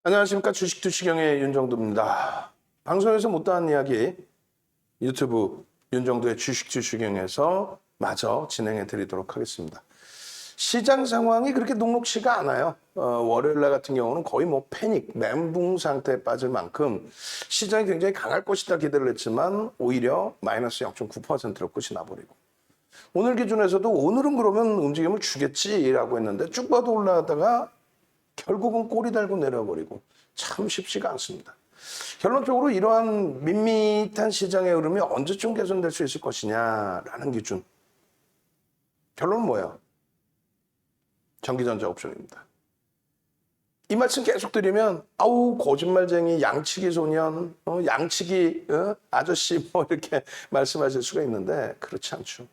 안녕하십니까. 주식투시경의 윤정도입니다. 방송에서 못다한 이야기 유튜브 윤정도의 주식투시경에서 마저 진행해 드리도록 하겠습니다. 시장 상황이 그렇게 녹록치가 않아요. 월요일날 같은 경우는 거의 패닉, 멘붕 상태에 빠질 만큼 시장이 굉장히 강할 것이다 기대를 했지만 오히려 마이너스 0.9%로 끝이 나버리고, 오늘 기준에서도 오늘은 그러면 움직임을 주겠지라고 했는데 쭉 봐도 올라가다가 결국은 꼬리 달고 내려버리고 참 쉽지가 않습니다. 결론적으로 이러한 밋밋한 시장의 흐름이 언제쯤 개선될 수 있을 것이냐라는 기준. 결론은 뭐예요? 전기전자 옵션입니다. 이 말씀 계속 드리면 아우 거짓말쟁이, 양치기 소년, 양치기 아저씨 이렇게 말씀하실 수가 있는데 그렇지 않죠.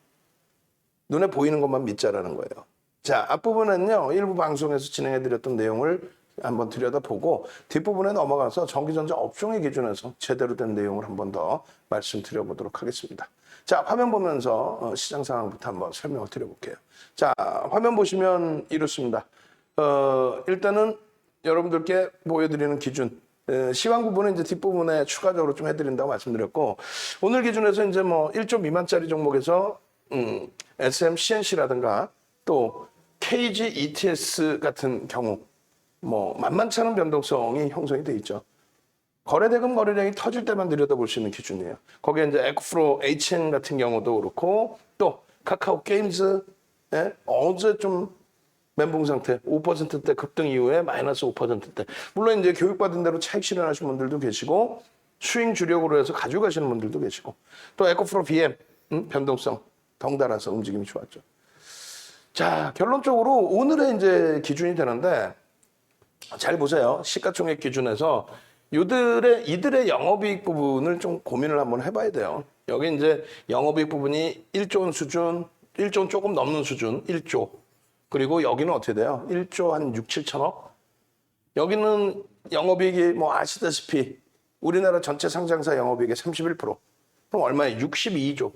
눈에 보이는 것만 믿자라는 거예요. 자, 앞부분은요, 일부 방송에서 진행해드렸던 내용을 한번 들여다보고 뒷부분에 넘어가서 전기전자 업종의 기준에서 제대로 된 내용을 한번 더 말씀드려보도록 하겠습니다. 자, 화면 보면서 시장 상황부터 한번 설명을 드려볼게요. 자, 화면 보시면 이렇습니다. 일단은 여러분들께 보여드리는 기준, 시황 부분은 이제 뒷부분에 추가적으로 좀 해드린다고 말씀드렸고, 오늘 기준에서 이제 1조 미만짜리 종목에서 SM, CNC라든가 또 KG, ETS 같은 경우 만만치 않은 변동성이 형성이 돼 있죠. 거래대금 거래량이 터질 때만 들여다볼 수 있는 기준이에요. 거기에 이제 에코프로 HN 같은 경우도 그렇고 또 카카오 게임즈 어제 좀 멘붕 상태 5%대 급등 이후에 마이너스 5%대. 물론 이제 교육받은 대로 차익 실현하신 분들도 계시고 스윙 주력으로 해서 가지고 가시는 분들도 계시고 또 에코프로 BM 변동성 덩달아서 움직임이 좋았죠. 자, 결론적으로 오늘의 이제 기준이 되는데 잘 보세요. 시가총액 기준에서 이들의 영업이익 부분을 좀 고민을 한번 해봐야 돼요. 여기 이제 영업이익 부분이 1조 원 수준, 1조 원 조금 넘는 수준, 1조. 그리고 여기는 어떻게 돼요? 1조 한 6, 7천억? 여기는 영업이익이 아시다시피 우리나라 전체 상장사 영업이익의 31%. 그럼 얼마예요? 62조.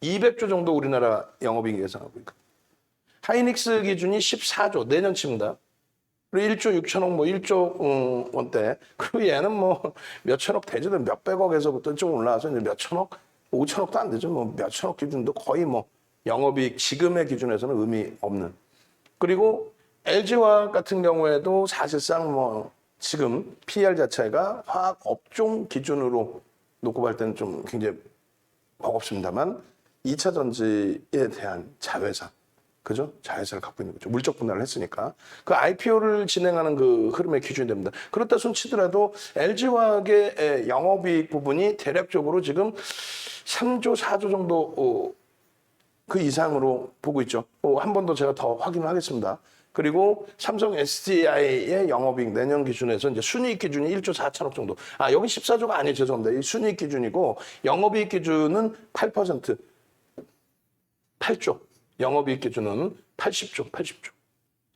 200조 정도 우리나라 영업이익 예상하고 있거든요. 하이닉스 기준이 14조, 내년치입니다. 그리고 1조 6천억, 1조 원대. 그리고 얘는 몇천억 되지도 몇백억에서부터 좀 올라와서 이제 몇천억, 5천억도 안 되죠. 몇천억 기준도 거의 영업이익 지금의 기준에서는 의미 없는. 그리고 LG화학 같은 경우에도 사실상 지금 PER 자체가 화학 업종 기준으로 놓고 볼 때는 좀 굉장히 버겁습니다만 2차 전지에 대한 자회사. 그죠? 자회사를 갖고 있는 거죠. 물적 분할을 했으니까. 그 IPO를 진행하는 그 흐름의 기준이 됩니다. 그렇다 손 치더라도 LG화학의 영업이익 부분이 대략적으로 지금 3조, 4조 정도 그 이상으로 보고 있죠. 한 번 더 제가 더 확인을 하겠습니다. 그리고 삼성 SDI의 영업이익 내년 기준에서 이제 순이익 기준이 1조 4천억 정도. 여기 14조가 아니에요. 죄송합니다. 이 순이익 기준이고 영업이익 기준은 8%. 8조. 영업이익 기준은 80조.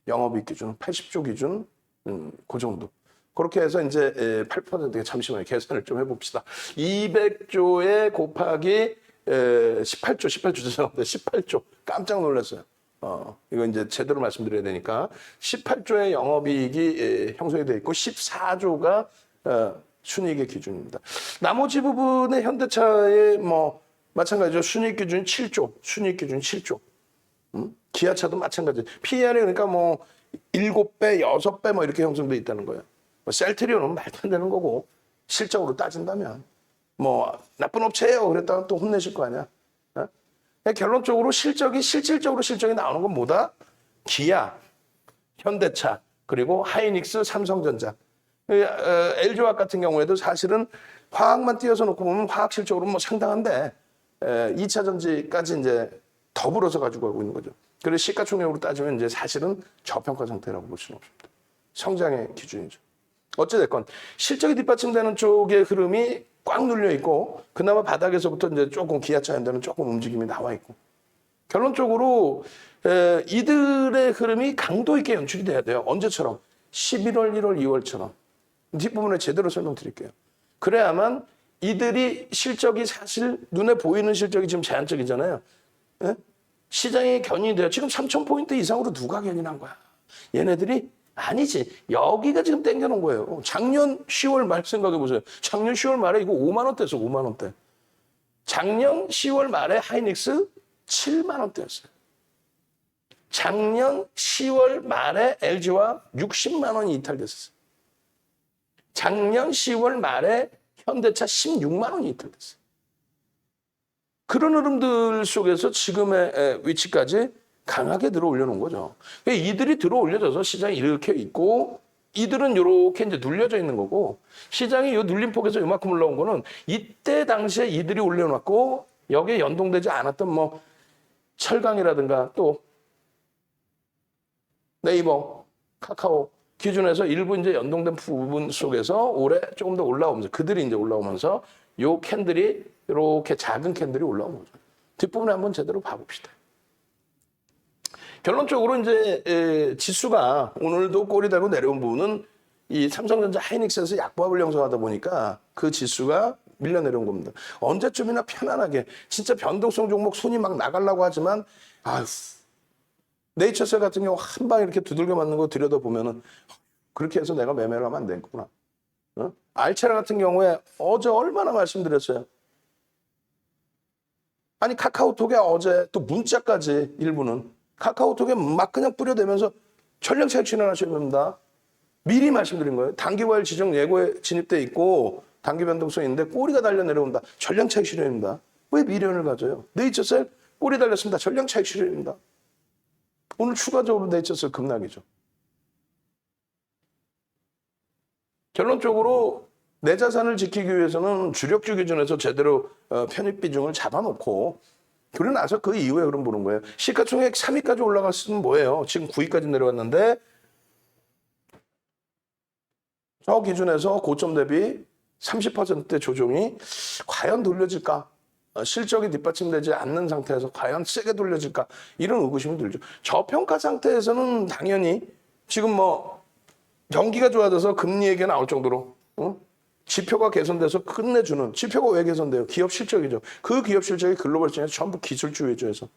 영업이익 기준은 80조 기준, 그 정도. 그렇게 해서 이제 8%에 잠시만요. 계산을 좀 해봅시다. 200조에 곱하기 18조 죄송합니다. 18조. 깜짝 놀랐어요. 이거 이제 제대로 말씀드려야 되니까 18조의 영업이익이 형성이 되어 있고 14조가 순이익의 기준입니다. 나머지 부분의 현대차의 마찬가지죠. 순이익 기준이 7조. 기아차도 마찬가지. PER이 그러니까 7배, 6배 이렇게 형성돼 있다는 거예요. 셀트리온은 말도 안 되는 거고 실적으로 따진다면 나쁜 업체예요. 그랬다가 또 혼내실 거 아니야. 결론적으로 실질적으로 실적이 나오는 건 뭐다? 기아, 현대차, 그리고 하이닉스, 삼성전자. LG화학 같은 경우에도 사실은 화학만 띄어서 놓고 보면 화학 실적으로 상당한데 2차 전지까지 이제 더불어서 가지고 가고 있는 거죠. 그래서 시가총액으로 따지면 이제 사실은 저평가 상태라고 볼 수는 없습니다. 성장의 기준이죠. 어찌됐건 실적이 뒷받침되는 쪽의 흐름이 꽉 눌려 있고 그나마 바닥에서부터 이제 조금 기아차 현대는 조금 움직임이 나와 있고 결론적으로 이들의 흐름이 강도 있게 연출이 돼야 돼요. 언제처럼 11월, 1월, 2월처럼 뒷부분에 제대로 설명드릴게요. 그래야만 이들이 실적이 사실 눈에 보이는 실적이 지금 제한적이잖아요. 시장에 견인이 돼요. 지금 3,000포인트 이상으로 누가 견인한 거야? 얘네들이 아니지. 여기가 지금 땡겨놓은 거예요. 작년 10월 말 생각해 보세요. 작년 10월 말에 이거 5만 원대였어, 5만 원대. 작년 10월 말에 하이닉스 7만 원대였어요. 작년 10월 말에 LG와 60만 원이 이탈됐었어요. 작년 10월 말에 현대차 16만 원이 이탈됐어요. 그런 흐름들 속에서 지금의 위치까지 강하게 들어 올려놓은 거죠. 이들이 들어 올려져서 시장이 이렇게 있고 이들은 이렇게 이제 눌려져 있는 거고 시장이 이 눌림폭에서 이만큼 올라온 거는 이때 당시에 이들이 올려놨고 여기에 연동되지 않았던 뭐 철강이라든가 또 네이버, 카카오 기준에서 일부 이제 연동된 부분 속에서 올해 조금 더 올라오면서 그들이 이제 올라오면서 요 캔들이 이렇게 작은 캔들이 올라온 거죠. 뒷부분에 한번 제대로 봐봅시다. 결론적으로 이제 지수가 오늘도 꼬리 달고 내려온 부분은 이 삼성전자 하이닉스에서 약보합을 형성하다 보니까 그 지수가 밀려 내려온 겁니다. 언제쯤이나 편안하게 진짜 변동성 종목 손이 막 나가려고 하지만 아휴 네이처셀 같은 경우 한 방에 이렇게 두들겨 맞는 거 들여다보면은 그렇게 해서 내가 매매를 하면 안 되겠구나. 어? 알체라 같은 경우에 어제 얼마나 말씀드렸어요. 아니 카카오톡에 어제 또 문자까지 일부는 카카오톡에 막 그냥 뿌려대면서 전량 차익 실현하셔야 됩니다. 미리 말씀드린 거예요. 단기과열 지정 예고에 진입돼 있고 단기 변동성이 있는데 꼬리가 달려 내려온다. 전량 차익 실현입니다. 왜 미련을 가져요? 네이처셀 꼬리 달렸습니다. 전량 차익 실현입니다. 오늘 추가적으로 네이처셀 급락이죠. 결론적으로 내 자산을 지키기 위해서는 주력주 기준에서 제대로 편입 비중을 잡아놓고 그러고 나서 그 이후에 그럼 보는 거예요. 시가총액 3위까지 올라갔으면 뭐예요? 지금 9위까지 내려왔는데 저 기준에서 고점 대비 30%대 조정이 과연 돌려질까? 실적이 뒷받침되지 않는 상태에서 과연 세게 돌려질까? 이런 의구심이 들죠. 저평가 상태에서는 당연히 지금 뭐 경기가 좋아져서 금리 얘기가 나올 정도로 지표가 개선돼서 끝내주는 지표가 왜 개선돼요? 기업 실적이죠. 그 기업 실적이 글로벌 시장에서 전부 기술주 위주에서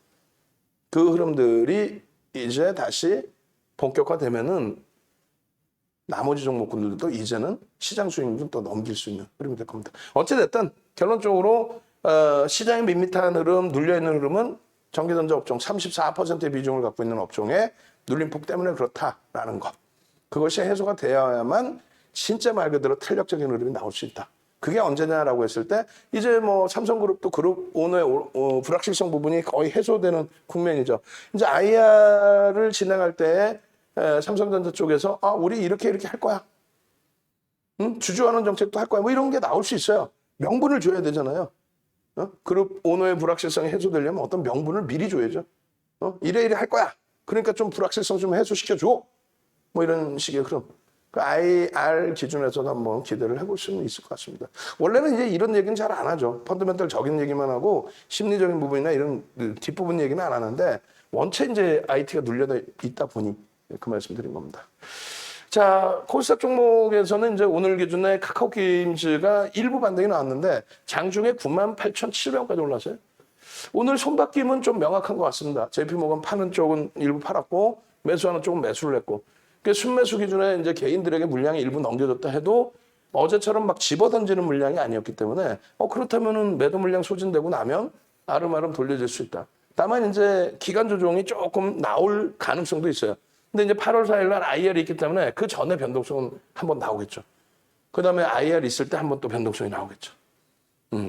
그 흐름들이 이제 다시 본격화되면은 나머지 종목군들도 이제는 시장 수익률을 또 넘길 수 있는 흐름이 될 겁니다. 어찌됐든 결론적으로 시장의 밋밋한 흐름, 눌려있는 흐름은 전기전자 업종 34%의 비중을 갖고 있는 업종의 눌림폭 때문에 그렇다라는 것. 그것이 해소가 되어야만 진짜 말 그대로 탄력적인 흐름이 나올 수 있다. 그게 언제냐라고 했을 때 이제 뭐 삼성그룹도 그룹 오너의 불확실성 부분이 거의 해소되는 국면이죠. 이제 IR을 진행할 때 삼성전자 쪽에서 우리 이렇게 할 거야. 주주환원 정책도 할 거야. 뭐 이런 게 나올 수 있어요. 명분을 줘야 되잖아요. 그룹 오너의 불확실성이 해소되려면 어떤 명분을 미리 줘야죠. 이래 할 거야. 그러니까 좀 불확실성 좀 해소시켜줘. 뭐 이런 식의 흐름. 그 IR 기준에서도 한번 기대를 해볼 수는 있을 것 같습니다. 원래는 이제 이런 얘기는 잘 안 하죠. 펀더멘털적인 얘기만 하고 심리적인 부분이나 이런 뒷부분 얘기는 안 하는데 원체 이제 IT가 눌려 있다 보니 그 말씀 드린 겁니다. 자, 코스닥 종목에서는 이제 오늘 기준에 카카오게임즈가 일부 반등이 나왔는데 장중에 98,700원까지 올랐어요. 오늘 손바뀜은 좀 명확한 것 같습니다. JP모건 파는 쪽은 일부 팔았고 매수하는 쪽은 매수를 했고 순매수 기준에 이제 개인들에게 물량이 일부 넘겨졌다 해도 어제처럼 막 집어던지는 물량이 아니었기 때문에 그렇다면은 매도 물량 소진되고 나면 아름아름 돌려질 수 있다. 다만 이제 기간 조정이 조금 나올 가능성도 있어요. 근데 이제 8월 4일 날 IR이 있기 때문에 그 전에 변동성은 한번 나오겠죠. 그 다음에 IR 있을 때 한번 또 변동성이 나오겠죠.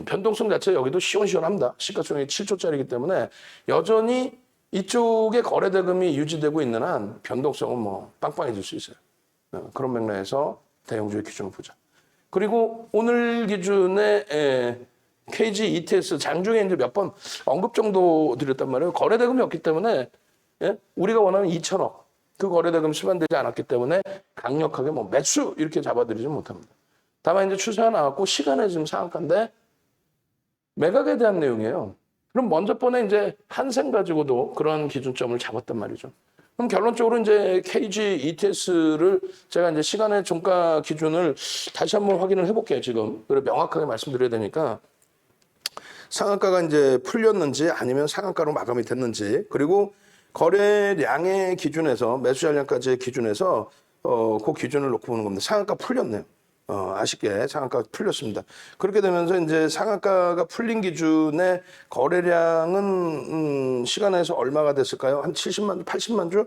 변동성 자체 여기도 시원시원합니다. 시가총액이 7조짜리이기 때문에 여전히 이쪽에 거래 대금이 유지되고 있는 한 변동성은 뭐 빵빵해질 수 있어요. 그런 맥락에서 대형주의 기준을 보자. 그리고 오늘 기준에 KG ETS 장중에 이제 몇 번 언급 정도 드렸단 말이에요. 거래 대금이 없기 때문에 우리가 원하는 2천억 그 거래 대금 수반되지 않았기 때문에 강력하게 뭐 매수 이렇게 잡아드리지 못합니다. 다만 이제 추세가 나왔고 시간에 지금 상한가인데 매각에 대한 내용이에요. 그럼 먼저 번에 이제 한생 가지고도 그런 기준점을 잡았단 말이죠. 그럼 결론적으로 이제 KG ETS를 제가 이제 시간의 종가 기준을 다시 한번 확인을 해볼게요, 지금. 그래 명확하게 말씀드려야 되니까. 상한가가 이제 풀렸는지 아니면 상한가로 마감이 됐는지 그리고 거래량의 기준에서 매수 잔량까지의 기준에서 그 기준을 놓고 보는 겁니다. 상한가 풀렸네요. 아쉽게 상한가 풀렸습니다. 그렇게 되면서 이제 상한가가 풀린 기준의 거래량은 시간에서 얼마가 됐을까요? 한 70만 주, 80만 주?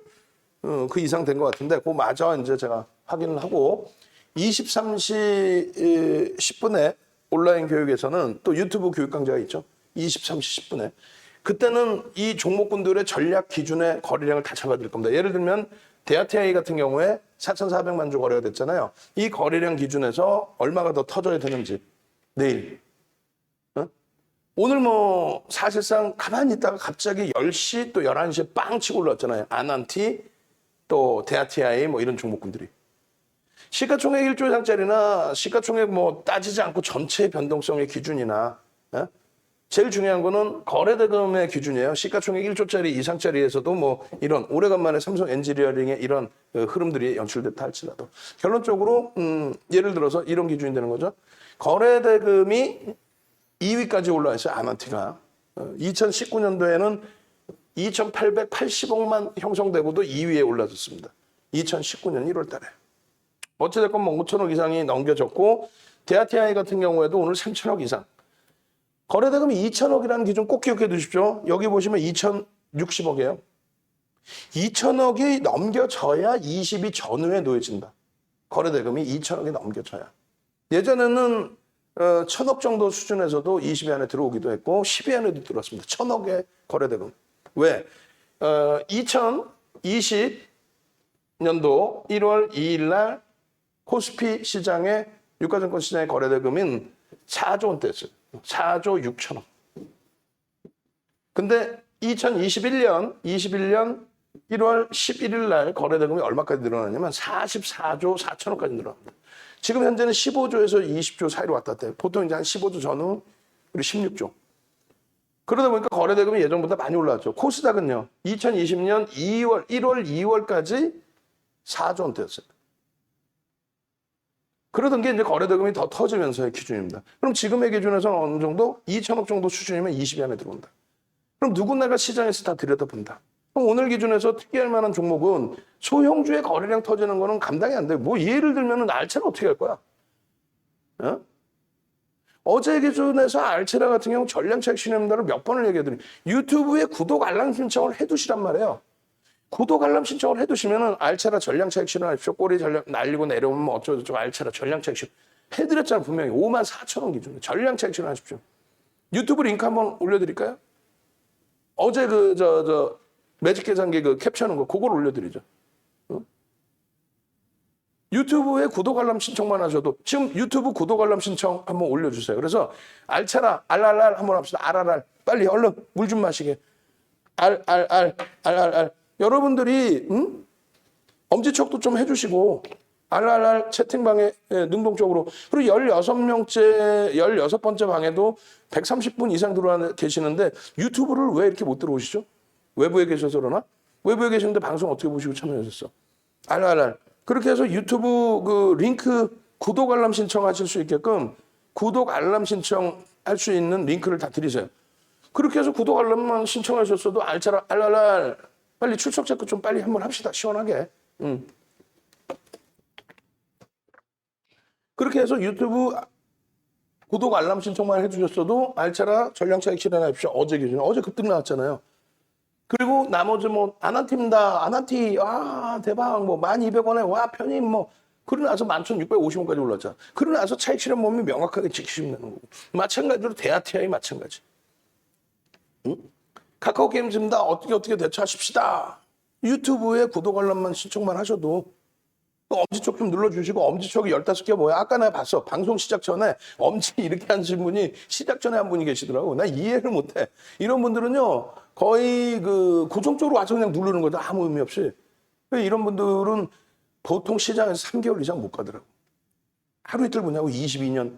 그 이상 된 것 같은데 그마저 이제 제가 확인을 하고 23시 10분에 온라인 교육에서는 또 유튜브 교육 강좌가 있죠. 23시 10분에. 그때는 이 종목군들의 전략 기준의 거래량을 다 잡아드릴 겁니다. 예를 들면 대아TI 같은 경우에 4,400만 주 거래가 됐잖아요. 이 거래량 기준에서 얼마가 더 터져야 되는지 내일. 오늘 뭐 사실상 가만히 있다가 갑자기 10시 또 11시에 빵 치고 올랐잖아요. 아난티 또 대아TI 뭐 이런 종목군들이. 시가총액 1조 이상짜리나 시가총액 뭐 따지지 않고 전체의 변동성의 기준이나 제일 중요한 거는 거래대금의 기준이에요. 시가총액 1조짜리 이상짜리에서도 뭐 이런 오래간만에 삼성 엔지니어링의 이런 흐름들이 연출됐다 할지라도 결론적으로 예를 들어서 이런 기준이 되는 거죠. 거래대금이 2위까지 올라와 있어요. 아난티가. 2019년도에는 2,880억만 형성되고도 2위에 올라섰습니다. 2019년 1월 달에. 어찌됐건 뭐 5천억 이상이 넘겨졌고 대아TI 같은 경우에도 오늘 3천억 이상. 거래대금이 2천억이라는 기준 꼭 기억해 두십시오. 여기 보시면 2,060억이에요. 2천억이 넘겨져야 20이 전후에 놓여진다. 거래대금이 2천억이 넘겨져야. 예전에는 1,000억 정도 수준에서도 20위 안에 들어오기도 했고 10위 안에도 들어왔습니다. 1,000억의 거래대금. 왜? 2020년도 1월 2일 날 코스피 시장의 유가증권 시장의 거래대금은 4조 원대였어요. 4조 6천억. 근데 2021년 1월 11일 날 거래대금이 얼마까지 늘어나냐면 44조 4천억까지 늘어납니다. 지금 현재는 15조에서 20조 사이로 왔다 갔다 해요. 보통 이제 한 15조 전후 그리고 16조. 그러다 보니까 거래대금이 예전보다 많이 올라왔죠. 코스닥은요. 2020년 1월 2월까지 4조 원대였어요. 그러던 게 이제 거래대금이 더 터지면서의 기준입니다. 그럼 지금의 기준에서는 어느 정도? 2천억 정도 수준이면 20위 안에 들어온다. 그럼 누구나가 시장에서 다 들여다본다. 그럼 오늘 기준에서 특이할 만한 종목은 소형주의 거래량 터지는 거는 감당이 안 돼요. 뭐 예를 들면 알체는 어떻게 할 거야? 어제 기준에서 알체라 같은 경우 전량차익 실현한다를 몇 번을 얘기해드려요. 유튜브에 구독 알람 신청을 해두시란 말이에요. 구독 알람 신청을 해두시면은 알체라 전량차익 실현하십시오. 꼬리 전량 날리고 내려오면 뭐 어쩌고저쩌고 알체라 전량차익 실현 해드렸잖아요. 분명히 54,000원 기준으로 전량차익 실현하십시오. 유튜브 링크 한번 올려드릴까요? 어제 매직 계산기 캡처하는 거 그걸 올려드리죠. 유튜브에 구독 알람 신청만 하셔도 지금 유튜브 구독 알람 신청 한번 올려주세요. 그래서 알차라 알알알 한번 합시다. 알알알 빨리 얼른 물 좀 마시게. 알알알 여러분들이 엄지척도 좀 해주시고 알알알 채팅방에 능동적으로 그리고 16번째 방에도 130분 이상 들어와 계시는데 유튜브를 왜 이렇게 못 들어오시죠? 외부에 계셔서 그러나? 외부에 계시는데 방송 어떻게 보시고 참여하셨어? 알알알 그렇게 해서 유튜브 링크 구독 알람 신청하실 수 있게끔 구독 알람 신청할 수 있는 링크를 다 드리세요. 그렇게 해서 구독 알람만 신청하셨어도 알차라 알랄랄 빨리 출석 체크 좀 빨리 한번 합시다. 시원하게. 그렇게 해서 유튜브 구독 알람 신청만 해주셨어도 알차라 전량차익 실현하십시오. 어제 기준 어제 급등 나왔잖아요. 그리고 나머지 뭐 아난티입니다. 아난티 대박 뭐 12,200원에 와 편입 뭐 그러고 나서 11,650원까지 올랐잖아. 그러고 나서 차익 실현 몸이 명확하게 지키시면 되는 거고. 마찬가지로 대아TI 마찬가지. 카카오 게임즈입니다. 어떻게 대처하십시다. 유튜브에 구독 알람만 신청만 하셔도 엄지척 좀 눌러주시고 엄지척이 15개 뭐야? 아까 내가 봤어. 방송 시작 전에 엄지 이렇게 하신 분이 시작 전에 한 분이 계시더라고. 나 이해를 못해. 이런 분들은요. 거의 고정적으로 와서 그냥 누르는 거죠. 아무 의미 없이. 이런 분들은 보통 시장에서 3개월 이상 못 가더라고. 하루 이틀 보냐고 22년.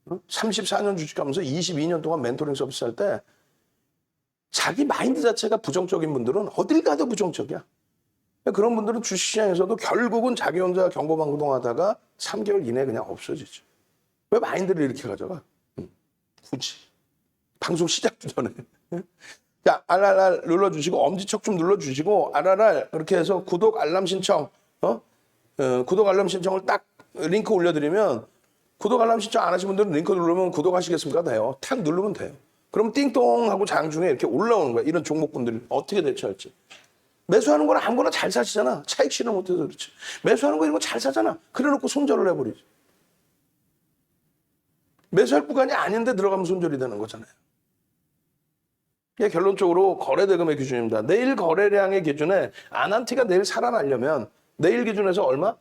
34년 주식하면서 22년 동안 멘토링 서비스 할 때 자기 마인드 자체가 부정적인 분들은 어딜 가도 부정적이야. 그런 분들은 주식시장에서도 결국은 자기 혼자 경고방동하다가 3개월 이내에 그냥 없어지죠. 왜 마인드를 이렇게 가져가? 굳이. 방송 시작도 전에. 자, 알랄알 눌러주시고 엄지척 좀 눌러주시고 알랄알 그렇게 해서 구독 알람 신청 구독 알람 신청을 딱 링크 올려드리면 구독 알람 신청 안 하신 분들은 링크 누르면 구독하시겠습니까? 돼요. 탁 누르면 돼요. 그럼 띵동 하고 장중에 이렇게 올라오는 거야. 이런 종목군들 어떻게 대처할지. 매수하는 거는 아무거나 잘 사시잖아. 차익 실현 못해서 그렇지. 매수하는 거 이런 거 잘 사잖아. 그래놓고 손절을 해버리지. 매수할 구간이 아닌데 들어가면 손절이 되는 거잖아요. 결론적으로 거래대금의 기준입니다. 내일 거래량의 기준에 아난티가 내일 살아나려면 내일 기준에서 얼마?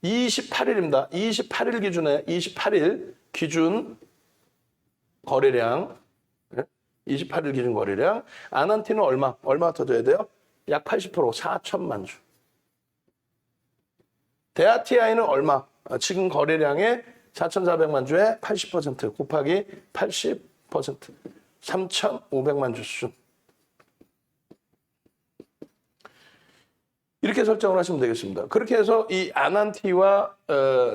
28일입니다. 28일 기준에 28일 기준 거래량 28일 기준 거래량 아난티는 얼마 터져야 돼요? 약 80% 4천만 주. 데아티아이는 얼마? 지금 거래량의 4,400만 주에 80% 곱하기 80% 3,500만 주 수준. 이렇게 설정을 하시면 되겠습니다. 그렇게 해서 이 아난티와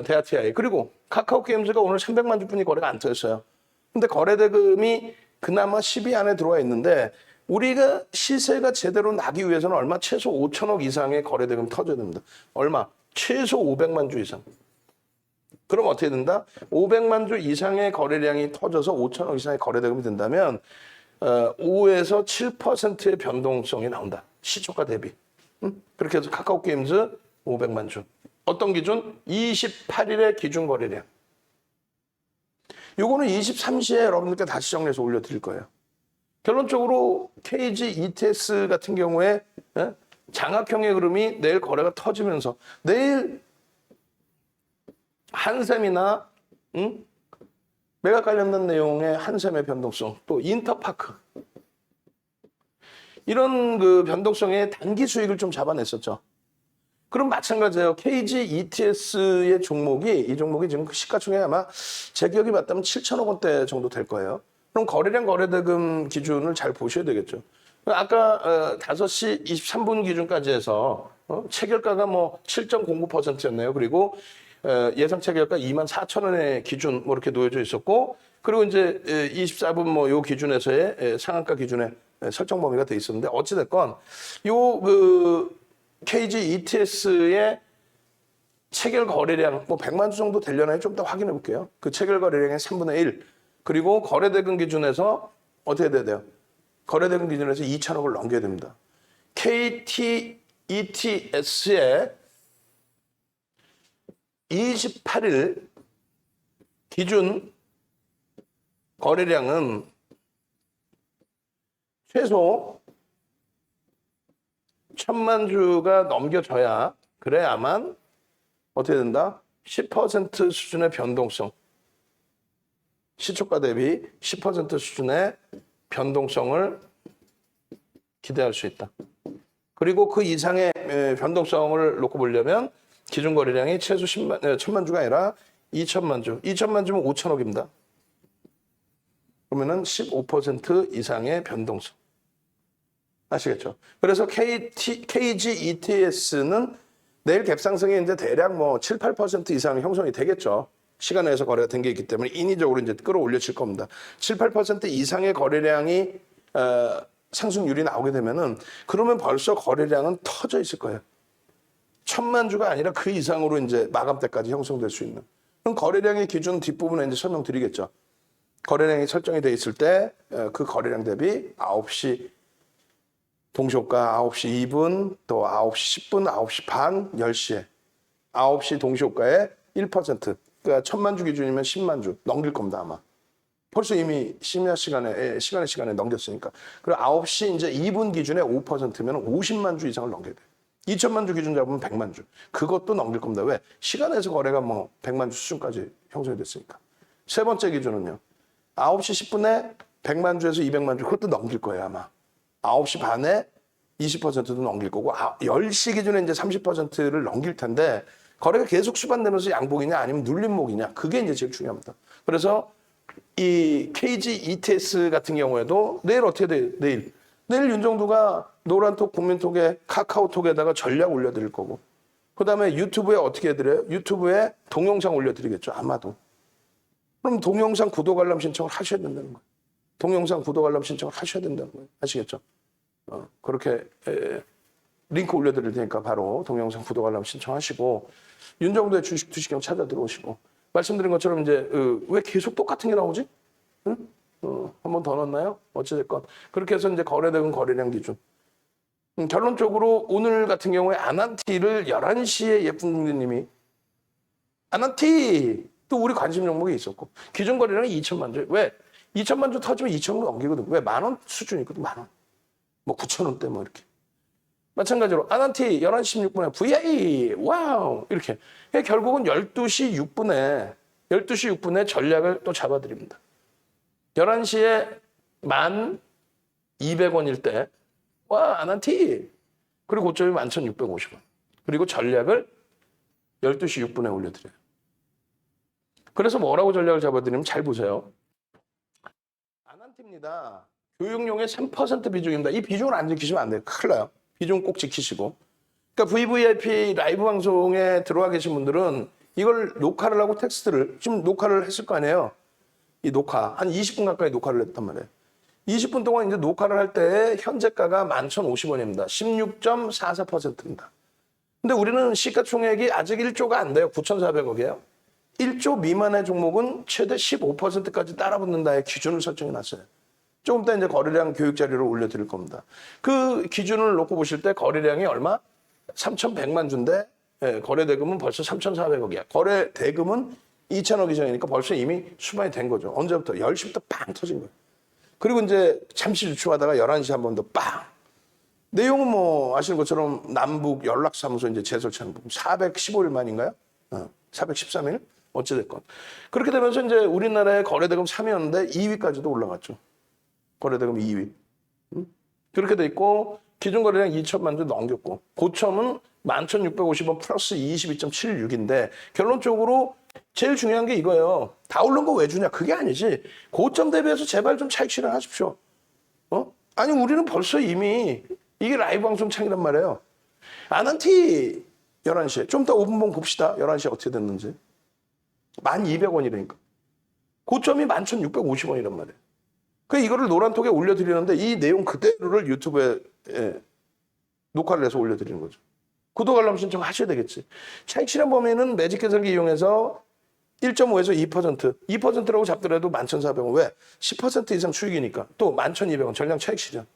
데아티아이 그리고 카카오 게임즈가 오늘 300만 주뿐이 거래가 안 터졌어요. 근데 거래대금이 그나마 10위 안에 들어와 있는데 우리가 시세가 제대로 나기 위해서는 얼마? 최소 5천억 이상의 거래대금이 터져야 됩니다. 얼마? 최소 500만 주 이상. 그럼 어떻게 된다? 500만 주 이상의 거래량이 터져서 5천억 이상의 거래대금이 된다면 5에서 7%의 변동성이 나온다. 시초가 대비. 그렇게 해서 카카오 게임즈 500만 주. 어떤 기준? 28일의 기준 거래량. 요거는 23시에 여러분들께 다시 정리해서 올려드릴 거예요. 결론적으로 KG ETS 같은 경우에 장악형의 흐름이 내일 거래가 터지면서 내일 한샘이나 매각 관련된 내용의 한샘의 변동성 또 인터파크 이런 그 변동성의 단기 수익을 좀 잡아냈었죠. 그럼 마찬가지예요. KG ETS의 종목이 이 종목이 지금 시가총액 아마 제 기억이 맞다면 7천억 원대 정도 될 거예요. 그럼 거래량 거래대금 기준을 잘 보셔야 되겠죠. 아까 5시 23분 기준까지 해서 체결가가 뭐 7.09%였네요. 그리고 예상 체결가 24,000원의 기준 뭐 이렇게 놓여져 있었고 그리고 이제 24분 뭐 요 기준에서의 상한가 기준에 설정 범위가 돼 있었는데 어찌 됐건 요 그 KG ETS의 체결 거래량 뭐 100만 주 정도 되려나요? 좀 더 확인해 볼게요. 그 체결 거래량의 3분의 1 그리고 거래대금 기준에서 어떻게 돼야 돼요? 거래대금 기준에서 2천억을 넘겨야 됩니다. KT ETS의 28일 기준 거래량은 최소 1,000만 주가 넘겨져야 그래야만 어떻게 된다? 10% 수준의 변동성 시초가 대비 10% 수준의 변동성을 기대할 수 있다. 그리고 그 이상의 변동성을 놓고 보려면 기준 거래량이 최소 1,000만 주가 아니라 2천만 주. 2천만 주면 5천억입니다. 그러면은 15% 이상의 변동성. 아시겠죠? 그래서 KG ETS는 내일 갭상승이 이제 대략 뭐 7, 8% 이상 형성이 되겠죠. 시간 내에서 거래가 된 게 있기 때문에 인위적으로 이제 끌어올려질 겁니다. 7, 8% 이상의 거래량이 상승률이 나오게 되면은 그러면 벌써 거래량은 터져 있을 거예요. 1,000만 주가 아니라 그 이상으로 이제 마감 때까지 형성될 수 있는. 그럼 거래량의 기준 뒷부분에 이제 설명드리겠죠. 거래량이 설정이 돼 있을 때 그 거래량 대비 9시 동시호가 9시 2분, 또 9시 10분, 9시 반, 10시에 9시 동시호가의 1%. 그러니까 1,000만 주 기준이면 10만 주 넘길 겁니다, 아마. 벌써 이미 심야 시간에 넘겼으니까. 그리고 9시 이제 2분 기준에 5%면 50만 주 이상을 넘겨야 돼요. 2천만 주 기준 잡으면 100만 주. 그것도 넘길 겁니다. 왜? 시간에서 거래가 뭐 100만 주 수준까지 형성이 됐으니까. 세 번째 기준은요. 9시 10분에 100만 주에서 200만 주. 그것도 넘길 거예요, 아마. 9시 반에 20%도 넘길 거고 10시 기준에 이제 30%를 넘길 텐데 거래가 계속 수반되면서 양봉이냐 아니면 눌림목이냐 그게 이제 제일 중요합니다. 그래서 이 KG ETS 같은 경우에도 내일 어떻게 돼요? 내일 윤정두가 노란톡, 국민톡에 카카오톡에다가 전략 올려드릴 거고 그다음에 유튜브에 어떻게 해드려요? 유튜브에 동영상 올려드리겠죠. 아마도. 그럼 동영상 구독 알람 신청을 하셔야 된다는 거예요. 동영상 구독 알람 신청을 하셔야 된다는 거예요. 아시겠죠? 그렇게 링크 올려드릴 테니까 바로 동영상 구독하려면 신청하시고 윤정도의 주식 투시경 찾아 들어오시고 말씀드린 것처럼 이제 왜 계속 똑같은 게 나오지? 응? 한 번 더 넣었나요? 어찌됐건 그렇게 해서 이제 거래대금 거래량 기준 결론적으로 오늘 같은 경우에 아난티를 11시에 예쁜 국민님이 아난티 또 우리 관심 종목이 있었고 기존 거래량이 2천만 주. 왜? 2천만 주 터지면 2천으로 넘기거든. 왜? 10,000원 수준이거든. 10,000원. 뭐 9,000원대 뭐 이렇게. 마찬가지로 아난티 11시 16분에 VA 와우 이렇게. 결국은 12시 6분에 전략을 또 잡아드립니다. 11시에 1,200원일 때 와 아난티 그리고 고점이 11,650원 그리고 전략을 12시 6분에 올려드려요. 그래서 뭐라고 전략을 잡아드리면 잘 보세요. 아난티입니다. 교육용의 3% 비중입니다. 이 비중을 안 지키시면 안 돼요. 큰일 나요. 비중 꼭 지키시고. 그러니까 VVIP 라이브 방송에 들어와 계신 분들은 이걸 녹화를 하고 텍스트를 지금 녹화를 했을 거 아니에요. 이 녹화 한 20분 가까이 녹화를 했단 말이에요. 20분 동안 이제 녹화를 할 때 현재가가 11,050원입니다. 16.44%입니다. 근데 우리는 시가총액이 아직 1조가 안 돼요. 9,400억이에요. 1조 미만의 종목은 최대 15%까지 따라붙는다의 기준을 설정해 놨어요. 조금 이따 이제 거래량 교육 자료를 올려드릴 겁니다. 그 기준을 놓고 보실 때 거래량이 얼마? 3,100만 주인데 거래 대금은 벌써 3,400억이야. 거래 대금은 2,000억 이상이니까 벌써 이미 수반이 된 거죠. 언제부터? 10시부터 빵 터진 거예요. 그리고 이제 잠시 주춤하다가 11시 한 번 더 빵. 내용은 뭐 아시는 것처럼 남북 연락사무소 이제 재설치하는 부분 415일 만인가요? 413일? 어찌됐건. 그렇게 되면서 이제 우리나라의 거래대금 3위였는데 2위까지도 올라갔죠. 거래대금 2위. 그렇게 돼 있고 기준 거래량 2천만 주 넘겼고 고점은 11,650원 플러스 22.76인데 결론적으로 제일 중요한 게 이거예요. 다 오른 거 왜 주냐? 그게 아니지. 고점 대비해서 제발 좀 차익 실현하십시오. 아니 우리는 벌써 이미 이게 라이브 방송 창이란 말이에요. 아난티 11시에 좀 더 5분봉 봅시다. 11시에 어떻게 됐는지. 1,200원이라니까. 고점이 11,650원이란 말이에요. 그 이거를 노란톡에 올려드리는데 이 내용 그대로를 유튜브에 녹화를 해서 올려드리는 거죠. 구독 알람 신청 하셔야 되겠지. 차익 실현 범위는 매직 계산기 이용해서 1.5에서 2%, 2%라고 잡더라도 11,400원. 왜? 10% 이상 수익이니까. 또 11,200원 전량 차익 실현.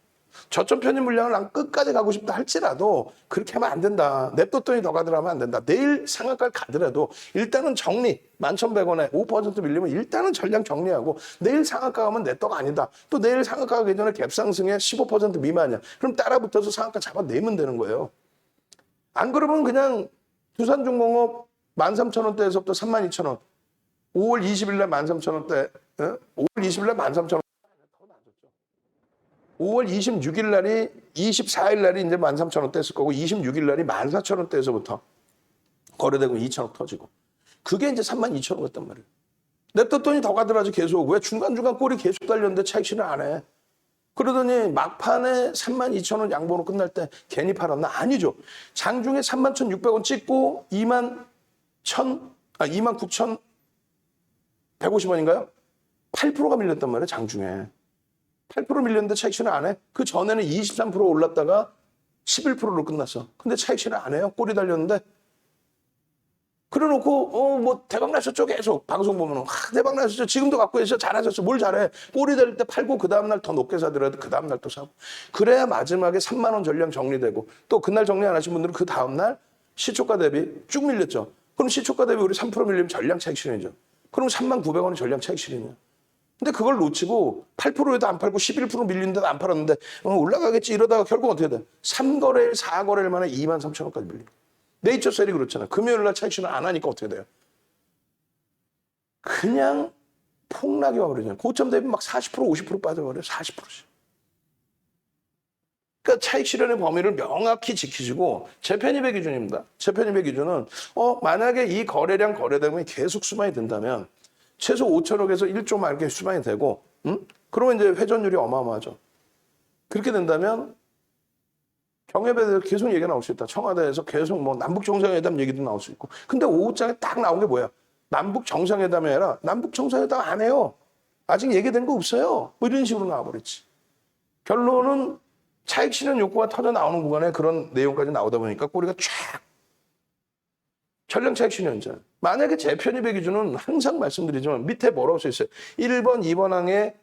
저점 편입 물량을 난 끝까지 가고 싶다 할지라도 그렇게 하면 안 된다. 냅뒀더니 더 가더라면 안 된다. 내일 상한가를 가더라도 일단은 정리. 11,100원에 5% 밀리면 일단은 전량 정리하고 내일 상한가 가면 내 떡 아니다. 또 내일 상한가 가기 전에 갭상승에 15% 미만이야. 그럼 따라붙어서 상한가 잡아내면 되는 거예요. 안 그러면 그냥 두산중공업 13,000원대에서부터 32,000원. 5월 20일 날 13,000원대. 5월 20일 날 13,000원. 5월 26일 날이 24일 날이 이제 13,000원대였을 거고 26일 날이 14,000원대에서부터 거래되고 2천억 터지고 그게 이제 32,000원 같단 말이에요. 냅뒀더니 더 가더라도 계속 왜 중간중간 꼴이 계속 달렸는데 차익 실현 안 해. 그러더니 막판에 32,000원 양보로 끝날 때 괜히 팔았나? 아니죠. 장중에 31,600원 찍고 29,150원인가요? 8%가 밀렸단 말이에요. 장중에. 8% 밀렸는데 차익 실현 안 해? 그 전에는 23% 올랐다가 11%로 끝났어. 근데 차익 실현 안 해요? 꼴이 달렸는데. 그래 놓고 뭐 대박 나셨죠? 계속 방송 보면은 대박 나셨죠? 지금도 갖고 계셔? 잘하셨어? 뭘 잘해? 꼴이 될 때 팔고 그 다음 날 더 높게 사더라도 그 다음 날 또 사고. 그래야 마지막에 3만 원 전량 정리되고 또 그날 정리 안 하신 분들은 그 다음 날 시초가 대비 쭉 밀렸죠. 그럼 시초가 대비 우리 3% 밀리면 전량 차익 실현이죠. 그럼 39,000원이 전량 차익 실현이야. 근데 그걸 놓치고 8%에도 안 팔고 11% 밀리는데도 안 팔았는데 올라가겠지 이러다가 결국 어떻게 돼? 3거래일, 4거래일 만에 23,000원까지 밀려. 네이처셀이 그렇잖아. 금요일 날 차익 실현 안 하니까 어떻게 돼요? 그냥 폭락이 와버리잖아요. 고점 대비 막 40%, 50% 빠져버려요. 40%씩. 그러니까 차익 실현의 범위를 명확히 지키시고 재편입의 기준입니다. 재편입의 기준은 만약에 이 거래량 거래대금이 계속 수반이 된다면 최소 5천억에서 1조만 이렇게 수반이 되고, 그러면 이제 회전율이 어마어마하죠. 그렇게 된다면 경협에 대해서 계속 얘기가 나올 수 있다. 청와대에서 계속 뭐 남북 정상회담 얘기도 나올 수 있고. 근데 오후장에 딱 나온 게 뭐야? 남북 정상회담이 아니라 남북 정상회담 안 해요. 아직 얘기된 거 없어요. 뭐 이런 식으로 나와버렸지. 결론은 차익 실현 욕구가 터져 나오는 구간에 그런 내용까지 나오다 보니까 꼬리가 쫙. 전량 차익 실현자. 만약에 제 편입의 기준은 항상 말씀드리지만 밑에 뭐라고 써 있어요? 1번, 2번 항에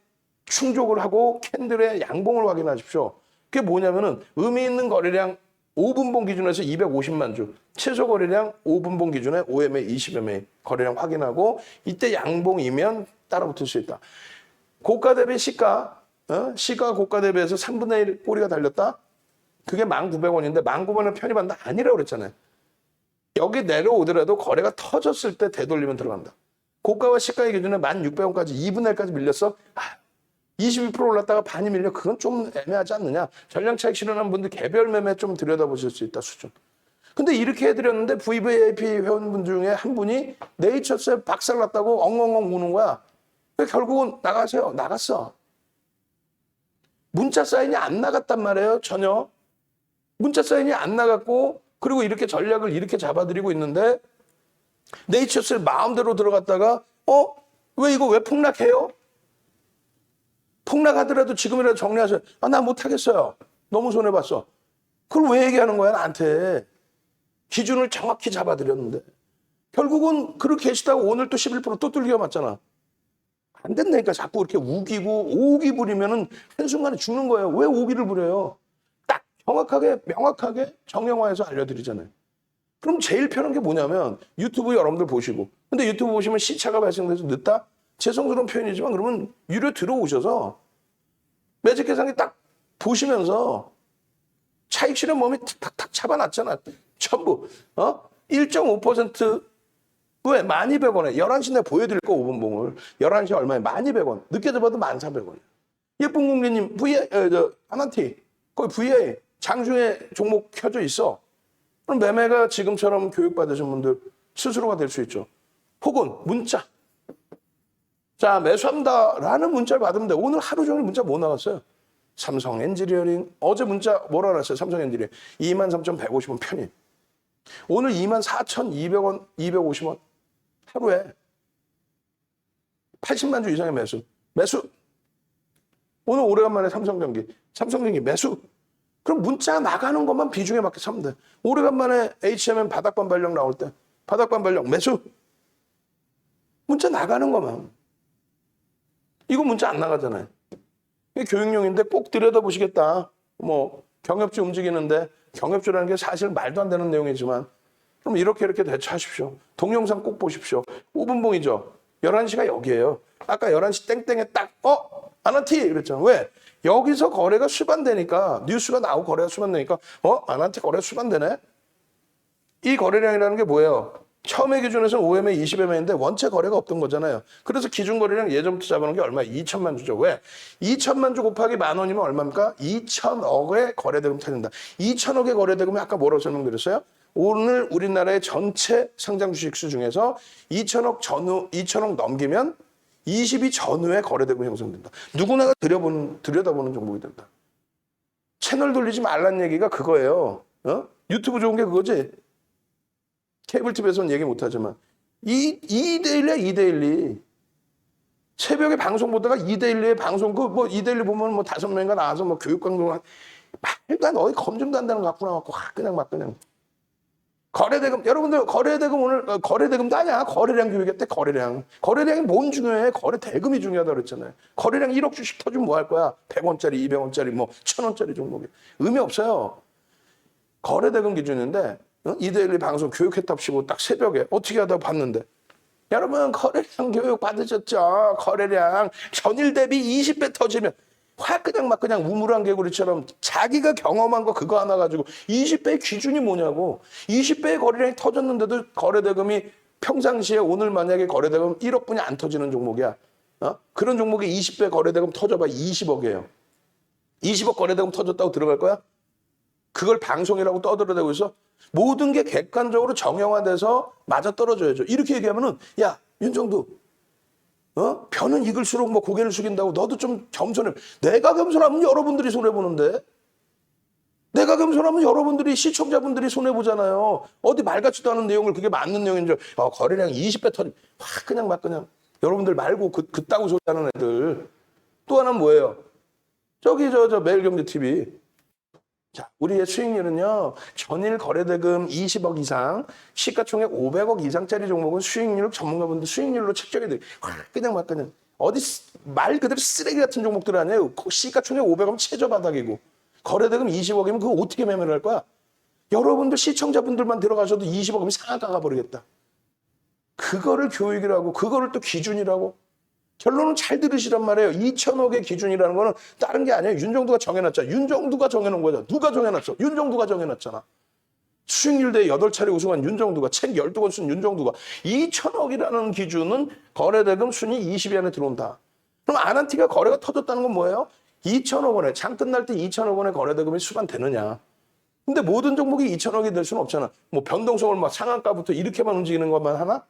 충족을 하고 캔들의 양봉을 확인하십시오. 그게 뭐냐면은 의미 있는 거래량 5분봉 기준에서 250만 주, 최소 거래량 5분봉 기준에 5MA, 20MA 거래량 확인하고 이때 양봉이면 따라붙을 수 있다. 고가 대비 시가, 시가 고가 대비해서 3분의 1 꼬리가 달렸다? 그게 1,900원인데 19,000원 편입한다? 아니라고 그랬잖아요. 여기 내려오더라도 거래가 터졌을 때 되돌리면 들어간다. 고가와 시가의 기준에 1,600원까지 2분의 1까지 밀렸어? 22% 올랐다가 반이 밀려. 그건 좀 애매하지 않느냐. 전량 차익 실현한 분들 개별 매매 좀 들여다보실 수 있다 수준. 근데 이렇게 해드렸는데 VVIP 회원분 중에 한 분이 네이처스에 박살났다고 엉엉엉 우는 거야. 결국은 나가세요. 나갔어. 문자 사인이 안 나갔단 말이에요. 전혀. 문자 사인이 안 나갔고 그리고 이렇게 전략을 이렇게 잡아드리고 있는데 네이처스에 마음대로 들어갔다가 왜 이거 왜 폭락해요? 폭락하더라도 지금이라도 정리하세요. 나 못하겠어요. 너무 손해봤어. 그걸 왜 얘기하는 거야 나한테. 기준을 정확히 잡아드렸는데. 결국은 그렇게 계시다가 오늘 또 11%또 뚫기가 맞잖아. 안 된다니까. 자꾸 이렇게 우기고 오기 부리면은 한순간에 죽는 거예요. 왜 오기를 부려요? 딱 정확하게 명확하게 정형화해서 알려드리잖아요. 그럼 제일 편한 게 뭐냐면 유튜브 여러분들 보시고 근데 유튜브 보시면 시차가 발생돼서 늦다? 죄송스러운 표현이지만 그러면 유료 들어오셔서 매직 계산기 딱 보시면서 차익 실현 몸이 탁탁탁 잡아놨잖아. 전부 1.5% 왜? 1,200원에 11시 내가 보여드릴 거 5분봉을 11시 얼마에 1,200원 늦게 잡아도 1,400원. 예쁜 공개님 아난티 거기 VA 장중에 종목 켜져 있어. 그럼 매매가 지금처럼 교육받으신 분들 스스로가 될 수 있죠. 혹은 문자. 자, 매수한다라는 문자를 받으면 돼. 오늘 하루 종일 문자 뭐 나왔어요? 삼성 엔지니어링. 어제 문자 뭐라 그랬어요? 삼성 엔지니어링. 23,150원 편입. 오늘 24,200원, 250원. 하루에 80만 주 이상의 매수. 매수. 오늘 오래간만에 삼성전기 매수. 그럼 문자 나가는 것만 비중에 맞게 사면 돼. 오래간만에 HMM 바닥반발력 나올 때 바닥반발력 매수. 문자 나가는 것만. 이거 문자 안 나가잖아요. 이게 교육용인데 꼭 들여다보시겠다. 뭐 경협주 움직이는데 경협주라는 게 사실 말도 안 되는 내용이지만 그럼 이렇게 대처하십시오. 동영상 꼭 보십시오. 5분봉이죠. 11시가 여기예요. 아까 11시 땡땡에 딱 아난티 그랬잖아. 왜? 여기서 거래가 수반되니까 뉴스가 나오고 거래가 수반되니까 아난티 거래가 수반되네. 이 거래량이라는 게 뭐예요? 처음에 기준에서는 5MA, 20MA인데 원체 거래가 없던 거잖아요. 그래서 기준 거래량 예전부터 잡아놓은 게 얼마야? 2천만 주죠. 왜? 2천만 주 곱하기 10,000원이면 얼마입니까? 2천억의 거래대금 터진다. 2천억의 거래대금이 아까 뭐라고 설명드렸어요? 오늘 우리나라의 전체 상장 주식수 중에서 2천억 넘기면 22 전후의 거래대금이 형성된다. 누구나가 들여다보는 종목이 된다. 채널 돌리지 말란 얘기가 그거예요. 유튜브 좋은 게 그거지. 케이블 TV에서는 얘기 못하지만 2대1이야 2대1이. 새벽에 방송 보다가 2대1의 방송 2대1 보면 5명인가 나와서 교육 방송 말도 안 돼. 어디 검증도 안 되는 거 갖고 나왔고 그냥 거래대금 여러분들 거래대금 오늘 거래대금도 아니야. 거래량 교육했대. 거래량이 뭔 중요해? 거래대금이 중요하다 그랬잖아요. 거래량 1억 주씩 터주면 뭐 할 거야? 100원짜리 200원짜리 1,000원짜리 종목이 의미 없어요. 거래대금 기준인데 2대1 방송 교육했답시고 딱 새벽에 어떻게 하다 봤는데 여러분 거래량 교육 받으셨죠? 거래량 전일 대비 20배 터지면 그냥 우물안 개구리처럼 자기가 경험한 거 그거 하나 가지고 20배의 기준이 뭐냐고. 20배의 거래량이 터졌는데도 거래대금이 평상시에 오늘 만약에 거래대금 1억분이 안 터지는 종목이야. 그런 종목에 20배 거래대금 터져봐 20억이에요. 20억 거래대금 터졌다고 들어갈 거야? 그걸 방송이라고 떠들어대고 있어? 모든 게 객관적으로 정형화돼서 맞아떨어져야죠. 이렇게 얘기하면은 야 윤정두 변은 익을수록 고개를 숙인다고 너도 좀 겸손해. 내가 겸손하면 여러분들이 손해보는데. 내가 겸손하면 여러분들이 시청자분들이 손해보잖아요. 어디 말 같지도 않은 내용을 그게 맞는 내용인 줄 거래량 20배 터지 그냥 여러분들 말고 그따구 소리 하는 애들. 또 하나는 뭐예요? 저기 저 매일경제TV 자, 우리의 수익률은요, 전일 거래대금 20억 이상, 시가총액 500억 이상짜리 종목은 수익률 전문가분들 수익률로 책정해 드려요. 그냥 막 그냥 어디 말 그대로 쓰레기 같은 종목들 아니에요. 시가총액 500억이면 최저바닥이고 거래대금 20억이면 그거 어떻게 매매를 할 거야? 여러분들 시청자분들만 들어가셔도 20억이면 상한가 가버리겠다. 그거를 교육이라고, 그거를 또 기준이라고. 결론은 잘 들으시란 말이에요. 2천억의 기준이라는 거는 다른 게 아니에요. 윤정두가 정해놨잖아. 윤정두가 정해놓은 거죠. 누가 정해놨어? 윤정두가 정해놨잖아. 수익률 대회 8차례 우승한 윤정두가, 책 12권 쓴 윤정두가 2천억이라는 기준은 거래대금 순위 20위 안에 들어온다. 그럼 아난티가 거래가 터졌다는 건 뭐예요? 2천억 원에, 장 끝날 때 2천억 원의 거래대금이 수반되느냐. 근데 모든 종목이 2천억이 될 수는 없잖아. 뭐 변동성을 막 상한가부터 이렇게만 움직이는 것만 하나?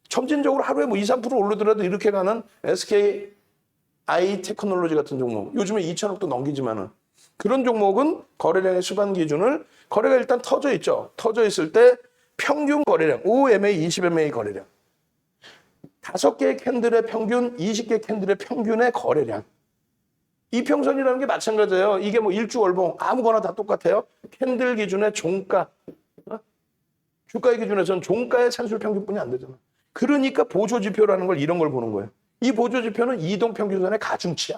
점진적으로 하루에 뭐 2, 3% 오르더라도 이렇게 가는 SK 아이테크놀로지 같은 종목. 요즘에 2천억도 넘기지만은. 그런 종목은 거래량의 수반 기준을 거래가 일단 터져 있죠. 터져 있을 때 평균 거래량, 5MA, 20MA 거래량. 5개의 캔들의 평균, 20개 캔들의 평균의 거래량. 이평선이라는 게 마찬가지예요. 이게 뭐 일주월봉 아무거나 다 똑같아요. 캔들 기준의 종가. 주가의 기준에서는 종가의 산술 평균뿐이 안 되잖아. 그러니까 보조지표라는 걸 이런 걸 보는 거예요. 이 보조지표는 이동평균선의 가중치야.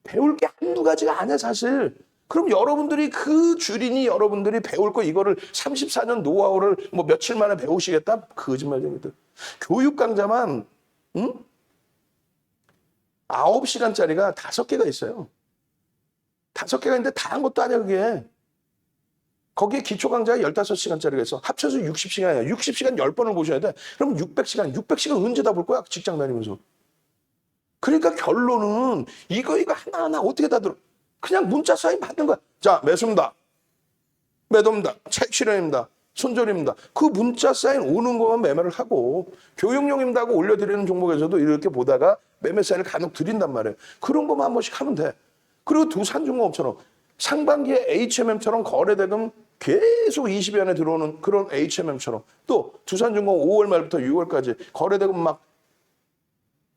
배울 게 한두 가지가 아니야 사실. 그럼 여러분들이 그 주린이 여러분들이 배울 거 이거를 34년 노하우를 뭐 며칠 만에 배우시겠다? 거짓말쟁이들. 교육 강좌만 9시간짜리가 5개가 있어요. 5개가 있는데 다 한 것도 아니야 그게. 거기에 기초 강좌가 15시간짜리가 있어. 합쳐서 60시간이야. 60시간 10번을 보셔야 돼. 그럼 600시간. 600시간 언제 다 볼 거야? 직장 다니면서. 그러니까 결론은 이거 하나하나 어떻게 다 들어. 그냥 문자 사인 받는 거야. 자, 매수입니다. 매도입니다. 차익 실현입니다. 손절입니다. 그 문자 사인 오는 것만 매매를 하고 교육용입니다 하고 올려드리는 종목에서도 이렇게 보다가 매매 사인을 간혹 드린단 말이에요. 그런 것만 한 번씩 하면 돼. 그리고 두산중공업처럼 상반기에 HMM처럼 거래대금 계속 20위 안에 들어오는 그런 HMM처럼 또 두산중공 5월 말부터 6월까지 거래대금 막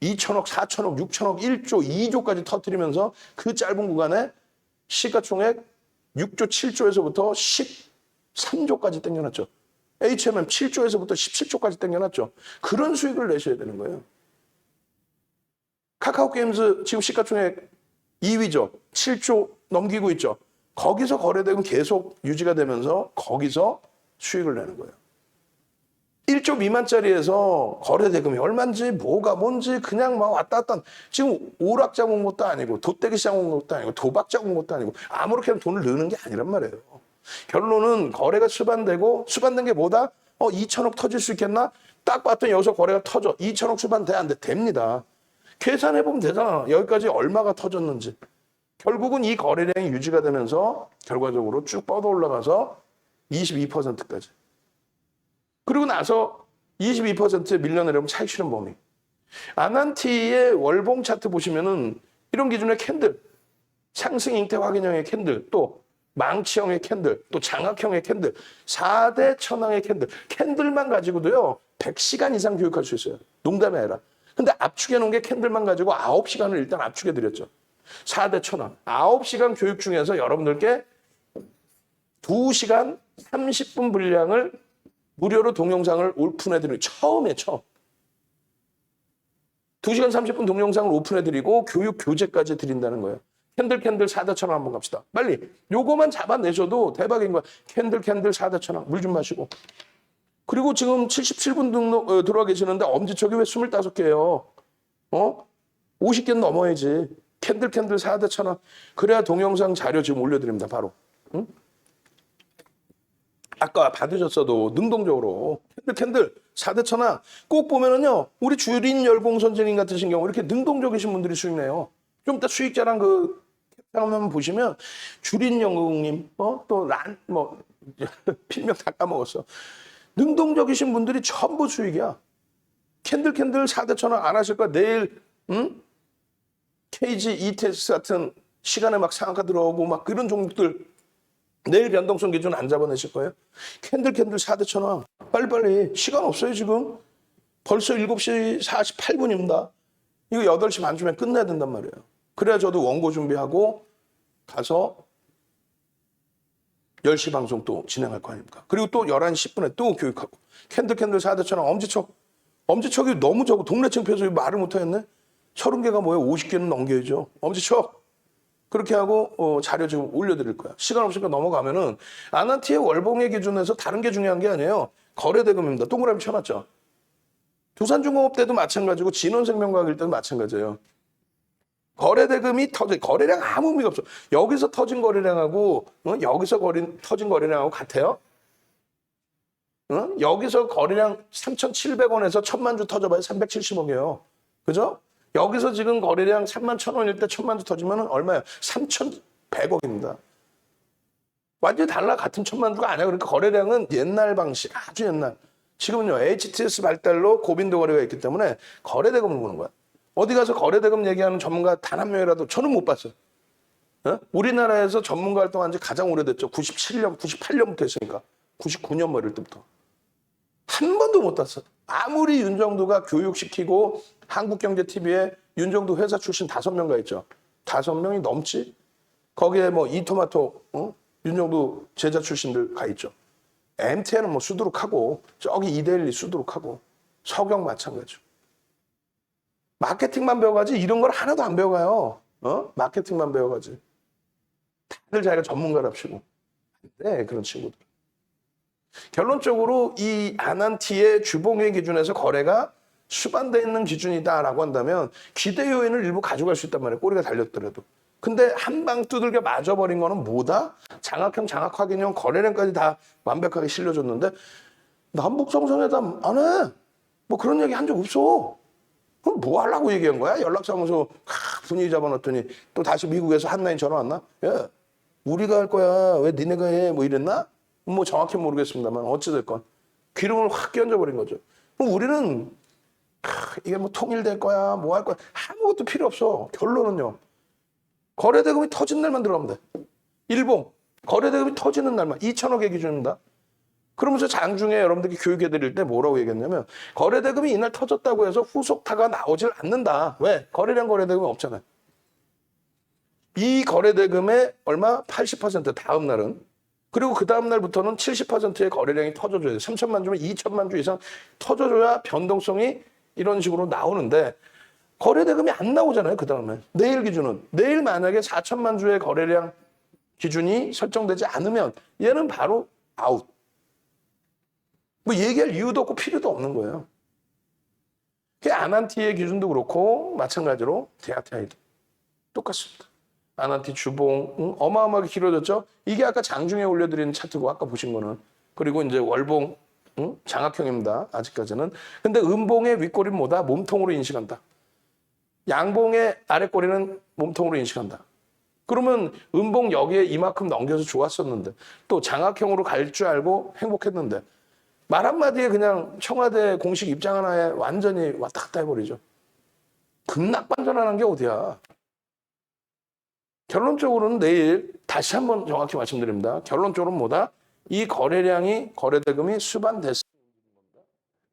2천억, 4천억, 6천억, 1조, 2조까지 터뜨리면서 그 짧은 구간에 시가총액 6조, 7조에서부터 13조까지 땡겨놨죠. HMM 7조에서부터 17조까지 땡겨놨죠. 그런 수익을 내셔야 되는 거예요. 카카오게임즈 지금 시가총액 2위죠. 7조 넘기고 있죠. 거기서 거래대금 계속 유지가 되면서 거기서 수익을 내는 거예요. 1조 미만짜리에서 거래대금이 얼마인지 뭐가 뭔지 그냥 막 왔다 갔다 지금 오락장 온 것도 아니고 돗대기 시장 온 것도 아니고 도박장 온 것도 아니고 아무렇게나 돈을 넣는 게 아니란 말이에요. 결론은 거래가 수반되고 수반된 게 뭐다? 2천억 터질 수 있겠나? 딱 봤더니 여기서 거래가 터져. 2천억 수반돼? 안 돼? 됩니다. 계산해보면 되잖아. 여기까지 얼마가 터졌는지. 결국은 이 거래량이 유지가 되면서 결과적으로 쭉 뻗어 올라가서 22%까지. 그리고 나서 22%에 밀려내려면 차익 실현 범위. 아난티의 월봉 차트 보시면은 이런 기준의 캔들, 상승 잉태 확인형의 캔들, 또 망치형의 캔들, 또 장악형의 캔들, 4대 천왕의 캔들. 캔들만 가지고도요, 100시간 이상 교육할 수 있어요. 농담이 아니라. 근데 압축해 놓은 게 캔들만 가지고 9시간을 일단 압축해 드렸죠. 4대 천왕. 9시간 교육 중에서 여러분들께 2시간 30분 분량을 무료로 동영상을 오픈해드리고 처음. 2시간 30분 동영상을 오픈해드리고 교육 교재까지 드린다는 거예요. 캔들 4대 천왕 한번 갑시다. 빨리. 요거만 잡아내셔도 대박인 거야. 캔들 4대 천왕. 물 좀 마시고. 그리고 지금 77분 등록 들어와 계시는데 엄지척이 왜 25개예요? 50개는 넘어야지. 캔들 4대 천왕. 그래야 동영상 자료 지금 올려드립니다. 바로. 응? 아까 받으셨어도 능동적으로 캔들 4대 천왕 꼭 보면은요 우리 주린 열공 선생님 같으신 경우 이렇게 능동적이신 분들이 수익 내요. 좀 이따 수익자랑 그 한번 보시면 주린 영국님 또 란 뭐 필명 다 까먹었어. 능동적이신 분들이 전부 수익이야. 캔들 4대 천왕 안 하실 거야. 내일 KG, ETS 같은 시간에 막 상한가 들어오고 막 그런 종목들 내일 변동성 기준 안 잡아내실 거예요? 캔들 4대 천왕. 빨리빨리. 시간 없어요, 지금. 벌써 7시 48분입니다. 이거 8시 반쯤에 끝내야 된단 말이에요. 그래야 저도 원고 준비하고 가서 10시 방송 또 진행할 거 아닙니까? 그리고 또 11시 10분에 또 교육하고. 캔들 4대처럼 엄지척. 엄지척이 너무 적어. 동네 창피해서 말을 못하겠네. 30개가 뭐예요? 50개는 넘겨야죠. 엄지척. 그렇게 하고 자료 지금 올려드릴 거야. 시간 없으니까 넘어가면은 아난티의 월봉의 기준에서 다른 게 중요한 게 아니에요. 거래대금입니다. 동그라미 쳐놨죠. 두산중공업 때도 마찬가지고 진원생명과학일 때도 마찬가지예요. 거래대금이 거래량 아무 의미가 없어. 여기서 터진 거래량하고 여기서 터진 거래량하고 같아요? 여기서 거래량 3,700원에서 1,000만 주 터져봐야 370억이에요. 그죠? 여기서 지금 거래량 3만 1,000원일 때 1,000만 주 터지면 얼마예요? 3,100억입니다. 완전히 달라. 같은 1,000만 주가 아니야. 그러니까 거래량은 옛날 방식, 아주 옛날. 지금은요, HTS 발달로 고빈도 거래가 있기 때문에 거래대금을 보는 거야. 어디 가서 거래대금 얘기하는 전문가 단 한 명이라도 저는 못 봤어요. 우리나라에서 전문가 활동한 지 가장 오래됐죠. 97년, 98년부터 했으니까. 99년 뭐 이럴 때부터. 한 번도 못 봤어. 아무리 윤정두가 교육시키고 한국경제TV에 윤정두 회사 출신 5명 가 있죠. 5명이 넘지? 거기에 뭐 이토마토, 윤정두 제자 출신들 가 있죠. MTN은 뭐 수두룩하고 저기 이데일리 수두룩하고 서경 마찬가지죠. 마케팅만 배워가지 이런 걸 하나도 안 배워가요. 마케팅만 배워가지. 다들 자기가 전문가랍시고. 네, 그런 친구들. 결론적으로 이 아난티의 주봉의 기준에서 거래가 수반되어 있는 기준이다라고 한다면 기대 요인을 일부 가져갈 수 있단 말이에요. 꼬리가 달렸더라도. 근데 한 방 두들겨 맞아버린 거는 뭐다? 장학형, 장학확인형, 거래량까지 다 완벽하게 실려줬는데 남북정상회담 안 해. 뭐 그런 얘기 한 적 없어. 그럼 뭐 하려고 얘기한 거야? 연락사무소 분위기 잡아놨더니 또 다시 미국에서 한라인 전화 왔나? 야, 우리가 할 거야. 왜 니네가 해? 뭐 이랬나? 뭐 정확히 모르겠습니다만 어찌됐건 기름을 확 끼얹어버린 거죠. 그럼 우리는 이게 뭐 통일될 거야, 뭐 할 거야. 아무것도 필요 없어. 결론은요. 거래대금이 터진 날만 들어가면 돼. 일봉. 거래대금이 터지는 날만. 2천억의 기준입니다. 그러면서 장중에 여러분들께 교육해드릴 때 뭐라고 얘기했냐면 거래대금이 이날 터졌다고 해서 후속타가 나오질 않는다. 왜? 거래량 거래대금이 없잖아요. 이 거래대금의 얼마? 80% 다음 날은. 그리고 그 다음 날부터는 70%의 거래량이 터져줘야 돼. 3천만 주면 2천만 주 이상 터져줘야 변동성이 이런 식으로 나오는데 거래대금이 안 나오잖아요. 그 다음에. 내일 기준은. 내일 만약에 4천만 주의 거래량 기준이 설정되지 않으면 얘는 바로 아웃. 뭐 얘기할 이유도 없고 필요도 없는 거예요. 그 아난티의 기준도 그렇고 마찬가지로 대아타이도 똑같습니다. 아난티 주봉 어마어마하게 길어졌죠. 이게 아까 장중에 올려드리는 차트고 아까 보신 거는. 그리고 이제 월봉 장악형입니다. 아직까지는. 근데 음봉의 윗꼬리는 뭐다? 몸통으로 인식한다. 양봉의 아랫꼬리는 몸통으로 인식한다. 그러면 음봉 여기에 이만큼 넘겨서 좋았었는데 또 장악형으로 갈 줄 알고 행복했는데 말 한마디에 그냥 청와대 공식 입장 하나에 완전히 왔다 갔다 해버리죠. 급락반전하는 게 어디야. 결론적으로는 내일 다시 한번 정확히 말씀드립니다. 결론적으로는 뭐다? 이 거래량이 거래대금이 수반됐습니다.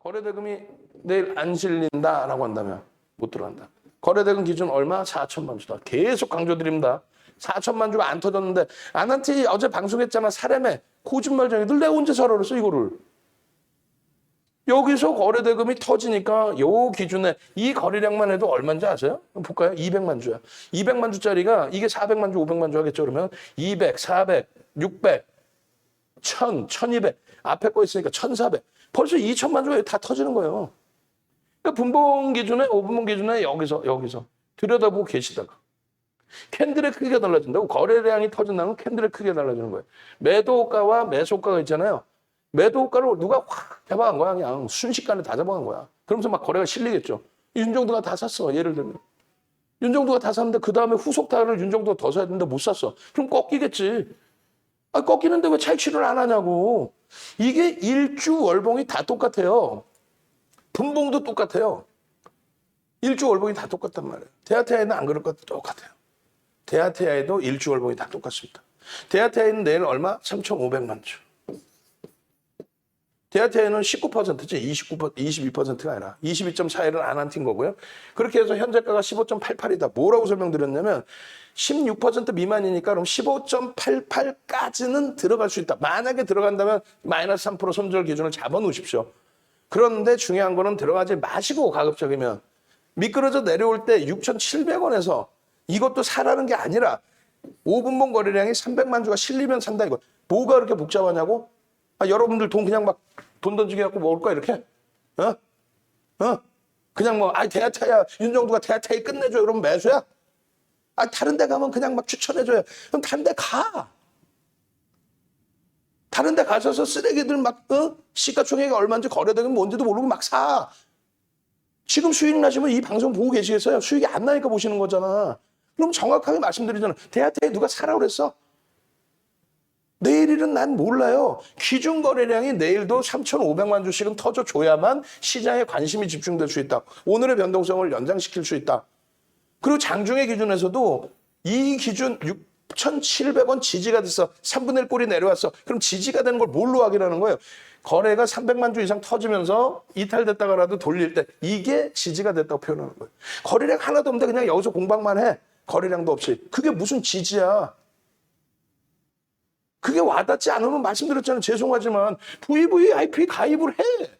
거래대금이 내일 안 실린다라고 한다면 못 들어간다. 거래대금 기준 얼마? 4천만 주다. 계속 강조드립니다. 4천만 주가 안 터졌는데 아난티 어제 방송했잖아. 사례매 거짓말쟁이들 내가 언제 사라 그랬어 이거를. 여기서 거래대금이 터지니까 요 기준에 이 거래량만 해도 얼마인지 아세요? 볼까요? 200만 주야. 200만 주짜리가 이게 400만 주, 500만 주 하겠죠. 그러면 200, 400, 600, 1000, 1200 앞에 거 있으니까 1400. 벌써 2000만 주가 다 터지는 거예요. 그러니까 분봉 기준에 5분봉 기준에 여기서 들여다보고 계시다가 캔들의 크기가 달라진다고 거래량이 터진다는 건 캔들의 크기가 달라지는 거예요. 매도가와 매수가가 있잖아요. 매도가를 누가 확 잡아간 거야. 그냥 순식간에 다 잡아간 거야. 그러면서 막 거래가 실리겠죠. 윤정두가 다 샀어. 예를 들면. 윤정두가 다 샀는데 그 다음에 후속타를 윤정두가 더 사야 되는데 못 샀어. 그럼 꺾이겠지. 아, 꺾이는데 왜 차익실을 안 하냐고. 이게 일주 월봉이 다 똑같아요. 분봉도 똑같아요. 일주 월봉이 다 똑같단 말이에요. 대아태아에는 안 그럴 것 같아요. 똑같아요. 대아태아에도 일주 월봉이 다 똑같습니다. 대아태아에는 내일 얼마? 3,500만 주. 대하태는 19%지 22%가 아니라 22점 차이를 안 한 팀 거고요. 그렇게 해서 현재가가 15.88이다. 뭐라고 설명드렸냐면 16% 미만이니까 그럼 15.88까지는 들어갈 수 있다. 만약에 들어간다면 마이너스 3% 손절 기준을 잡아놓으십시오. 그런데 중요한 거는 들어가지 마시고 가급적이면 미끄러져 내려올 때 6,700원에서 이것도 사라는 게 아니라 5분봉 거래량이 300만 주가 실리면 산다 이거. 뭐가 그렇게 복잡하냐고? 여러분들 돈 그냥 막 돈 던지게 갖고 먹을 거야 이렇게? 그냥 뭐 대하태야 윤정두가 대하태에 끝내줘요 그러면 매수야? 다른 데 가면 그냥 막 추천해줘요. 그럼 다른 데 가. 다른 데 가셔서 쓰레기들 막 시가총액이 얼마인지 거래되면 뭔지도 모르고 막 사. 지금 수익 나시면 이 방송 보고 계시겠어요? 수익이 안 나니까 보시는 거잖아. 그럼 정확하게 말씀드리잖아. 대하태에 누가 사라고 그랬어? 내일일은 난 몰라요. 기준 거래량이 내일도 3,500만 주씩은 터져줘야만 시장에 관심이 집중될 수 있다. 오늘의 변동성을 연장시킬 수 있다. 그리고 장중의 기준에서도 이 기준 6,700원 지지가 됐어. 3분의 1 꼴이 내려왔어. 그럼 지지가 되는 걸 뭘로 확인하는 거예요? 거래가 300만 주 이상 터지면서 이탈됐다가라도 돌릴 때 이게 지지가 됐다고 표현하는 거예요. 거래량 하나도 없는데 그냥 여기서 공방만 해. 거래량도 없이. 그게 무슨 지지야. 그게 와닿지 않으면 말씀드렸잖아요. 죄송하지만 VVIP 가입을 해.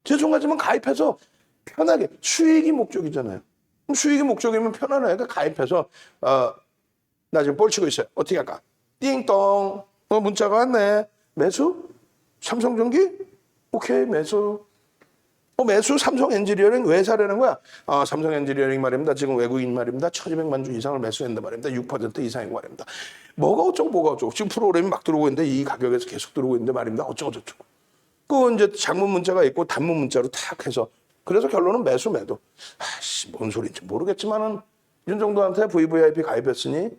죄송하지만 가입해서 편하게. 수익이 목적이잖아요. 그럼 수익이 목적이면 편안하니까 가입해서 나 지금 볼 치고 있어요. 어떻게 할까? 띵동. 문자가 왔네. 매수? 삼성전기? 오케이 매수. 매수 삼성 엔지니어링 왜 사려는 거야? 삼성 엔지니어링 말입니다. 지금 외국인 말입니다. 1,200만 주 이상을 매수했는데 말입니다. 6% 이상이고 말입니다. 뭐가 어쩌고. 지금 프로그램이 막 들어오고 있는데 이 가격에서 계속 들어오고 있는데 말입니다. 어쩌고. 그 이제 장문 문자가 있고 단문 문자로 탁 해서 그래서 결론은 매수 매도. 뭔 소리인지 모르겠지만은 윤정도한테 VVIP 가입했으니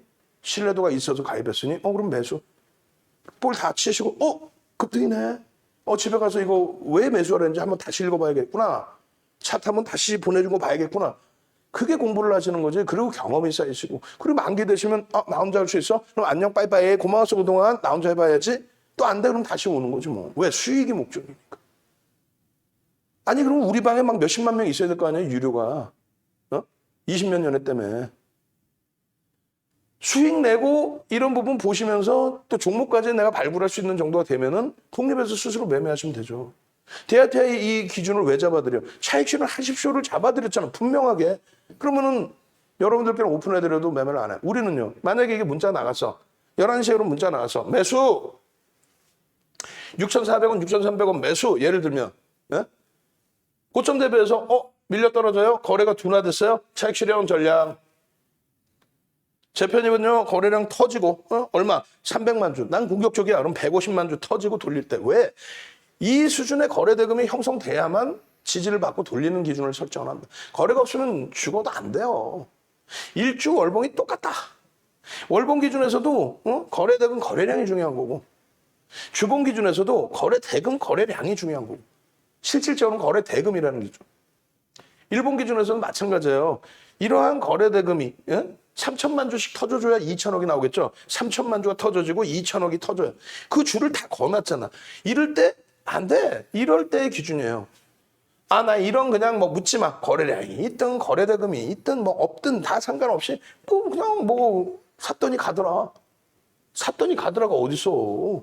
신뢰도가 있어서 가입했으니 그럼 매수. 볼 다 치시고 급등이네. 집에 가서 이거 왜 매수하려는지 한번 다시 읽어봐야겠구나. 차트 한번 다시 보내준 거 봐야겠구나. 그게 공부를 하시는 거지. 그리고 경험이 쌓이시고. 그리고 만기 되시면 나 혼자 할 수 있어? 그럼 안녕 빠이빠이 고마웠어 그동안 나 혼자 해봐야지. 또 안 돼 그럼 다시 오는 거지 뭐. 왜? 수익이 목적이니까. 아니 그럼 우리 방에 막 몇십만 명 있어야 될 거 아니에요 유료가. 20몇 년에 때문에. 수익 내고 이런 부분 보시면서 또 종목까지 내가 발굴할 수 있는 정도가 되면은 독립해서 스스로 매매하시면 되죠. 대하태의 이 기준을 왜 잡아드려? 차익 실현 하십시오를 잡아드렸잖아. 분명하게. 그러면은 여러분들께는 오픈해드려도 매매를 안 해. 우리는요. 만약에 이게 문자 나갔어. 11시에 문자 나갔어. 매수. 6,400원, 6,300원 매수. 예를 들면. 고점 대비해서 밀려 떨어져요. 거래가 둔화됐어요. 차익 실현 전략. 제 편입은요. 거래량 터지고 얼마? 300만 주. 난 공격적이야. 그럼 150만 주 터지고 돌릴 때. 왜? 이 수준의 거래 대금이 형성돼야만 지지를 받고 돌리는 기준을 설정을 합니다. 거래가 없으면 죽어도 안 돼요. 일주 월봉이 똑같다. 월봉 기준에서도 거래 대금 거래량이 중요한 거고 주봉 기준에서도 거래 대금 거래량이 중요한 거고 실질적으로는 거래 대금이라는 기준. 일본 기준에서는 마찬가지예요. 이러한 거래 대금이 3천만 주씩 터져줘야 2천억이 나오겠죠. 3천만 주가 터져지고 2천억이 터져요. 그 줄을 다 거놨잖아. 이럴 때 안 돼. 이럴 때의 기준이에요. 나 이런 그냥 뭐 묻지 마. 거래량이 있든 거래 대금이 있든 뭐 없든 다 상관없이 그냥 뭐 샀더니 가더라. 샀더니 가더라가 어딨어.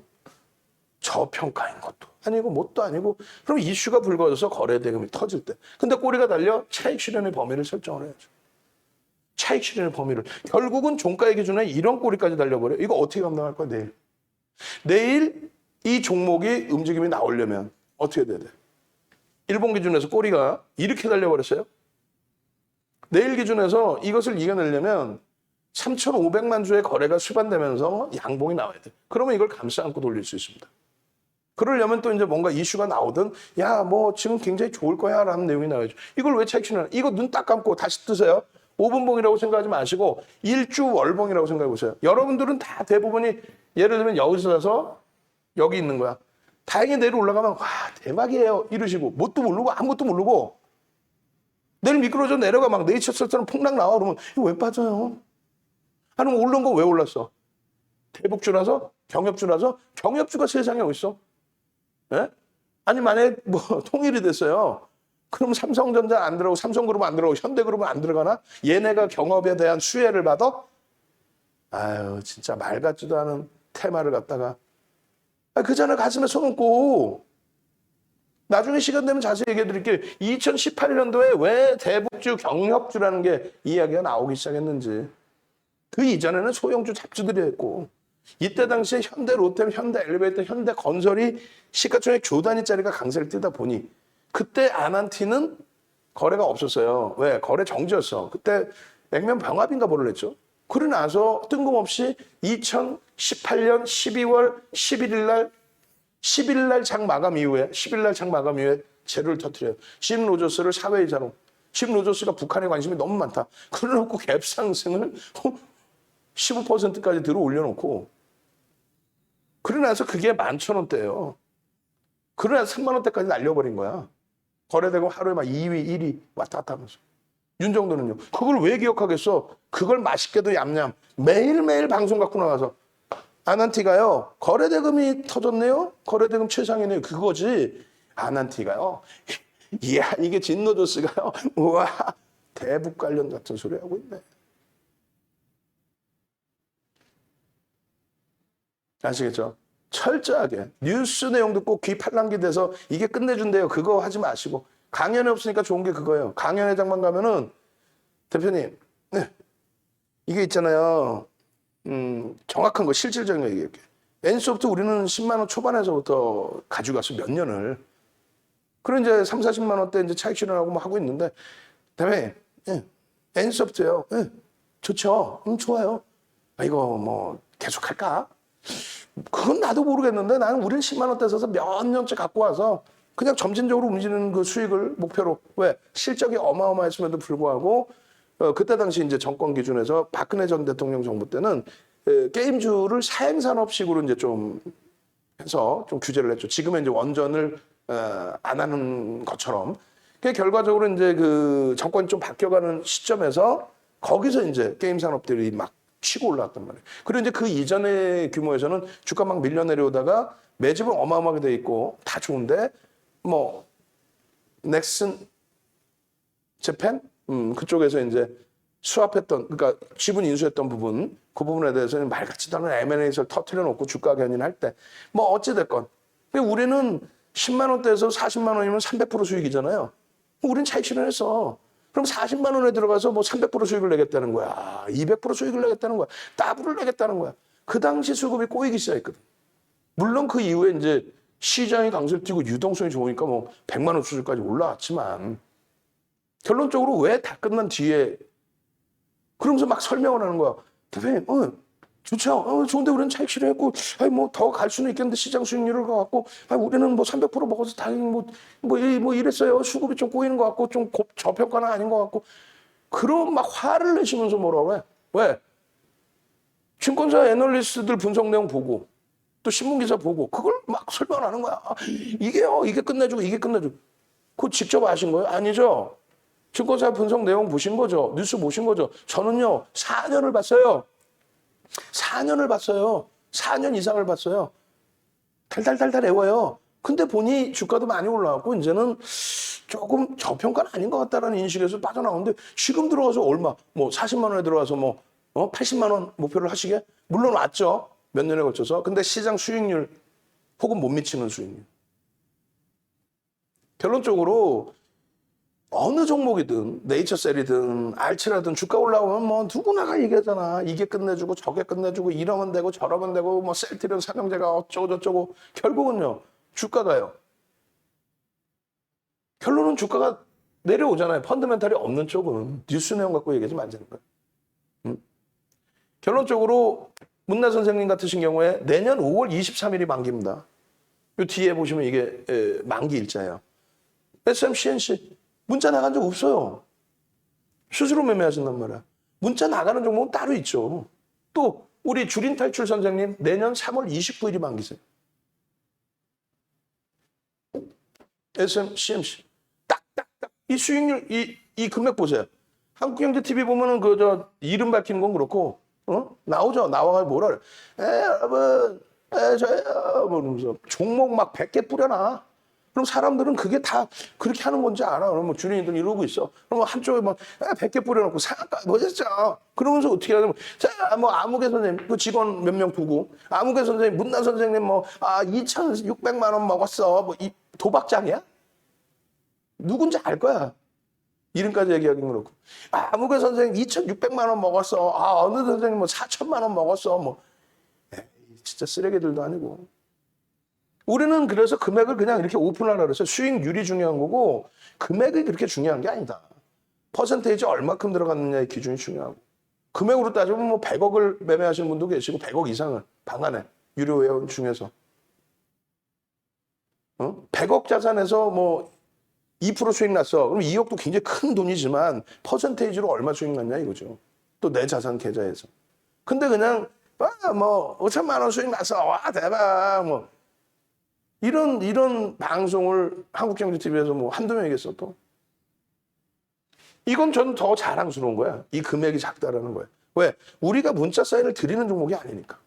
저평가인 것도 아니고 뭣도 아니고 그럼 이슈가 불거져서 거래 대금이 터질 때. 근데 꼬리가 달려 차익 실현의 범위를 설정을 해야죠. 차익 실현의 범위를. 결국은 종가의 기준에 이런 꼬리까지 달려버려. 이거 어떻게 감당할 거야 내일? 내일 이 종목이 움직임이 나오려면 어떻게 돼야 돼? 일본 기준에서 꼬리가 이렇게 달려버렸어요. 내일 기준에서 이것을 이겨내려면 3,500만 주의 거래가 수반되면서 양봉이 나와야 돼. 그러면 이걸 감싸 안고 돌릴 수 있습니다. 그러려면 또 이제 뭔가 이슈가 나오든 뭐 지금 굉장히 좋을 거야 라는 내용이 나와야죠. 이걸 왜 차익 실현? 이거 눈 딱 감고 다시 뜨세요. 5분봉이라고 생각하지 마시고 일주 월봉이라고 생각해 보세요. 여러분들은 다 대부분이 예를 들면 여기서 사서 여기 있는 거야. 다행히 내일 올라가면 와 대박이에요 이러시고 뭣도 모르고 아무것도 모르고 내일 미끄러져 내려가 막 네이처처럼 폭락 나와 그러면 이거 왜 빠져요? 아니면 오른 거 왜 올랐어? 대북주라서? 경협주라서? 경협주가 세상에 어딨어? 예? 아니 만약에 뭐 통일이 됐어요. 그럼 삼성전자 안 들어가고 삼성그룹 안 들어가고 현대그룹은 안 들어가나? 얘네가 경업에 대한 수혜를 받아? 아유 진짜 말 같지도 않은 테마를 갖다가 그 전에 가슴에 손 얹고 나중에 시간 되면 자세히 얘기해 드릴게요. 2018년도에 왜 대북주 경협주라는 게 이야기가 나오기 시작했는지. 그 이전에는 소형주 잡주들이 했고 이때 당시에 현대 로템, 현대 엘리베이터, 현대 건설이 시가총액 조 단위짜리가 강세를 띄다 보니 그때 아난티는 거래가 없었어요. 왜? 거래 정지였어. 그때 액면 병합인가 뭐를 했죠. 그러고 나서 뜬금없이 2018년 12월 11일 날 장 마감 이후에 10일 날 장 마감 이후에 재료를 터뜨려요. 심 로저스를 사회이사로. 심 로저스가 북한에 관심이 너무 많다. 그래놓고 갭 상승을 15%까지 들어 올려놓고 그러고 나서 그게 11,000원대예요. 그러고 나서 3만 원대까지 날려버린 거야. 거래되고 하루에 막 2위, 1위 왔다 갔다 하면서. 윤정도는요. 그걸 왜 기억하겠어? 그걸 맛있게도 얌얌 매일매일 방송 갖고 나가서 아난티가요. 거래대금이 터졌네요. 거래대금 최상이네요. 그거지. 아난티가요. 이야 이게 진노조스가요. 우와 대북 관련 같은 소리 하고 있네. 아시겠죠? 철저하게 뉴스 내용 듣고 귀 팔랑귀 돼서 이게 끝내준대요. 그거 하지 마시고 강연이 없으니까 좋은 게 그거예요. 강연회장만 가면은 대표님 네. 이게 있잖아요. 정확한 거 실질적인 거 얘기할게. N소프트 우리는 10만 원 초반에서부터 가지고 가서 몇 년을 그런 이제 3, 40만 원대 이제 차익 실현하고 뭐 하고 있는데 그다음에 예, N소프트요. 예, 좋죠. 좋아요. 아, 이거 뭐 계속 할까? 그건 나도 모르겠는데 나는 우리는 10만 원대 써서 몇 년째 갖고 와서 그냥 점진적으로 움직이는 그 수익을 목표로 왜 실적이 어마어마했음에도 불구하고 그때 당시 이제 정권 기준에서 박근혜 전 대통령 정부 때는 게임주를 사행산업식으로 이제 좀 해서 좀 규제를 했죠. 지금은 이제 원전을 안 하는 것처럼. 그 결과적으로 이제 그 정권이 좀 바뀌어가는 시점에서 거기서 이제 게임 산업들이 막 치고 올라왔단 말이에요. 그리고 이제 그 이전의 규모에서는 주가 막 밀려 내려오다가 매집은 어마어마하게 돼 있고 다 좋은데 뭐 넥슨 재팬 그쪽에서 이제 수합했던 그러니까 지분 인수했던 부분 그 부분에 대해서는 말 같지도 않은 M&A를 터트려 놓고 주가 견인할 때 뭐 어찌 됐건 우리는 10만 원대에서 40만 원이면 300% 수익이잖아요. 우리는 차익 실현했어. 그럼 40만 원에 들어가서 뭐 300% 수익을 내겠다는 거야. 200% 수익을 내겠다는 거야. 더블을 내겠다는 거야. 그 당시 수급이 꼬이기 시작했거든. 물론 그 이후에 이제 시장이 강세를 띄고 유동성이 좋으니까 뭐 100만 원 수준까지 올라왔지만 결론적으로 왜 다 끝난 뒤에 그러면서 막 설명을 하는 거야. 대표님, 좋죠. 좋은데 우리는 차익 실현했고, 아니 뭐 더 갈 수는 있겠는데 시장 수익률을 갖고, 우리는 뭐 300% 먹어서 다행히 뭐 이랬어요. 수급이 좀 꼬이는 것 같고, 좀 저평가는 아닌 것 같고, 그런 막 화를 내시면서 뭐라고 해? 왜? 증권사 애널리스트들 분석 내용 보고, 또 신문기사 보고, 그걸 막 설명하는 거야. 이게 끝내주고, 이게 끝내주고. 그거 직접 아신 거예요? 아니죠? 증권사 분석 내용 보신 거죠? 뉴스 보신 거죠? 저는요, 4년을 봤어요. 4년을 봤어요. 4년 이상을 봤어요. 달달달달 애워요. 근데 보니 주가도 많이 올라왔고 이제는 조금 저평가는 아닌 것 같다라는 인식에서 빠져나오는데 지금 들어가서 얼마? 뭐 40만 원에 들어가서 뭐 80만 원 목표를 하시게? 물론 왔죠. 몇 년에 걸쳐서. 근데 시장 수익률 혹은 못 미치는 수익률. 결론적으로 어느 종목이든 네이처셀이든 알츠라든 주가 올라오면 뭐 누구나가 얘기하잖아. 이게 끝내주고 저게 끝내주고 이러면 되고 저러면 되고 뭐 셀트리온 삼형제가 어쩌고 저쩌고 결국은요 주가가요. 결론은 주가가 내려오잖아요. 펀더멘탈이 없는 쪽은 뉴스 내용 갖고 얘기하지 말자는 거예요. 결론적으로 문나 선생님 같으신 경우에 내년 5월 23일이 만기입니다. 이 뒤에 보시면 이게 만기 일자예요. SMCNC 문자 나간 적 없어요. 스스로 매매하신단 말이야. 문자 나가는 종목은 따로 있죠. 또 우리 주린 탈출 선생님 내년 3월 29일이 만기세요. SMCMC 딱딱딱 이 수익률 이 금액 보세요. 한국경제TV 보면은 이름 밝히는 건 그렇고 나오죠. 나와가지고 뭐라 그래. 여러분 저요 뭐 이러면서 종목 막 100개 뿌려놔. 그럼 사람들은 그게 다 그렇게 하는 건지 알아. 그럼 뭐 주린이들 이러고 있어. 그럼 한쪽에 막 100개 뿌려놓고 상한가 뭐였죠? 그러면서 어떻게 하냐면 자, 뭐 아무개 선생님 그 직원 몇 명 두고 아무개 선생님 문나 선생님 뭐 2,600만 원 먹었어. 뭐 이 도박장이야? 누군지 알 거야. 이름까지 얘기하기는 그렇고. 아무개 선생님 2,600만 원 먹었어. 어느 선생님 뭐 4천만 원 먹었어. 뭐 에이, 진짜 쓰레기들도 아니고. 우리는 그래서 금액을 그냥 이렇게 오픈하라 그래서 수익률이 중요한 거고 금액이 그렇게 중요한 게 아니다. 퍼센테이지 얼마큼 들어갔느냐의 기준이 중요하고 금액으로 따지면 뭐 100억을 매매하시는 분도 계시고 100억 이상을 방 안에 유료 회원 중에서 100억 자산에서 뭐 2% 수익 났어. 그럼 2억도 굉장히 큰 돈이지만 퍼센테이지로 얼마 수익 났냐 이거죠. 또 내 자산 계좌에서. 근데 그냥 뭐 5천만 원 수익 났어. 와 대박 뭐 이런 방송을 한국경제TV에서 뭐 한두 명이겠어 또. 이건 저는 더 자랑스러운 거야. 이 금액이 작다라는 거야. 왜? 우리가 문자 사인을 드리는 종목이 아니니까.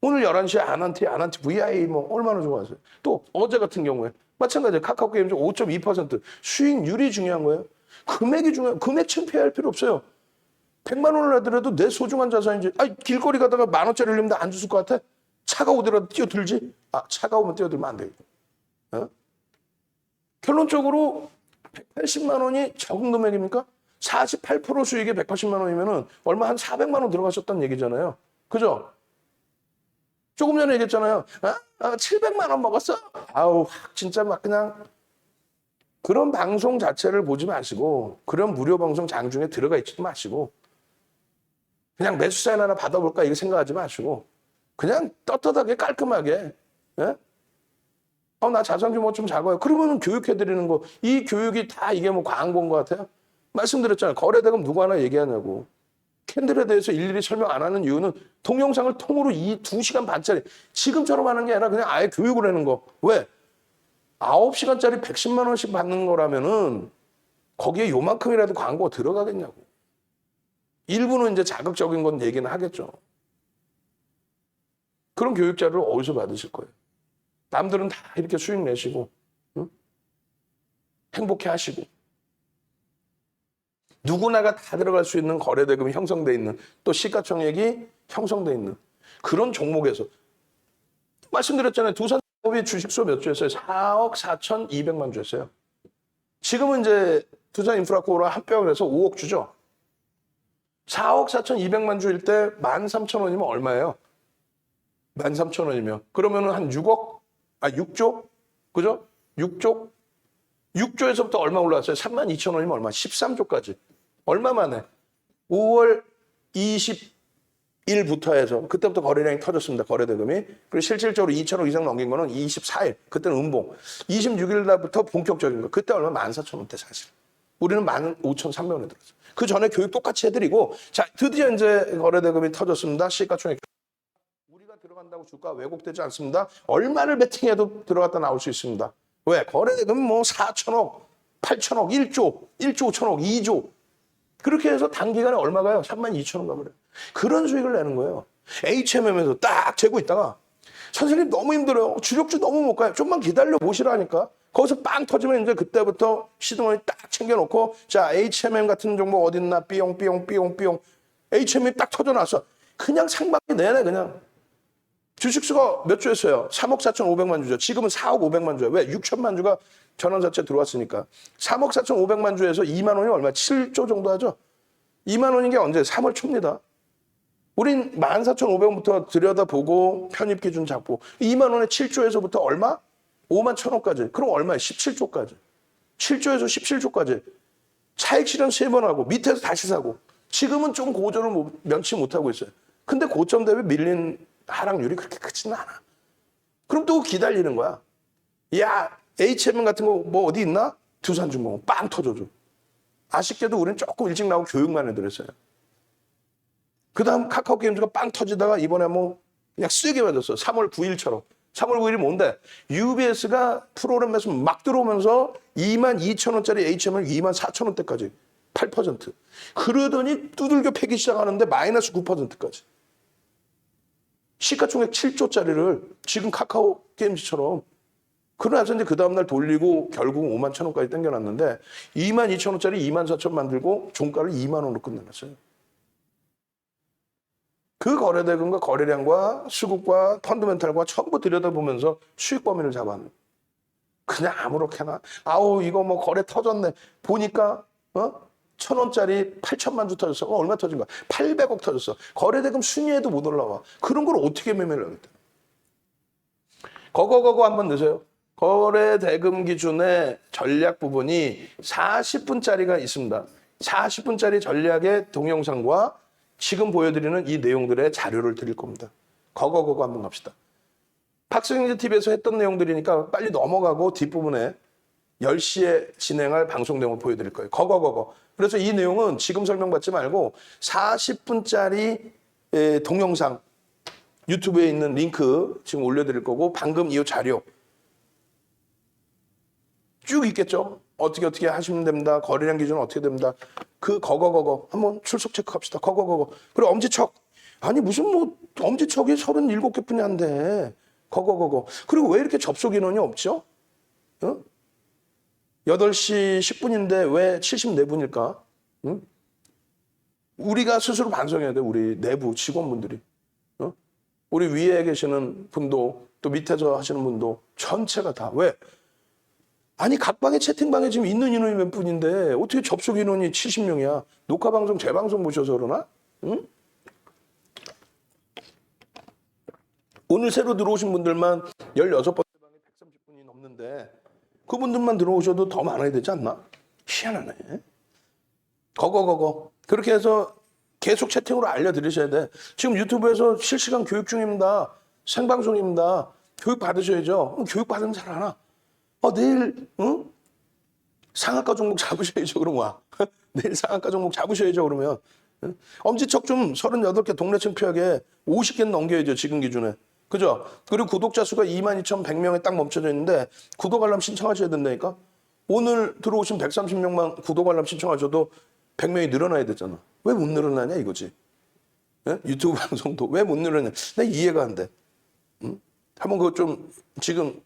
오늘 11시에 아난티 VI 뭐 얼마나 좋아하세요? 또 어제 같은 경우에 마찬가지로 카카오게임 중 5.2% 수익률이 중요한 거예요. 금액이 중요해요. 금액 창피할 필요 없어요. 100만 원을 하더라도 내 소중한 자산인지 길거리 가다가 10,000원짜리 흘리면 안 줬을 것 같아? 차가 오더라도 뛰어들지? 차가 오면 뛰어들면 안 되겠다. 결론적으로 180만 원이 적은 금액입니까? 48% 수익에 180만 원이면은 얼마 한 400만 원 들어가셨다는 얘기잖아요. 그죠? 조금 전에 얘기했잖아요. 700만 원 먹었어? 진짜 막 그냥 그런 방송 자체를 보지 마시고 그런 무료 방송 장중에 들어가 있지도 마시고 그냥 매수 사인 하나 받아볼까 이거 생각하지 마시고 그냥 떳떳하게 깔끔하게 나 자산 규모 좀 작아요. 그러면 교육해드리는 거. 이 교육이 다 이게 뭐 광고인 것 같아요? 말씀드렸잖아요. 거래대금 누구 하나 얘기하냐고. 캔들에 대해서 일일이 설명 안 하는 이유는 동영상을 통으로 이 2시간 반짜리 지금처럼 하는 게 아니라 그냥 아예 교육을 하는 거. 왜? 9시간짜리 110만 원씩 받는 거라면은 거기에 요만큼이라도 광고가 들어가겠냐고. 일부는 이제 자극적인 건 얘기는 하겠죠. 그런 교육 자료를 어디서 받으실 거예요? 남들은 다 이렇게 수익 내시고 행복해 하시고 누구나가 다 들어갈 수 있는 거래대금이 형성돼 있는 또 시가총액이 형성돼 있는 그런 종목에서 말씀드렸잖아요. 두산업이 주식수 몇 주였어요? 4억 4,200만 주였어요. 지금은 이제 두산인프라코어랑 합병을 해서 5억 주죠. 4억 4,200만 주일 때 13,000원이면 얼마예요? 13,000원이면 그러면은 한 6조? 그죠? 6조에서부터 얼마 올라왔어요? 32,000원이면 얼마? 13조까지. 얼마 만에? 5월 20일부터 해서 그때부터 거래량이 터졌습니다. 거래대금이. 그리고 실질적으로 2천억 이상 넘긴 거는 24일. 그때는 음봉. 26일 날부터 본격적인 거. 그때 얼마? 14,000원대 사실. 우리는 15,300원에 들었어요. 그 전에 교육 똑같이 해드리고 자 드디어 이제 거래대금이 터졌습니다. 시가총액. 우리가 들어간다고 주가 왜곡되지 않습니다. 얼마를 베팅해도 들어갔다 나올 수 있습니다. 왜? 거래대금 뭐 4천억, 8천억, 1조 5천억, 2조. 그렇게 해서 단기간에 얼마가요? 32,000원 가버려요. 그런 수익을 내는 거예요. HMM에서 딱 재고 있다가 선생님 너무 힘들어요. 주력주 너무 못 가요. 좀만 기다려 보시라니까. 거기서 빵 터지면 이제 그때부터 시드머니 딱 챙겨놓고 자 HMM 같은 종목 어딨나 삐용 HMM이 딱 터져나왔어. 그냥 상반기 내내 그냥 주식수가 몇 주였어요? 3억 4,500만 주죠. 지금은 4억 500만 주예요. 왜? 6천만 주가 전환사채 들어왔으니까. 3억 4,500만 주에서 2만 원이 얼마? 7조 정도 하죠. 2만 원인 게 언제? 3월 초입니다. 우린 14,500원부터 들여다보고 편입기준 잡고 2만 원에 7조에서부터 얼마? 5만 1,000원까지. 그럼 얼마에? 17조까지. 7조에서 17조까지. 차익 실현 3번 하고 밑에서 다시 사고 지금은 좀 고전을 면치 못하고 있어요. 근데 고점 대비 밀린 하락률이 그렇게 크지는 않아. 그럼 또 기다리는 거야. 야, HM 같은 거 뭐 어디 있나? 두산중공업 빵 터져줘. 아쉽게도 우리는 조금 일찍 나오고 교육만 해드렸어요. 그 다음 카카오게임즈가 빵 터지다가 이번에 뭐 그냥 쓰게 맞았어. 3월 9일처럼. 3월 9일이 뭔데? UBS가 프로그램 매수 막 들어오면서 22,000원짜리 HM을 24,000원대까지 8%. 그러더니 두들겨 패기 시작하는데 마이너스 9%까지. 시가총액 7조짜리를 지금 카카오 게임즈처럼 그러나서 이제 그 다음날 돌리고 결국 5만 1,000원까지 땡겨놨는데 2만 2,000원짜리 2만 4천 만들고 종가를 2만 원으로 끝내놨어요. 그 거래대금과 거래량과 수급과 펀드멘탈과 전부 들여다보면서 수익 범위를 잡아놓은. 그냥 아무렇게나 아우 이거 뭐 거래 터졌네 보니까 1,000원짜리 8천만 주 터졌어. 얼마 터진 거야? 800억 터졌어. 거래대금 순위에도 못 올라와. 그런 걸 어떻게 매매를 하겠다. 거거 한번 넣으세요. 거래대금 기준의 전략 부분이 40분짜리가 있습니다. 40분짜리 전략의 동영상과 지금 보여드리는 이 내용들의 자료를 드릴 겁니다. 거거 한번 갑시다. 박성재 TV에서 했던 내용들이니까 빨리 넘어가고 뒷부분에 10시에 진행할 방송 내용을 보여드릴 거예요. 거거. 그래서 이 내용은 지금 설명받지 말고 40분짜리 동영상 유튜브에 있는 링크 지금 올려드릴 거고 방금 이 자료 쭉 있겠죠? 어떻게 하시면 됩니다. 거래량 기준은 어떻게 됩니다. 그 거거 한번 출석 체크합시다. 거거. 그리고 엄지척. 아니 무슨 뭐 엄지척이 37개 뿐이 안 돼. 거거. 그리고 왜 이렇게 접속 인원이 없죠? 8시 10분인데 왜 74분일까? 응? 우리가 스스로 반성해야 돼. 우리 내부 직원분들이. 우리 위에 계시는 분도 또 밑에서 하시는 분도 전체가 다. 왜? 아니 각 방에 채팅방에 지금 있는 인원이 몇 분인데 어떻게 접속 인원이 70명이야. 녹화방송 재방송 보셔서 그러나? 응? 오늘 새로 들어오신 분들만 16번째 방에 130분이 넘는데 그분들만 들어오셔도 더 많아야 되지 않나? 희한하네. 거거. 그렇게 해서 계속 채팅으로 알려드리셔야 돼. 지금 유튜브에서 실시간 교육 중입니다. 생방송입니다. 교육 받으셔야죠. 교육 받으면 잘 알아. 내일 상한가 종목 잡으셔야죠. 그럼 와. 내일 상한가 종목 잡으셔야죠. 그러면. 엄지척 좀 38개 동네 창피하게 50개는 넘겨야죠. 지금 기준에. 그죠? 그리고 구독자 수가 22,100명에 딱 멈춰져 있는데 구독 알람 신청하셔야 된다니까? 오늘 들어오신 130명만 구독 알람 신청하셔도 100명이 늘어나야 되잖아. 왜 못 늘어나냐 이거지. 예? 유튜브 방송도 왜 못 늘어나냐. 나 이해가 안 돼. 한번 그거 좀 지금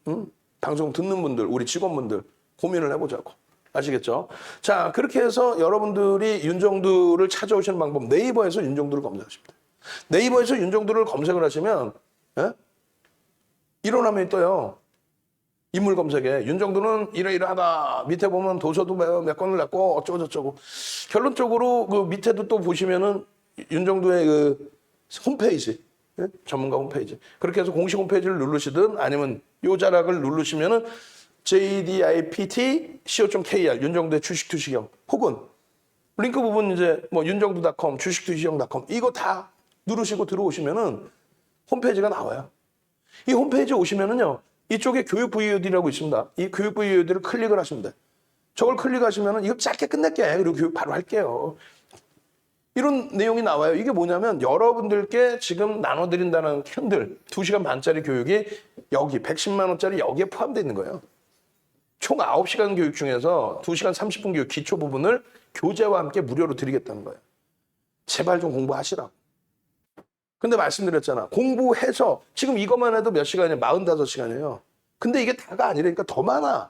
방송 듣는 분들, 우리 직원분들 고민을 해보자고. 아시겠죠? 자, 그렇게 해서 여러분들이 윤정두를 찾아오시는 방법, 네이버에서 윤정두를 검색하십니다. 네이버에서 윤정두를 검색을 하시면 이런 화면이 떠요. 인물 검색에 윤정두는 이러이러하다. 밑에 보면 도서도 몇 권을 냈고 어쩌고저쩌고. 결론적으로 그 밑에도 또 보시면은 윤정두의 그 홈페이지, 전문가 홈페이지. 그렇게 해서 공식 홈페이지를 누르시든 아니면 요 자락을 누르시면은 jdipt.co.kr 윤정두의 주식투시경 혹은 링크 부분 이제 뭐 윤정두.com 주식투시경.com 이거 다 누르시고 들어오시면은 홈페이지가 나와요. 이 홈페이지 오시면은요. 이쪽에 교육 VOD라고 있습니다. 이 교육 VOD를 클릭을 하시면 돼. 저걸 클릭하시면은 이거 짧게 끝낼게. 그리고 교육 바로 할게요. 이런 내용이 나와요. 이게 뭐냐면 여러분들께 지금 나눠드린다는 캔들 2시간 반짜리 교육이 여기 110만 원짜리 여기에 포함되어 있는 거예요. 총 9시간 교육 중에서 2시간 30분 교육 기초 부분을 교재와 함께 무료로 드리겠다는 거예요. 제발 좀 공부하시라고. 근데 말씀드렸잖아. 공부해서 지금 이것만 해도 몇 시간이에요? 45시간이에요. 근데 이게 다가 아니라니까 더 많아.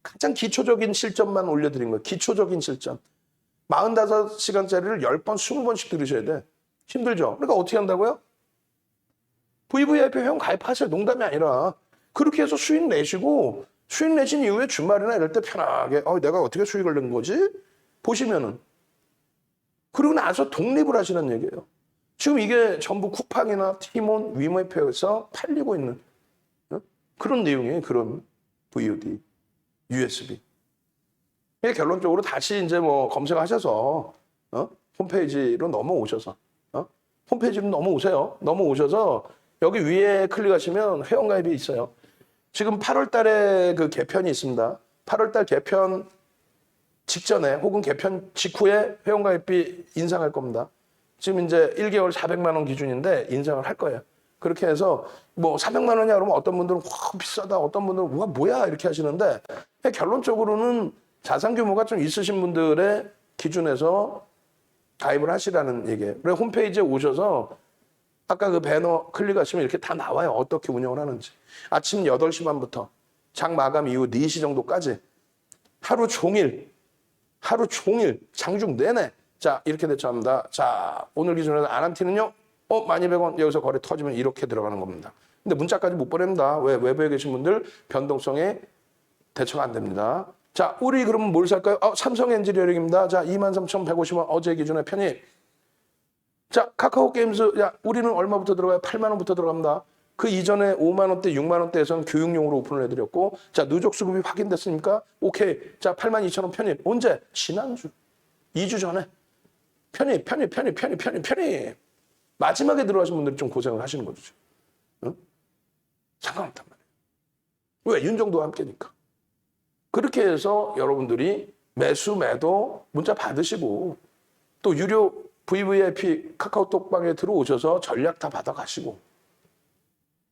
가장 기초적인 실전만 올려드린 거예요. 기초적인 실전. 45시간짜리를 10번, 20번씩 들으셔야 돼. 힘들죠? 그러니까 어떻게 한다고요? VVIP 회원 가입하세요. 농담이 아니라. 그렇게 해서 수익 내시고 수익 내신 이후에 주말이나 이럴 때 편하게 내가 어떻게 수익을 낸 거지? 보시면은. 그리고 나서 독립을 하시는 얘기예요. 지금 이게 전부 쿠팡이나 티몬, 위메페에서 팔리고 있는 그런 내용이에요. 그런 VOD, USB. 결론적으로 다시 이제 뭐 검색하셔서 홈페이지로 넘어오셔서 홈페이지로 넘어오세요. 넘어오셔서 여기 위에 클릭하시면 회원가입이 있어요. 지금 8월 달에 그 개편이 있습니다. 8월 달 개편 직전에 혹은 개편 직후에 회원가입비 인상할 겁니다. 지금 이제 1개월 400만 원 기준인데 인상을 할 거예요. 그렇게 해서 뭐 400만 원이야 그러면 어떤 분들은 와 비싸다 어떤 분들은 와 뭐야 이렇게 하시는데 결론적으로는 자산 규모가 좀 있으신 분들의 기준에서 가입을 하시라는 얘기예요. 그래서 홈페이지에 오셔서 아까 그 배너 클릭하시면 이렇게 다 나와요. 어떻게 운영을 하는지. 아침 8시 반부터 장 마감 이후 4시 정도까지 하루 종일 장중 내내 자 이렇게 대처합니다. 자 오늘 기준으로 아람티는요. 12,100원 여기서 거래 터지면 이렇게 들어가는 겁니다. 근데 문자까지 못 보냅니다. 왜? 외부에 계신 분들 변동성에 대처가 안 됩니다. 자 우리 그러면 뭘 살까요? 삼성 엔지니어링입니다. 자 23,150원 어제 기준에 편입. 자 카카오 게임즈 야 우리는 얼마부터 들어가요? 8만 원부터 들어갑니다. 그 이전에 5만 원대, 6만 원대에서는 교육용으로 오픈을 해드렸고 자 누적 수급이 확인됐으니까 오케이. 자 82,000원 편입. 언제? 지난주 2주 전에 편입. 마지막에 들어가신 분들이 좀 고생을 하시는 거죠. 응? 상관없단 말이에요. 왜? 윤정도와 함께니까. 그렇게 해서 여러분들이 매수, 매도 문자 받으시고 또 유료 VVIP 카카오톡방에 들어오셔서 전략 다 받아가시고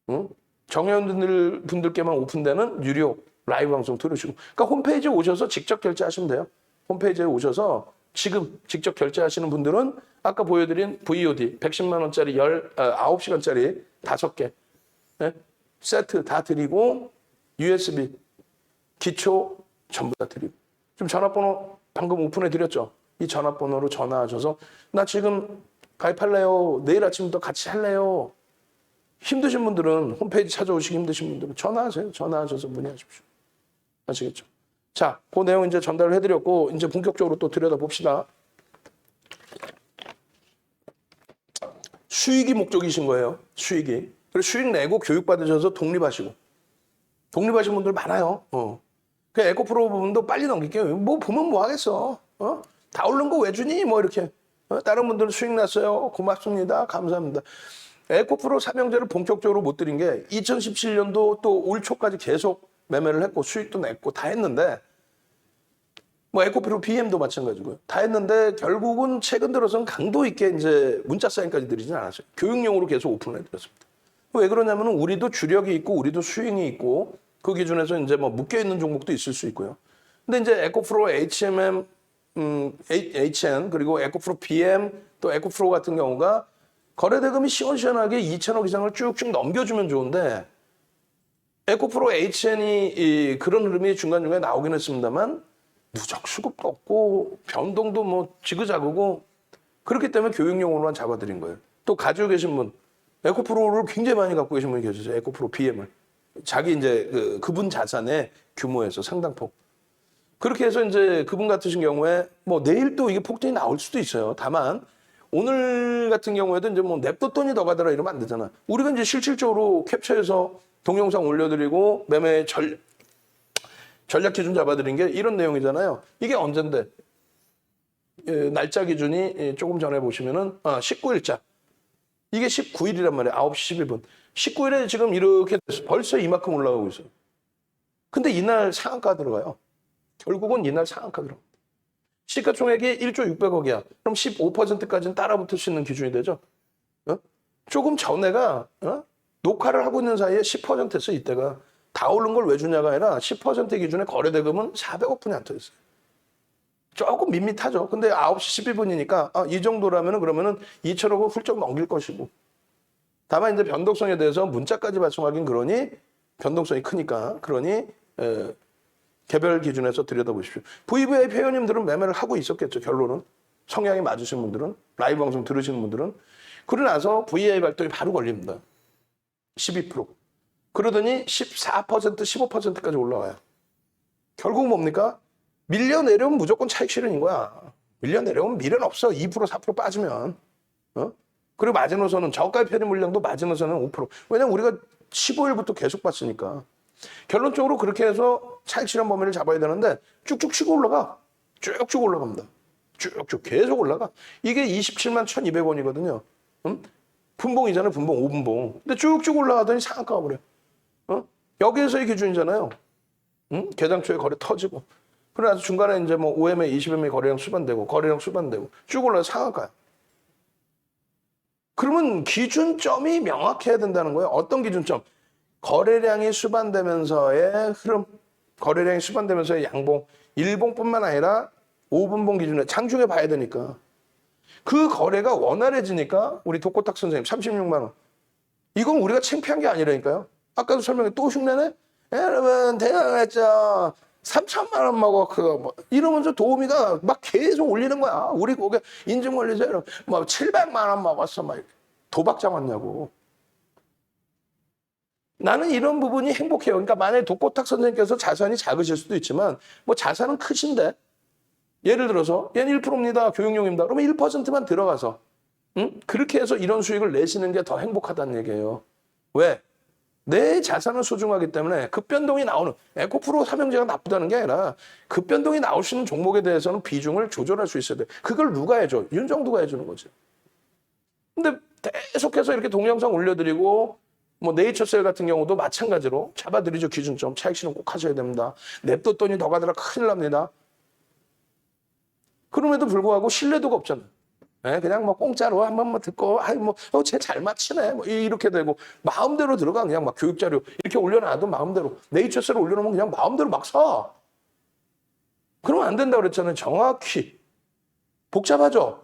응? 정회원들 분들께만 오픈되는 유료 라이브 방송 들으시고 그러니까 홈페이지에 오셔서 직접 결제하시면 돼요. 홈페이지에 오셔서 지금 직접 결제하시는 분들은 아까 보여드린 VOD 110만 원짜리 9시간짜리 5개 네? 세트 다 드리고 USB 기초 전부 다 드리고 지금 전화번호 방금 오픈해 드렸죠. 이 전화번호로 전화하셔서 나 지금 가입할래요. 내일 아침부터 같이 할래요. 힘드신 분들은 홈페이지 찾아오시기 힘드신 분들은 전화하세요. 전화하셔서 문의하십시오. 아시겠죠? 자, 그 내용 이제 전달을 해드렸고 이제 본격적으로 또 들여다봅시다. 수익이 목적이신 거예요. 수익이. 그리고 수익 내고 교육받으셔서 독립하시고. 독립하신 분들 많아요. 그 에코프로 부분도 빨리 넘길게요. 뭐 보면 뭐 하겠어. 다 오른 거 왜 주니? 뭐 이렇게. 다른 분들은 수익 났어요. 고맙습니다. 감사합니다. 에코프로 삼형제를 본격적으로 못 드린 게 2017년도 또 올 초까지 계속 매매를 했고 수익도 냈고 다 했는데 뭐 에코프로 BM도 마찬가지고요. 다 했는데 결국은 최근 들어서는 강도 있게 이제 문자 사인까지 드리진 않았어요. 교육용으로 계속 오픈을 해드렸습니다. 왜 그러냐면 우리도 주력이 있고 우리도 수익이 있고 그 기준에서 이제 뭐 묶여있는 종목도 있을 수 있고요. 근데 이제 에코프로 HMM, HN 그리고 에코프로 BM 또 에코프로 같은 경우가 거래대금이 시원시원하게 2천억 이상을 쭉쭉 넘겨주면 좋은데 에코프로 HN이 그런 흐름이 중간중간에 나오긴 했습니다만 누적 수급도 없고 변동도 뭐 지그자그고 그렇기 때문에 교육용으로만 잡아드린 거예요. 또 가지고 계신 분 에코프로를 굉장히 많이 갖고 계신 분이 계시죠. 에코프로 BM을. 자기 이제 그분 자산의 규모에서 상당폭. 그렇게 해서 이제 그분 같으신 경우에 뭐 내일 또 이게 폭등이 나올 수도 있어요. 다만 오늘 같은 경우에도 이제 뭐 냅뒀더니 더 가더라 이러면 안 되잖아. 우리가 이제 실질적으로 캡처해서 동영상 올려드리고 매매 전략 기준 잡아드린 게 이런 내용이잖아요. 이게 언젠데? 날짜 기준이 조금 전에 보시면은 19일자. 이게 19일이란 말이에요. 9시 11분. 19일에 지금 이렇게 됐어. 벌써 이만큼 올라가고 있어요. 근데 이날 상한가 들어가요. 결국은 이날 상한가 들어갑니다. 시가총액이 1조 600억이야. 그럼 15%까지는 따라붙을 수 있는 기준이 되죠. 조금 전에가 녹화를 하고 있는 사이에 10% 했어. 이때가. 다 오른 걸 왜 주냐가 아니라 10% 기준의 거래대금은 400억 분이 안 터졌어요. 조금 밋밋하죠. 근데 9시 12분이니까 이 정도라면은 그러면은 2천억을 훌쩍 넘길 것이고. 다만 이제 변동성에 대해서 문자까지 발송하긴 그러니 변동성이 크니까 그러니 개별 기준에서 들여다보십시오. VVIP 회원님들은 매매를 하고 있었겠죠. 결론은. 성향이 맞으신 분들은 라이브 방송 들으시는 분들은 그러고 나서 VI 발동이 바로 걸립니다. 12%. 그러더니 14%, 15%까지 올라와요. 결국 뭡니까? 밀려 내려오면 무조건 차익 실현인 거야. 밀려 내려오면 미련 없어. 2%, 4% 빠지면. 그리고 마지노선은 저가 편입 물량도 마지노선은 5%. 왜냐면 우리가 15일부터 계속 봤으니까. 결론적으로 그렇게 해서 차익 실현 범위를 잡아야 되는데 쭉쭉 치고 올라가. 쭉쭉 올라갑니다. 쭉쭉 계속 올라가. 이게 27만 1,200원이거든요. 분봉이잖아요. 분봉, 5분봉. 근데 쭉쭉 올라가더니 상한가 가버려. 여기에서의 기준이잖아요. 개장 초에 거래 터지고. 그러나 중간에 이제 뭐 5MA, 20MA 거래량 수반되고, 거래량 수반되고, 쭉 올라서 상한가요. 그러면 기준점이 명확해야 된다는 거예요. 어떤 기준점? 거래량이 수반되면서의 흐름, 거래량이 수반되면서의 양봉, 일봉뿐만 아니라 5분봉 기준에 장중에 봐야 되니까. 그 거래가 원활해지니까 우리 독고탁 선생님 36만 원. 이건 우리가 창피한 게 아니라니까요. 아까도 설명해 또 흉내내? 여러분 대단했죠. 3천만 원 먹어 그거 뭐 이러면서 도우미가 막 계속 올리는 거야. 우리 고객 인증 올리세요. 뭐 700만 원 먹었어 막 도박장 왔냐고. 나는 이런 부분이 행복해요. 그러니까 만약에 독고탁 선생님께서 자산이 작으실 수도 있지만 뭐 자산은 크신데 예를 들어서 얘는 1%입니다. 교육용입니다. 그러면 1%만 들어가서 그렇게 해서 이런 수익을 내시는 게 더 행복하다는 얘기예요. 왜? 내 자산은 소중하기 때문에 급변동이 나오는 에코프로 삼형제가 나쁘다는 게 아니라 급변동이 나올 수 있는 종목에 대해서는 비중을 조절할 수 있어야 돼. 그걸 누가 해줘? 윤정두가 해주는 거지. 근데 계속해서 이렇게 동영상 올려드리고 뭐 네이처셀 같은 경우도 마찬가지로 잡아드리죠. 기준점. 차익 실현 꼭 하셔야 됩니다. 냅뒀더니 더 가더라 큰일 납니다. 그럼에도 불구하고 신뢰도가 없잖아요. 네, 그냥 뭐 공짜로 한 번만 듣고, 쟤 잘 맞히네. 뭐 이렇게 되고, 마음대로 들어가. 그냥 막 교육자료 이렇게 올려놔도 마음대로. 네이처셀을 올려놓으면 그냥 마음대로 막 사. 그러면 안 된다고 그랬잖아요. 정확히. 복잡하죠?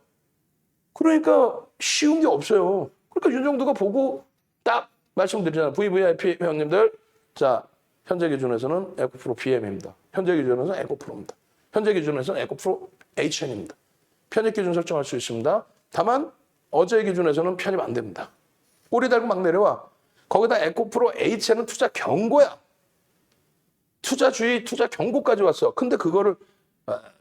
그러니까 쉬운 게 없어요. 그러니까 윤정두가 보고 딱 말씀드리잖아요. VVIP 회원님들. 자, 현재 기준에서는 에코프로 BM입니다. 현재 기준에서는 에코프로입니다. 현재 기준에서는 에코프로 HN입니다. 편입 기준 설정할 수 있습니다. 다만 어제 기준에서는 편입 안 됩니다. 꼬리 달고 막 내려와. 거기다 에코프로 HN은 투자 경고야. 투자 주의, 투자 경고까지 왔어. 근데 그거를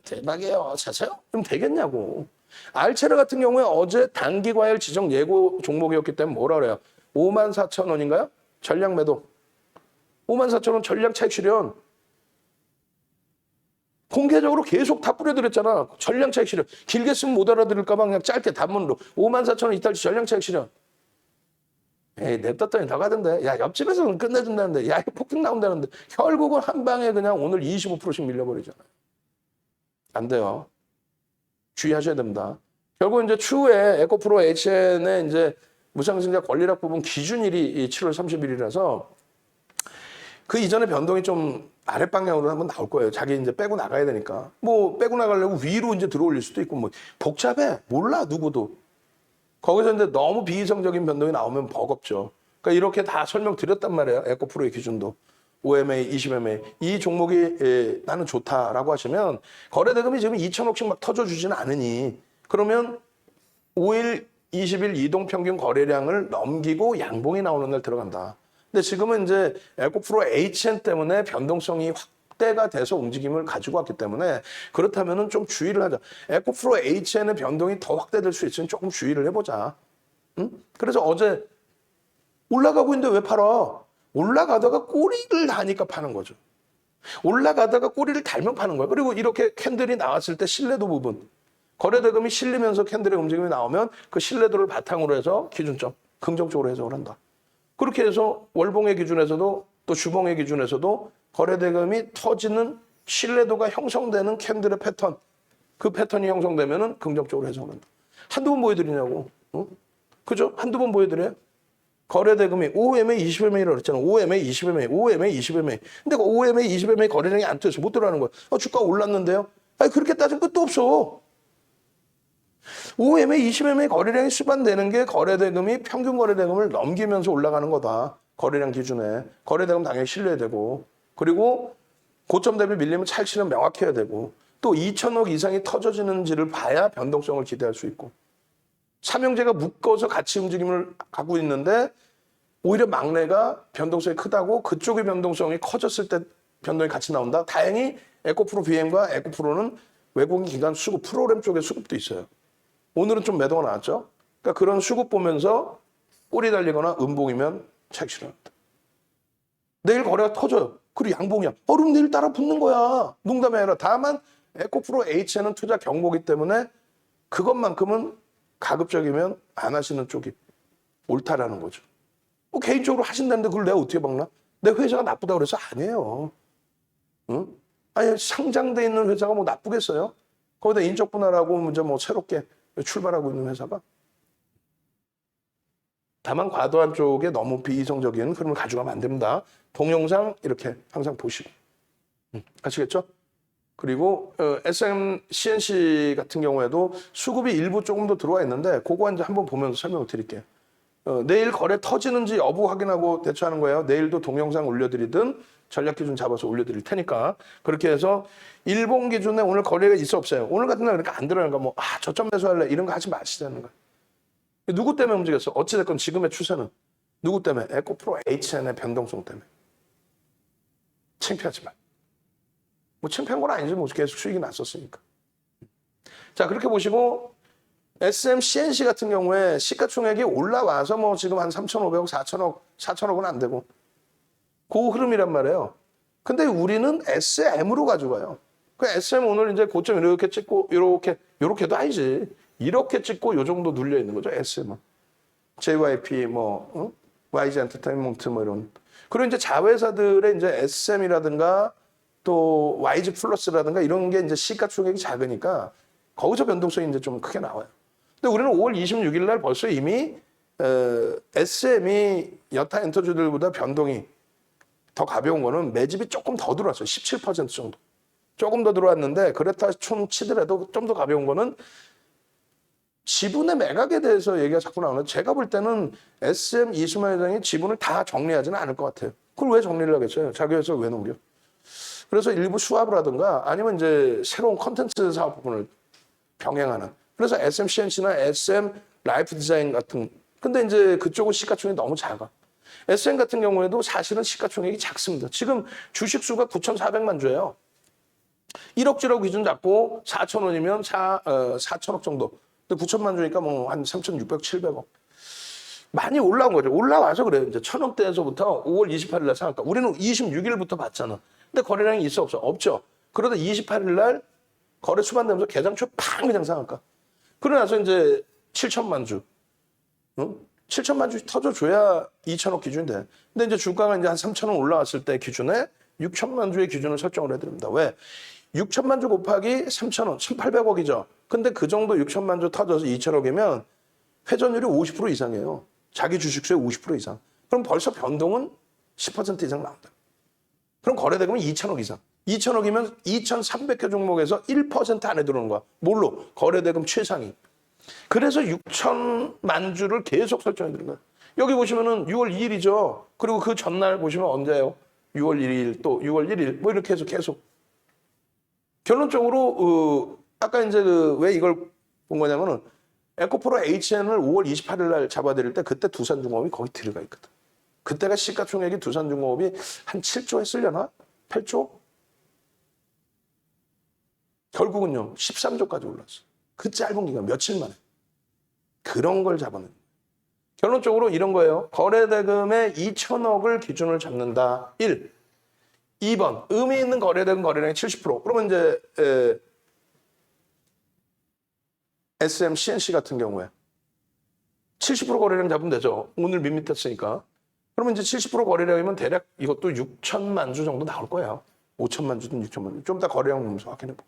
대박이에요. 사세요? 그럼 되겠냐고. 알체르 같은 경우에 어제 단기 과열 지정 예고 종목이었기 때문에 뭐라 그래요? 54,000원인가요? 전량 매도. 54,000원 전량 차익 실현. 공개적으로 계속 다 뿌려드렸잖아. 전량 차익 실현. 길게 쓰면 못 알아들을까 봐 그냥 짧게 단문으로. 54,000원 이탈치 전량 차익 실현. 에이, 냅뒀더니 더 가던데. 야, 옆집에서는 끝내준다는데. 야, 폭등 나온다는데. 결국은 한 방에 그냥 오늘 25%씩 밀려버리잖아요. 안 돼요. 주의하셔야 됩니다. 결국 이제 추후에 에코프로 HN의 이제 무상증자 권리락 부분 기준일이 7월 30일이라서 그 이전에 변동이 좀 아랫방향으로 한번 나올 거예요. 자기 이제 빼고 나가야 되니까. 뭐 빼고 나가려고 위로 이제 들어올릴 수도 있고 뭐 복잡해. 몰라 누구도. 거기서 이제 너무 비이성적인 변동이 나오면 버겁죠. 그러니까 이렇게 다 설명드렸단 말이에요. 에코프로의 기준도. OMA, 20MA. 이 종목이 나는 좋다라고 하시면 거래대금이 지금 2천억씩 막 터져주지는 않으니 그러면 5일, 20일 이동평균 거래량을 넘기고 양봉이 나오는 날 들어간다. 근데 지금은 이제 에코프로 HN 때문에 변동성이 확대가 돼서 움직임을 가지고 왔기 때문에 그렇다면은 좀 주의를 하자. 에코프로 HN의 변동이 더 확대될 수 있으니 조금 주의를 해보자. 응? 그래서 어제 올라가고 있는데 왜 팔아? 올라가다가 꼬리를 다니까 파는 거죠. 올라가다가 꼬리를 달면 파는 거예요. 그리고 이렇게 캔들이 나왔을 때 신뢰도 부분. 거래대금이 실리면서 캔들의 움직임이 나오면 그 신뢰도를 바탕으로 해서 기준점, 긍정적으로 해석을 한다. 그렇게 해서 월봉의 기준에서도 또 주봉의 기준에서도 거래대금이 터지는 신뢰도가 형성되는 캔들의 패턴, 그 패턴이 형성되면은 긍정적으로 해석을 한다. 한두 번 보여드리냐고. 응? 그죠? 한두 번 보여드려요? 거래대금이 OMA 20MA라고 그랬잖아. OMA 20MA, OMA 20MA. 근데 그 OMA 20MA 거래량이 안 터져서 못 들어가는 거야. 주가 올랐는데요? 아니, 그렇게 따지면 끝도 없어. OMA 20MA 거래량이 수반되는 게 거래대금이 평균 거래대금을 넘기면서 올라가는 거다. 거래량 기준에. 거래대금 당연히 실려야 되고. 그리고 고점 대비 밀리면 차익 실현 명확해야 되고. 또 2천억 이상이 터져지는지를 봐야 변동성을 기대할 수 있고. 삼형제가 묶어서 같이 움직임을 갖고 있는데 오히려 막내가 변동성이 크다고 그쪽의 변동성이 커졌을 때 변동이 같이 나온다. 다행히 에코프로 BM과 에코프로는 외국인 기관 수급 프로그램 쪽에 수급도 있어요. 오늘은 좀 매도가 나왔죠. 그러니까 그런 수급 보면서 꼬리 달리거나 음봉이면 차익 실현한다. 내일 거래가 터져요. 그리고 양봉이야. 그럼 내일 따라 붙는 거야. 농담이 아니라. 다만 에코프로 H는 투자 경고기 때문에 그것만큼은 가급적이면 안 하시는 쪽이 옳다라는 거죠. 뭐 개인적으로 하신다는데 그걸 내가 어떻게 막나? 내 회사가 나쁘다고 그래서 아니에요. 응? 아니 상장돼 있는 회사가 뭐 나쁘겠어요? 거기다 인적 분할하고 이제 뭐 새롭게 출발하고 있는 회사가. 다만 과도한 쪽에 너무 비이성적인 흐름을 가져가면 안 됩니다. 동영상 이렇게 항상 보시고. 아시겠죠? 그리고 SM, CNC 같은 경우에도 수급이 일부 조금 더 들어와 있는데 그거 이제 한번 보면서 설명을 드릴게요. 내일 거래 터지는지 여부 확인하고 대처하는 거예요. 내일도 동영상 올려드리든 전략 기준 잡아서 올려드릴 테니까 그렇게 해서 일본 기준에 오늘 거래가 있어 없어요. 오늘 같은 날 그러니까 안 들어가니까 뭐 저점 매수할래 이런 거 하지 마시자는 거예요. 누구 때문에 움직였어? 어찌됐건 지금의 추세는 누구 때문에? 에코프로 HN의 변동성 때문에. 창피하지 마. 뭐 창피한 건 아니지 뭐 계속 수익이 났었으니까. 자 그렇게 보시고 SM, CNC 같은 경우에 시가총액이 올라와서 뭐 지금 한 3,500억, 4천억은 안 되고 그 흐름이란 말이에요. 근데 우리는 SM으로 가져가요. 그 SM 오늘 이제 고점 이렇게 찍고 이렇게도 아니지. 이렇게 찍고 요 정도 눌려 있는 거죠. SM은. JYP YG 엔터테인먼트 뭐 이런. 그리고 이제 자회사들의 이제 SM이라든가 또 YG 플러스라든가 이런 게 이제 시가총액이 작으니까 거기서 변동성이 이제 좀 크게 나와요. 근데 우리는 5월 26일 날 벌써 이미 SM이 여타 엔터주들보다 변동이 더 가벼운 거는 매집이 조금 더 들어왔어요. 17% 정도. 조금 더 들어왔는데 그렇다 총 치더라도 좀 더 가벼운 거는 지분의 매각에 대해서 얘기가 자꾸 나오는데 제가 볼 때는 SM 이수만 회장이 지분을 다 정리하지는 않을 것 같아요. 그걸 왜 정리를 하겠어요? 자기 회사 왜 넘겨? 그래서 일부 수합을 하든가 아니면 이제 새로운 컨텐츠 사업 부분을 병행하는. 그래서 SM CNC나 SM 라이프 디자인 같은. 근데 이제 그쪽은 시가총액이 너무 작아. SM 같은 경우에도 사실은 시가총액이 작습니다. 지금 주식 수가 9,400만 주예요. 1억지라고 기준 잡고 4,000원이면 4천억 정도. 근데 9천만 주니까 뭐 한 3,600, 700억. 많이 올라온 거죠. 올라와서 그래요. 이제 1,000억대에서부터 5월 28일 날 상한가. 우리는 26일부터 봤잖아. 근데 거래량이 있어 없어? 없죠. 그러다 28일 날 거래 수반되면서 개장 초 팡 그냥 상한가. 그러고 나서 이제 7천만 주. 응? 7천만 주 터져줘야 2천억 기준이 돼. 근데 이제 주가가 이제 한 3천원 올라왔을 때 기준에 6천만 주의 기준을 설정을 해드립니다. 왜? 6천만 주 곱하기 3천원, 1,800억이죠. 근데 그 정도 6천만 주 터져서 2천억이면 회전율이 50% 이상이에요. 자기 주식수의 50% 이상. 그럼 벌써 변동은 10% 이상 나온다. 그럼 거래대금은 2천억 이상. 2천억이면 2,300개 종목에서 1% 안에 들어오는 거야. 뭘로? 거래대금 최상위. 그래서 6천만 주를 계속 설정해 드린 거예요. 여기 보시면은 6월 2일이죠. 그리고 그 전날 보시면 언제예요? 6월 1일 또 6월 1일 뭐 이렇게 해서 계속. 결론적으로 아까 이제 왜 이걸 본 거냐면은 에코프로 HN을 5월 28일 날 잡아드릴 때 그때 두산중공업이 거기 들어가 있거든. 그때가 시가총액이 두산중공업이 한 7조 했으려나? 8조? 결국은요 13조까지 올랐어. 그 짧은 기간 며칠 만에. 그런 걸 잡아내는 거예요. 결론적으로 이런 거예요. 거래대금의 2천억을 기준을 잡는다. 1. 2번 의미 있는 거래대금 거래량이 70%. 그러면 이제 SM, CNC 같은 경우에 70% 거래량 잡으면 되죠. 오늘 밋밋했으니까. 그러면 이제 70% 거래량이면 대략 이것도 6천만 주 정도 나올 거예요. 5천만 주든 6천만 주. 좀 더 거래량 보면서 확인해보고.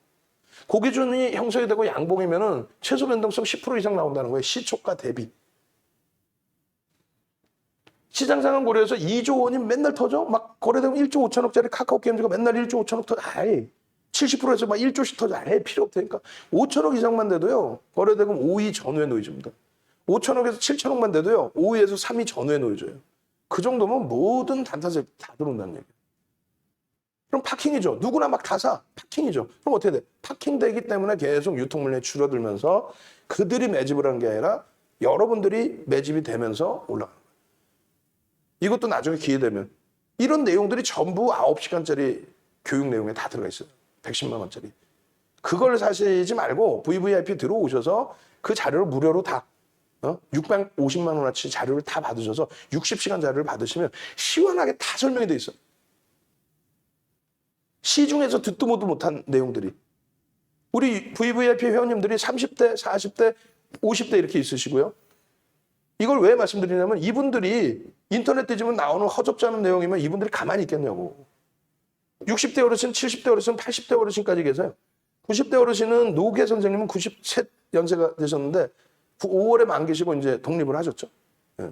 그 기준이 형성이 되고 양봉이면은 최소 변동성 10% 이상 나온다는 거예요. 시초가 대비. 시장 상황 고려해서 2조 원이 맨날 터져? 막 거래되면 1조 5천억짜리 카카오 게임즈가 맨날 1조 5천억 터져. 아이, 70%에서 막 1조씩 터져. 아예 필요 없다니까. 5천억 이상만 돼도요. 거래대금 5위 전후에 놓여줍니다. 5천억에서 7천억만 돼도요. 5위에서 3위 전후에 놓여줘요. 그 정도면 모든 단타세 다 들어온다는 얘기예요. 그럼 파킹이죠. 누구나 막 다 사. 파킹이죠. 그럼 어떻게 돼? 파킹되기 때문에 계속 유통물량이 줄어들면서 그들이 매집을 한 게 아니라 여러분들이 매집이 되면서 올라가는 거예요. 이것도 나중에 기회 되면 이런 내용들이 전부 9시간짜리 교육 내용에 다 들어가 있어요. 110만 원짜리. 그걸 사시지 말고 VVIP 들어오셔서 그 자료를 무료로 다 650만 원어치 자료를 다 받으셔서 60시간 자료를 받으시면 시원하게 다 설명이 돼 있어요. 시중에서 듣도 보도 못한 내용들이. 우리 VVIP 회원님들이 30대, 40대, 50대 이렇게 있으시고요. 이걸 왜 말씀드리냐면 이분들이 인터넷 뒤지면 나오는 허접지 않은 내용이면 이분들이 가만히 있겠냐고. 60대 어르신, 70대 어르신, 80대 어르신까지 계세요. 90대 어르신은 노계 선생님은 93 연세가 되셨는데 5월에 만기시고 이제 독립을 하셨죠. 예.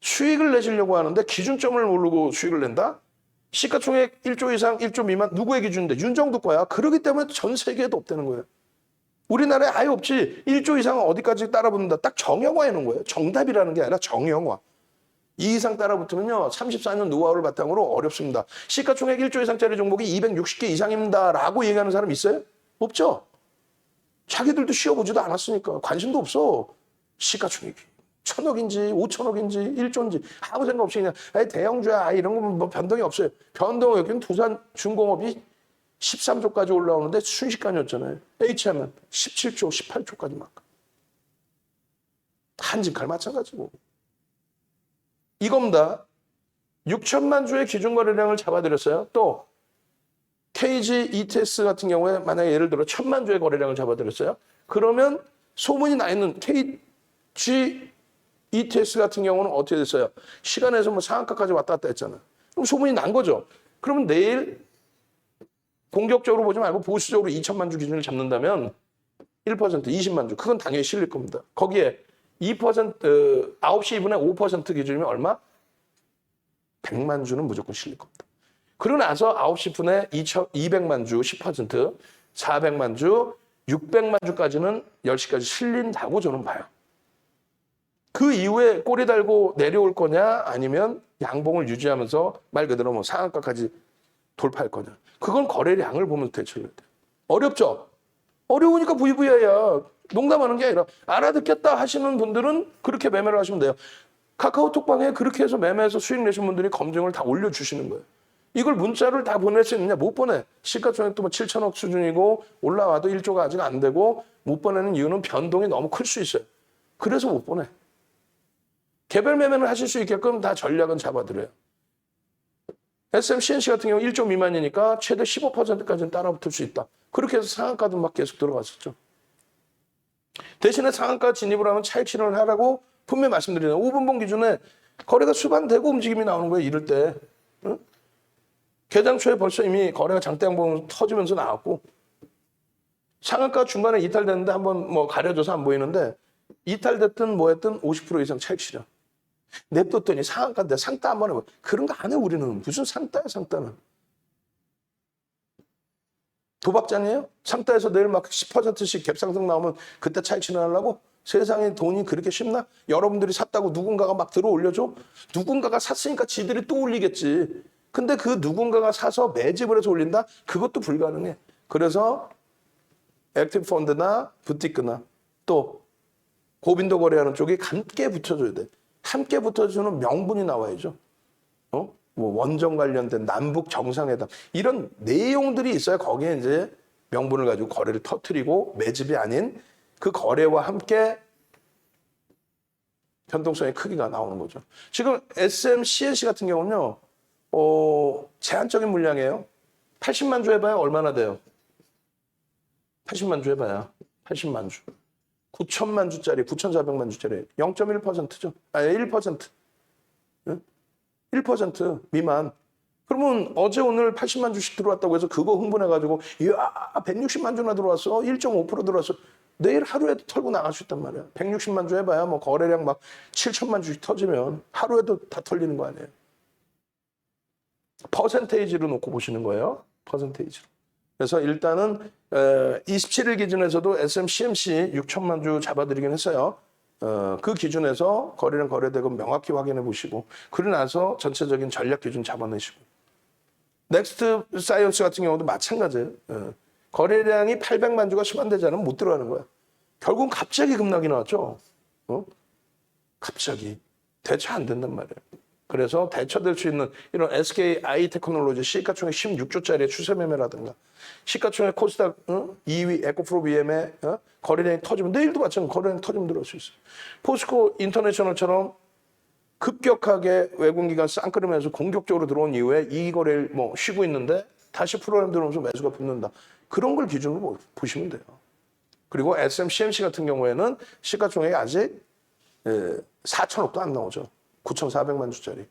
수익을 내시려고 하는데 기준점을 모르고 수익을 낸다? 시가총액 1조 이상 1조 미만 누구의 기준인데? 윤정도 거야. 그러기 때문에 전 세계에도 없다는 거예요. 우리나라에 아예 없지. 1조 이상은 어디까지 따라붙는다. 딱 정형화해 놓은 거예요. 정답이라는 게 아니라 정형화. 2 이상 따라붙으면요. 34년 노하우를 바탕으로 어렵습니다. 시가총액 1조 이상짜리 종목이 260개 이상입니다. 라고 얘기하는 사람 있어요? 없죠. 자기들도 쉬어보지도 않았으니까 관심도 없어. 시가총액이 1,000억인지 5천억인지 1조인지 아무 생각 없이 그냥 대형주야 이런 건 뭐 변동이 없어요. 변동이 여기는 두산중공업이 13조까지 올라오는데 순식간이었잖아요. HM은 17조, 18조까지 막. 한진칼 마찬가지고. 이겁니다. 6천만 주의 기준 거래량을 잡아드렸어요. 또 KG ETS 같은 경우에 만약에 예를 들어 1,000만 주의 거래량을 잡아드렸어요. 그러면 소문이 나 있는 KG ETS 같은 경우는 어떻게 됐어요? 시간에서 뭐 상한가까지 왔다 갔다 했잖아요. 그럼 소문이 난 거죠. 그러면 내일 공격적으로 보지 말고 보수적으로 2천만 주 기준을 잡는다면 1%, 20만 주. 그건 당연히 실릴 겁니다. 거기에 2%, 9시 2분의 5% 기준이면 얼마? 100만 주는 무조건 실릴 겁니다. 그러고 나서 9시 분에 200만 주 10%, 400만 주, 600만 주까지는 10시까지 실린다고 저는 봐요. 그 이후에 꼬리 달고 내려올 거냐 아니면 양봉을 유지하면서 말 그대로 뭐 상한가까지 돌파할 거냐. 그건 거래량을 보면서 대처해야 돼요. 어렵죠? 어려우니까 부유부야야. 농담하는 게 아니라 알아듣겠다 하시는 분들은 그렇게 매매를 하시면 돼요. 카카오톡방에 그렇게 해서 매매해서 수익 내신 분들이 검증을 다 올려주시는 거예요. 이걸 문자를 다 보낼 수 있느냐? 못 보내. 시가총액도 뭐 7천억 수준이고 올라와도 1조가 아직 안 되고 못 보내는 이유는 변동이 너무 클 수 있어요. 그래서 못 보내. 개별 매매를 하실 수 있게끔 다 전략은 잡아드려요. SMCNC 같은 경우 1조 미만이니까 최대 15%까지는 따라붙을 수 있다. 그렇게 해서 상한가도 막 계속 들어갔었죠. 대신에 상한가 진입을 하면 차익 실현을 하라고 분명히 말씀드리는 5분봉 기준에 거래가 수반되고 움직임이 나오는 거예요. 이럴 때. 응? 개장 초에 벌써 이미 거래가 장대 양봉 터지면서 나왔고 상한가 중간에 이탈됐는데 한번 뭐 가려져서 안 보이는데 이탈됐든 뭐했든 50% 이상 차익 실현. 냅뒀더니 상한가인데 상따 한번 해봐. 그런 거 안 해 우리는. 무슨 상따야 상따는. 도박장이에요? 상따에서 내일 막 10%씩 갭상승 나오면 그때 차익 실현하려고? 세상에 돈이 그렇게 쉽나? 여러분들이 샀다고 누군가가 막 들어 올려줘? 누군가가 샀으니까 지들이 또 올리겠지. 근데 그 누군가가 사서 매집을 해서 올린다? 그것도 불가능해. 그래서 액티브 펀드나 부티크나 또 고빈도 거래하는 쪽이 함께 붙여줘야 돼. 함께 붙어주는 명분이 나와야죠. 뭐 원전 관련된 남북 정상회담 이런 내용들이 있어야 거기에 이제 명분을 가지고 거래를 터뜨리고 매집이 아닌 그 거래와 함께 변동성의 크기가 나오는 거죠. 지금 SMCNC 같은 경우는요, 제한적인 물량이에요. 80만 주 해봐야 얼마나 돼요? 80만 주 해봐야 80만 주. 9천만 주짜리, 9,400만 주짜리 0.1%죠. 아니 1%. 1% 미만. 그러면 어제 오늘 80만 주씩 들어왔다고 해서 그거 흥분해가지고 이야 160만 주나 들어왔어. 1.5% 들어왔어. 내일 하루에도 털고 나갈 수 있단 말이야. 160만 주 해봐야 뭐 거래량 막 7천만 주씩 터지면 하루에도 다 털리는 거 아니에요. 퍼센테이지로 놓고 보시는 거예요. 퍼센테이지로. 그래서 일단은 27일 기준에서도 SMCMC 6천만 주 잡아드리긴 했어요. 그 기준에서 거래량 거래대금 명확히 확인해 보시고 그러고 나서 전체적인 전략 기준 잡아내시고 넥스트 사이언스 같은 경우도 마찬가지예요. 거래량이 800만 주가 수반되지 않으면 못 들어가는 거야. 결국은 갑자기 급락이 나왔죠. 갑자기. 대처 안 된단 말이에요. 그래서 대처될 수 있는 이런 SKI 테크놀로지 시가총액 16조짜리의 추세 매매라든가 시가총액 코스닥 2위 에코프로 BM의 거래량이 터지면 내일도 마찬가지로 거래량 터지면 들어올 수 있어요. 포스코 인터내셔널처럼 급격하게 외국기관 쌍끌으면서 공격적으로 들어온 이후에 이 거래를 뭐 쉬고 있는데 다시 프로그램 들어오면서 매수가 붙는다. 그런 걸 기준으로 보시면 돼요. 그리고 SMCMC 같은 경우에는 시가총액이 아직 4천억도 안 나오죠. 9,400만 주짜리.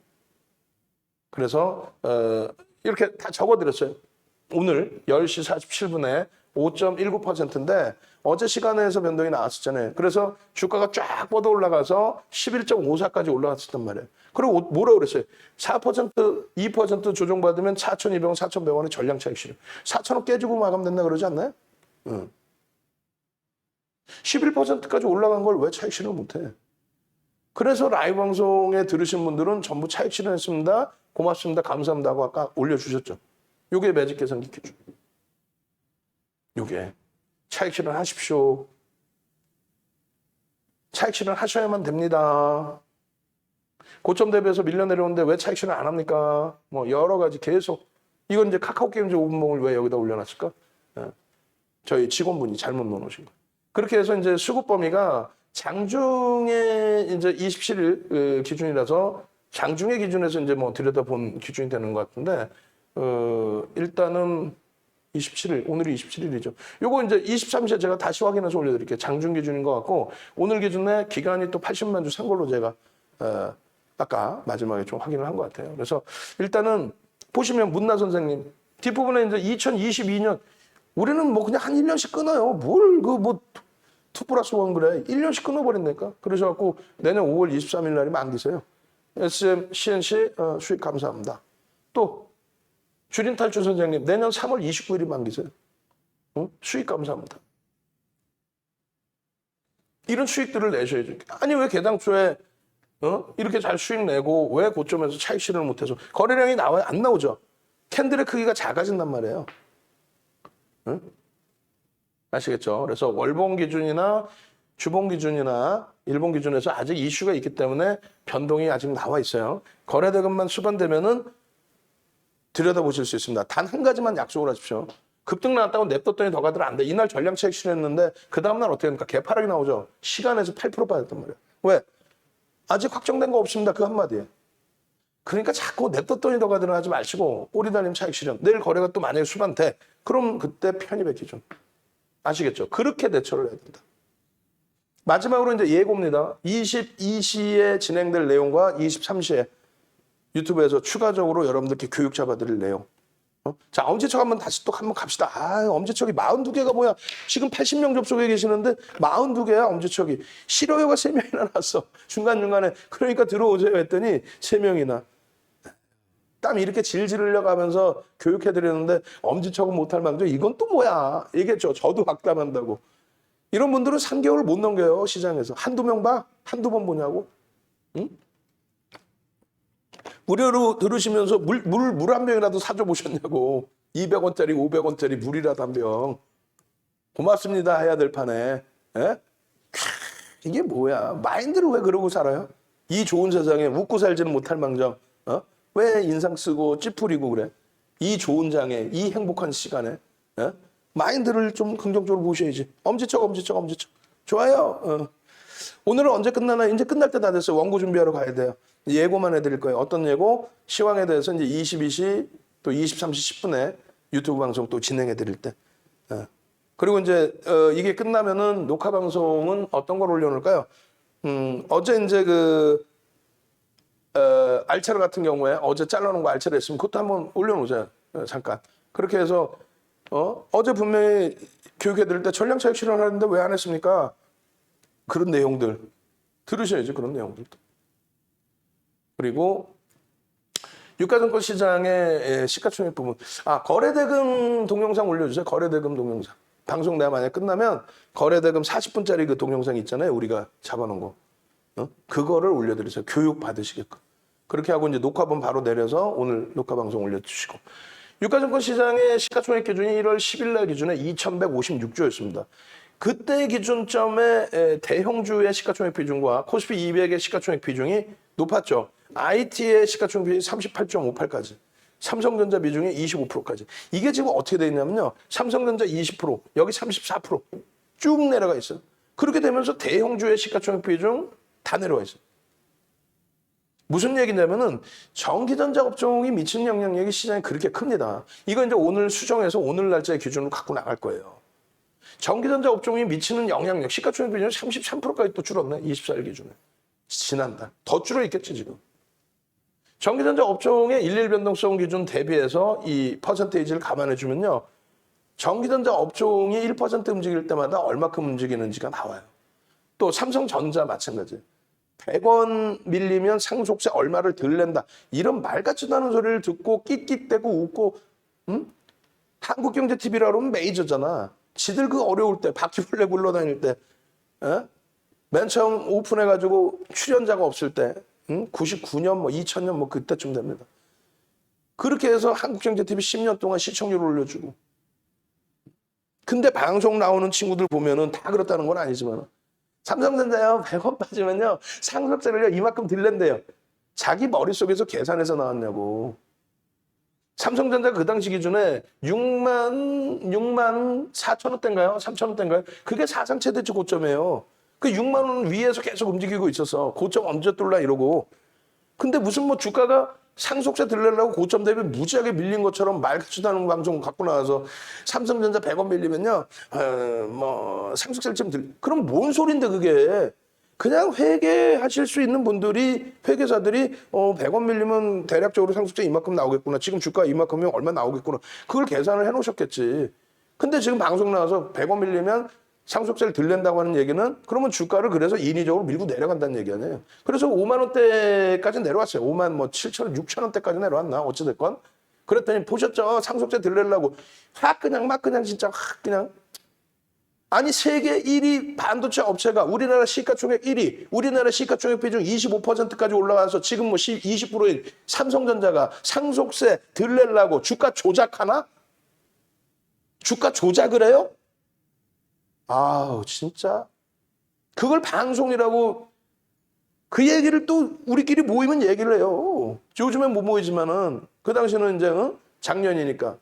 그래서 이렇게 다 적어드렸어요. 오늘 10시 47분에 5.19%인데 어제 시간에서 변동이 나왔었잖아요. 그래서 주가가 쫙 뻗어 올라가서 11.54까지 올라갔었단 말이에요. 그리고 뭐라고 그랬어요? 4%, 2% 조정받으면 4,200원, 4,100원의 전량 차익 실현. 4,000원 깨지고 마감된다 그러지 않나요? 응. 11%까지 올라간 걸 왜 차익 실현을 못해? 그래서 라이브 방송에 들으신 분들은 전부 차익 실현했습니다. 고맙습니다. 감사합니다 하고 아까 올려주셨죠. 요게 매직 계산기 기준. 요게 차익 실현 하십시오. 차익 실현 하셔야만 됩니다. 고점 대비해서 밀려 내려오는데 왜 차익 실현 안 합니까? 뭐 여러 가지 계속. 이건 이제 카카오 게임즈 5분봉을 왜 여기다 올려놨을까? 예. 저희 직원분이 잘못 넣어놓으신 거예요. 그렇게 해서 이제 수급 범위가 장중에 이제 27일 기준이라서 장중의 기준에서 이제 뭐 들여다본 기준이 되는 것 같은데, 일단은 27일, 오늘이 27일이죠. 요거 이제 23시에 제가 다시 확인해서 올려드릴게요. 장중 기준인 것 같고, 오늘 기준에 기간이 또 80만 주 산 걸로 제가, 아까 마지막에 좀 확인을 한 것 같아요. 그래서 일단은 보시면 문나 선생님, 뒷부분에 이제 2022년, 우리는 뭐 그냥 한 1년씩 끊어요. 뭘 그 뭐 2+1 그래. 1년씩 끊어버린다니까. 그러셔갖고 내년 5월 23일 날이 만기세요. SM, CNC 수익 감사합니다. 또 주린 탈출 선생님 내년 3월 29일이 만기세요. 수익 감사합니다. 이런 수익들을 내셔야죠. 아니 왜 개당초에 이렇게 잘 수익 내고 왜 고점에서 차익 실현을 못해서 거래량이 나와요? 안 나오죠. 캔들의 크기가 작아진단 말이에요. 응? 아시겠죠? 그래서 월봉 기준이나 주봉 기준이나 일봉 기준에서 아직 이슈가 있기 때문에 변동이 아직 나와 있어요. 거래대금만 수반되면은 들여다보실 수 있습니다. 단 한 가지만 약속을 하십시오. 급등 나왔다고 냅뒀더니 더 가더라 안 돼. 이날 전량 차익 실현했는데 그 다음날 어떻게 됩니까? 개파락이 나오죠. 시간에서 8% 빠졌단 말이에요. 왜? 아직 확정된 거 없습니다. 그 한마디에. 그러니까 자꾸 냅뒀더니 더 가더라 하지 마시고 꼬리 달림 차익 실현. 내일 거래가 또 만약에 수반돼. 그럼 그때 편입의 기준. 아시겠죠? 그렇게 대처를 해야 된다. 마지막으로 이제 예고입니다. 22시에 진행될 내용과 23시에 유튜브에서 추가적으로 여러분들께 교육 잡아드릴 내용. 자, 엄지척 다시 또 한번 갑시다. 엄지척이 42개가 뭐야? 지금 80명 접속해 계시는데 42개야, 엄지척이. 싫어요가 3명이나 났어. 중간중간에. 그러니까 들어오세요 했더니 3명이나. 땀 이렇게 질질 흘려가면서 교육해드리는데 엄지척은 못할 망정. 이건 또 뭐야? 얘기했죠. 저도 확담한다고. 이런 분들은 3개월 못 넘겨요, 시장에서. 한두 명 봐? 한두 번 보냐고? 응? 무료로 들으시면서 물 한 병이라도 사줘 보셨냐고. 200원짜리, 500원짜리 물이라도 한 병. 고맙습니다 해야 될 판에. 에? 이게 뭐야? 마인드를 왜 그러고 살아요? 이 좋은 세상에 웃고 살지는 못할 망정. 왜 인상 쓰고 찌푸리고 그래? 이 좋은 장에, 이 행복한 시간에. 마인드를 좀 긍정적으로 보셔야지. 엄지척. 좋아요. 오늘은 언제 끝나나? 이제 끝날 때 다 됐어요. 원고 준비하러 가야 돼요. 예고만 해드릴 거예요. 어떤 예고? 시황에 대해서 이제 22시 또 23시 10분에 유튜브 방송 또 진행해드릴 때. 그리고 이제 이게 끝나면은 녹화 방송은 어떤 걸 올려놓을까요? 어제 이제 알차르 같은 경우에 어제 잘라놓은 거 알차르 했으면 그것도 한번 올려놓으세요. 잠깐. 그렇게 해서 어제 분명히 교육해드릴 때 전량 차익 실현하는데 왜 안 했습니까? 그런 내용들 들으셔야죠. 그런 내용들도. 그리고 유가증권 시장의 시가총액 부분. 거래대금 동영상 올려주세요. 거래대금 동영상. 방송 내가 만약에 끝나면 거래대금 40분짜리 그 동영상 있잖아요. 우리가 잡아놓은 거. 그거를 올려드리세요. 교육 받으시게끔. 그렇게 하고 이제 녹화본 바로 내려서 오늘 녹화 방송 올려주시고. 유가증권 시장의 시가총액 기준이 1월 10일 날 기준에 2,156조였습니다. 그때 기준점의 대형주의 시가총액 비중과 코스피 200의 시가총액 비중이 높았죠. IT의 시가총액 비중이 38.58까지. 삼성전자 비중이 25%까지. 이게 지금 어떻게 돼 있냐면요. 삼성전자 20%, 여기 34%쭉 내려가 있어요. 그렇게 되면서 대형주의 시가총액 비중 다 내려와 있어요. 무슨 얘기냐면은 전기전자 업종이 미치는 영향력이 시장에 그렇게 큽니다. 이거 이제 오늘 수정해서 오늘 날짜의 기준으로 갖고 나갈 거예요. 전기전자 업종이 미치는 영향력, 시가총액 비중이 33%까지 또 줄었네. 24일 기준에. 지난달. 더 줄어 있겠지 지금. 전기전자 업종의 일일 변동성 기준 대비해서 이 퍼센테이지를 감안해 주면요. 전기전자 업종이 1% 움직일 때마다 얼마큼 움직이는지가 나와요. 또 삼성전자 마찬가지. 100원 밀리면 상속세 얼마를 덜 낸다. 이런 말 같지도 않은 소리를 듣고 끽끽대고 웃고, 한국경제TV라 그러면 메이저잖아. 지들 그 어려울 때, 바퀴벌레 굴러다닐 때, 맨 처음 오픈해가지고 출연자가 없을 때, 99년, 뭐 2000년, 뭐 그때쯤 됩니다. 그렇게 해서 한국경제TV 10년 동안 시청률 올려주고. 근데 방송 나오는 친구들 보면은 다 그렇다는 건 아니지만, 삼성전자요, 100원 빠지면요, 상속세를요, 이만큼 덜낸대요. 자기 머릿속에서 계산해서 나왔냐고. 삼성전자 그 당시 기준에 6만 4천 원대인가요? 3천 원대인가요? 그게 사상 최대치 고점이에요. 그 6만 원 위에서 계속 움직이고 있어서 고점 언제 뚫라 이러고. 근데 무슨 뭐 주가가 상속세 들려고 고점 대비 무지하게 밀린 것처럼 말 같지도 않은 방송 갖고 나와서 삼성전자 100원 밀리면요, 뭐 상속세를 좀 그럼 뭔 소린데 그게. 그냥 회계하실 수 있는 분들이, 회계사들이 100원 밀리면 대략적으로 상속세 이만큼 나오겠구나. 지금 주가 이만큼이면 얼마 나오겠구나. 그걸 계산을 해놓으셨겠지. 근데 지금 방송 나와서 100원 밀리면 상속세를 덜 낸다고 하는 얘기는 그러면 주가를 그래서 인위적으로 밀고 내려간다는 얘기 아니에요. 그래서 5만 원대까지 내려왔어요. 5만 뭐 7천, 6천 원대까지 내려왔나 어찌됐건. 그랬더니 보셨죠? 상속세 덜 내려고 확 그냥 막 그냥 진짜 확 그냥. 아니 세계 1위 반도체 업체가 우리나라 시가총액 1위, 우리나라 시가총액 비중 25%까지 올라가서 지금 뭐 20%인 삼성전자가 상속세 덜 내려고 주가 조작하나? 주가 조작을 해요? 아우 진짜 그걸 방송이라고 그 얘기를 또 우리끼리 모이면 얘기를 해요. 요즘엔 못 모이지만은 그 당시는 이제 작년이니까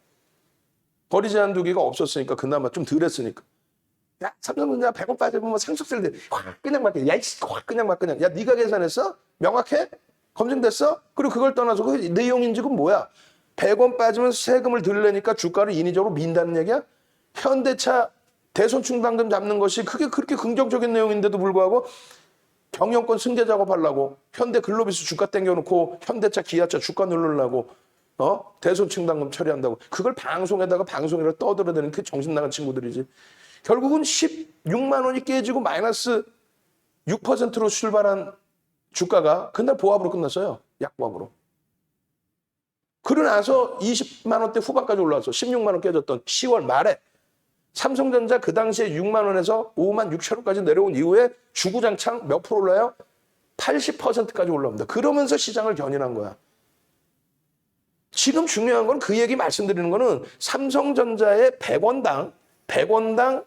거리 제한 두기가 없었으니까 그나마 좀 덜 했으니까 야 삼성전자 100원 빠지면 뭐 상속세를 확 그냥 막 그냥 확 그냥 막 그냥 야 네가 계산했어? 명확해? 검증됐어? 그리고 그걸 떠나서 그 내용인지 그 뭐야? 100원 빠지면 세금을 덜 내니까 주가를 인위적으로 민다는 얘기야? 현대차 대손 충당금 잡는 것이 그게 그렇게 긍정적인 내용인데도 불구하고 경영권 승계 작업하려고 현대 글로비스 주가 땡겨놓고 현대차 기아차 주가 누르려고 대손 충당금 처리한다고 그걸 방송에다가 방송이라 떠들어대는 그 정신 나간 친구들이지. 결국은 16만 원이 깨지고 마이너스 6%로 출발한 주가가 그날 보합으로 끝났어요. 약보합으로. 그러고 나서 20만 원대 후반까지 올라왔어. 16만 원 깨졌던 10월 말에. 삼성전자 그 당시에 6만 원에서 5만 6천 원까지 내려온 이후에 주구장창 몇 프로 올라요? 80%까지 올라옵니다. 그러면서 시장을 견인한 거야. 지금 중요한 건 그 얘기 말씀드리는 거는 삼성전자의 100원당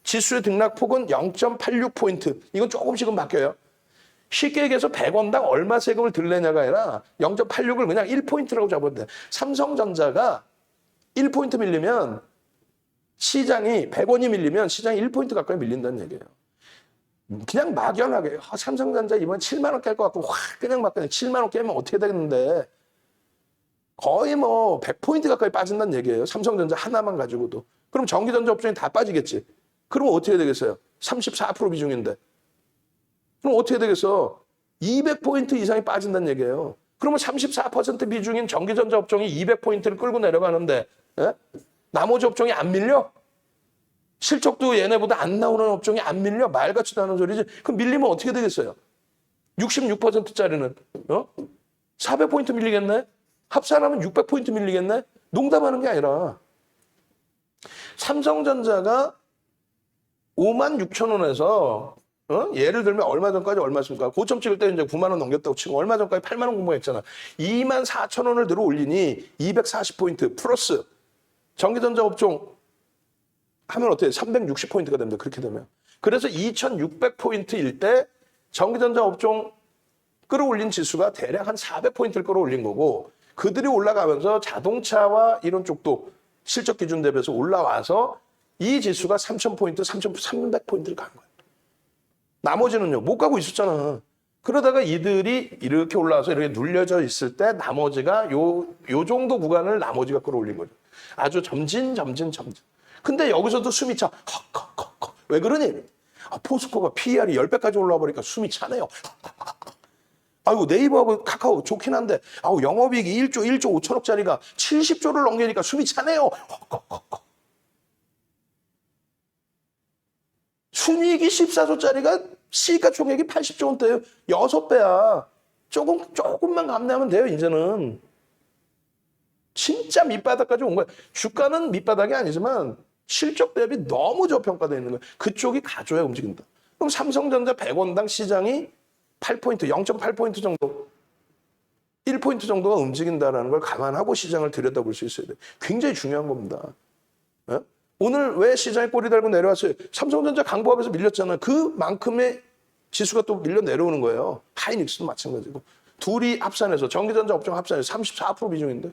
지수의 등락폭은 0.86포인트. 이건 조금씩은 바뀌어요. 쉽게 얘기해서 100원당 얼마 세금을 덜 내냐가 아니라 0.86을 그냥 1포인트라고 잡아도 돼. 삼성전자가 1포인트 밀리면 시장이 100원이 밀리면 시장이 1포인트 가까이 밀린다는 얘기예요. 그냥 막연하게 삼성전자 이번 7만 원 깰 것 같고 확 그냥 막 그냥 7만 원 깨면 어떻게 되겠는데 거의 뭐 100포인트 가까이 빠진다는 얘기예요. 삼성전자 하나만 가지고도. 그럼 전기전자 업종이 다 빠지겠지. 그럼 어떻게 되겠어요? 34% 비중인데. 그럼 어떻게 되겠어? 200포인트 이상이 빠진다는 얘기예요. 그러면 34% 비중인 전기전자 업종이 200포인트를 끌고 내려가는데 나머지 업종이 안 밀려? 실적도 얘네보다 안 나오는 업종이 안 밀려? 말 같지도 않은 소리지. 그럼 밀리면 어떻게 되겠어요? 66%짜리는 400포인트 밀리겠네? 합산하면 600포인트 밀리겠네? 농담하는 게 아니라 삼성전자가 5만 6천 원에서 예를 들면 얼마 전까지 얼마였습니까? 고점 찍을 때 이제 9만 원 넘겼다고 치고 얼마 전까지 8만 원 공부했잖아. 2만 4천 원을 들어 올리니 240포인트 플러스 전기전자 업종 하면 어때요? 360포인트가 됩니다. 그렇게 되면. 그래서 2600포인트일 때 전기전자 업종 끌어올린 지수가 대략 한 400포인트를 끌어올린 거고 그들이 올라가면서 자동차와 이런 쪽도 실적 기준 대비해서 올라와서 이 지수가 3000포인트, 3300포인트를 간 거예요. 나머지는요, 못 가고 있었잖아. 그러다가 이들이 이렇게 올라와서 이렇게 눌려져 있을 때 나머지가 요 정도 구간을 나머지가 끌어올린 거죠. 아주 점진. 근데 여기서도 숨이 차. 헉. 왜 그러니? 포스코가 PER이 10배까지 올라와 버리니까 숨이 차네요. 아이고 네이버하고 카카오 좋긴 한데 아우 영업이익이 1조 5천억짜리가 70조를 넘기니까 숨이 차네요. 순이익이 14조짜리가 시가총액이 80조 원대예요. 6배야. 조금만 감내하면 돼요, 이제는. 진짜 밑바닥까지 온 거야. 주가는 밑바닥이 아니지만 실적 대비 너무 저평가되어 있는 거야. 그쪽이 가져야 움직인다. 그럼 삼성전자 100원당 시장이 8포인트, 0.8포인트 정도, 1포인트 정도가 움직인다는 걸 감안하고 시장을 들여다볼 수 있어야 돼. 굉장히 중요한 겁니다. 예? 오늘 왜 시장이 꼬리 달고 내려왔어요? 삼성전자 강보합에서 밀렸잖아요. 그만큼의 지수가 또 밀려 내려오는 거예요. 하이닉스도 마찬가지고. 둘이 합산해서, 전기전자 업종 합산해서 34% 비중인데.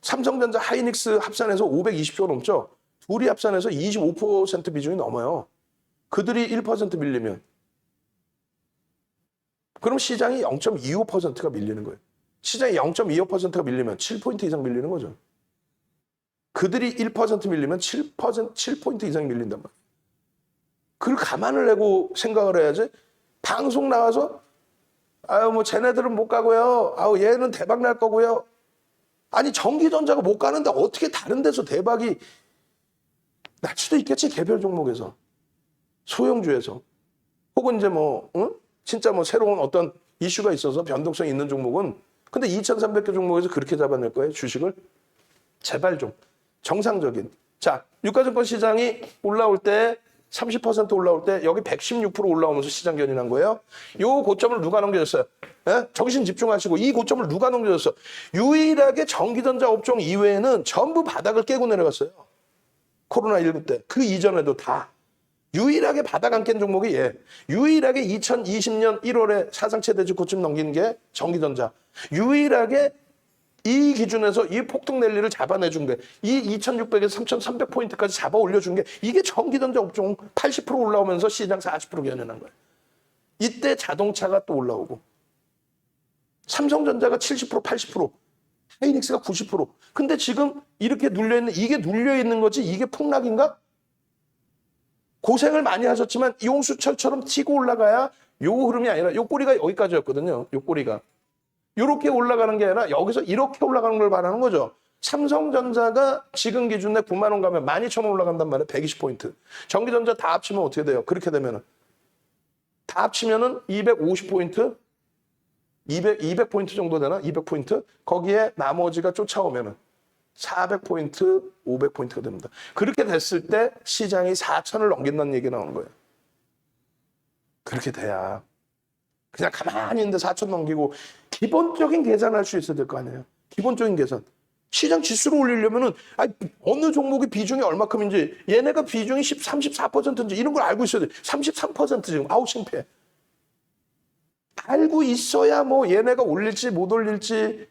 삼성전자 하이닉스 합산해서 520조 넘죠? 둘이 합산해서 25% 비중이 넘어요. 그들이 1% 밀리면. 그럼 시장이 0.25%가 밀리는 거예요. 시장이 0.25%가 밀리면 7포인트 이상 밀리는 거죠. 그들이 1% 밀리면 7포인트 이상 밀린단 말이에요. 그걸 감안을 내고 생각을 해야지. 방송 나와서 아유 뭐 쟤네들은 못 가고요. 아우 얘는 대박 날 거고요. 아니 전기전자가 못 가는데 어떻게 다른 데서 대박이 날 수도 있겠지. 개별 종목에서. 소형주에서. 혹은 이제 뭐 진짜 뭐 새로운 어떤 이슈가 있어서 변동성 있는 종목은 근데 2,300개 종목에서 그렇게 잡아낼 거예요. 주식을. 제발 좀. 정상적인. 자, 유가증권 시장이 올라올 때 30% 올라올 때 여기 116% 올라오면서 시장 견인한 거예요. 요 고점을 누가 넘겨줬어요? 예? 정신 집중하시고 이 고점을 누가 넘겨줬어? 유일하게 전기전자 업종 이외에는 전부 바닥을 깨고 내려갔어요. 코로나19 때. 그 이전에도 다. 유일하게 바닥 안 깬 종목이 유일하게 2020년 1월에 사상 최대치 고점 넘긴 게 전기전자. 유일하게 이 기준에서 이 폭등 랠리를 잡아내준 게 이 2,600에서 3,300포인트까지 잡아 올려준 게 이게 전기전자 업종 80% 올라오면서 시장 40% 견인한 거예요. 이때 자동차가 또 올라오고 삼성전자가 70%, 80%, 하이닉스가 90%. 근데 지금 이렇게 눌려있는 이게 눌려있는 거지 이게 폭락인가? 고생을 많이 하셨지만 용수철처럼 튀고 올라가야 요 흐름이 아니라 요 꼬리가 여기까지였거든요. 요 꼬리가. 이렇게 올라가는 게 아니라 여기서 이렇게 올라가는 걸 말하는 거죠. 삼성전자가 지금 기준에 9만 원 가면 12,000원 올라간단 말이에요. 120포인트. 전기전자 다 합치면 어떻게 돼요? 그렇게 되면은. 다 합치면은 250포인트? 200포인트 정도 되나? 200포인트? 거기에 나머지가 쫓아오면은 400포인트, 500포인트가 됩니다. 그렇게 됐을 때 시장이 4천을 넘긴다는 얘기가 나오는 거예요. 그렇게 돼야. 그냥 가만히 있는데 4천 넘기고 기본적인 계산할 수 있어야 될 거 아니에요. 기본적인 계산. 시장 지수를 올리려면은 어느 종목의 비중이 얼마큼인지 얘네가 비중이 34%인지 이런 걸 알고 있어야 돼. 33% 지금. 아우 창피해. 알고 있어야 뭐 얘네가 올릴지 못 올릴지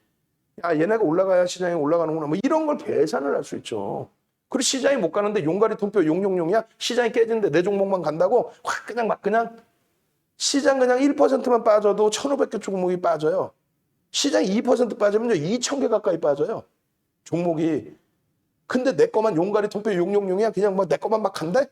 얘네가 올라가야 시장이 올라가는구나. 뭐 이런 걸 계산을 할 수 있죠. 그리고 시장이 못 가는데 용가리 통뼈 용용용이야? 시장이 깨지는데 내 종목만 간다고? 확 그냥 막 그냥 시장 그냥 1%만 빠져도 1,500개 종목이 빠져요. 시장이 2% 빠지면요 2,000개 가까이 빠져요. 종목이. 근데 내 거만 용가리 통뼈 용용용이야? 그냥 뭐 내 거만 막 간대?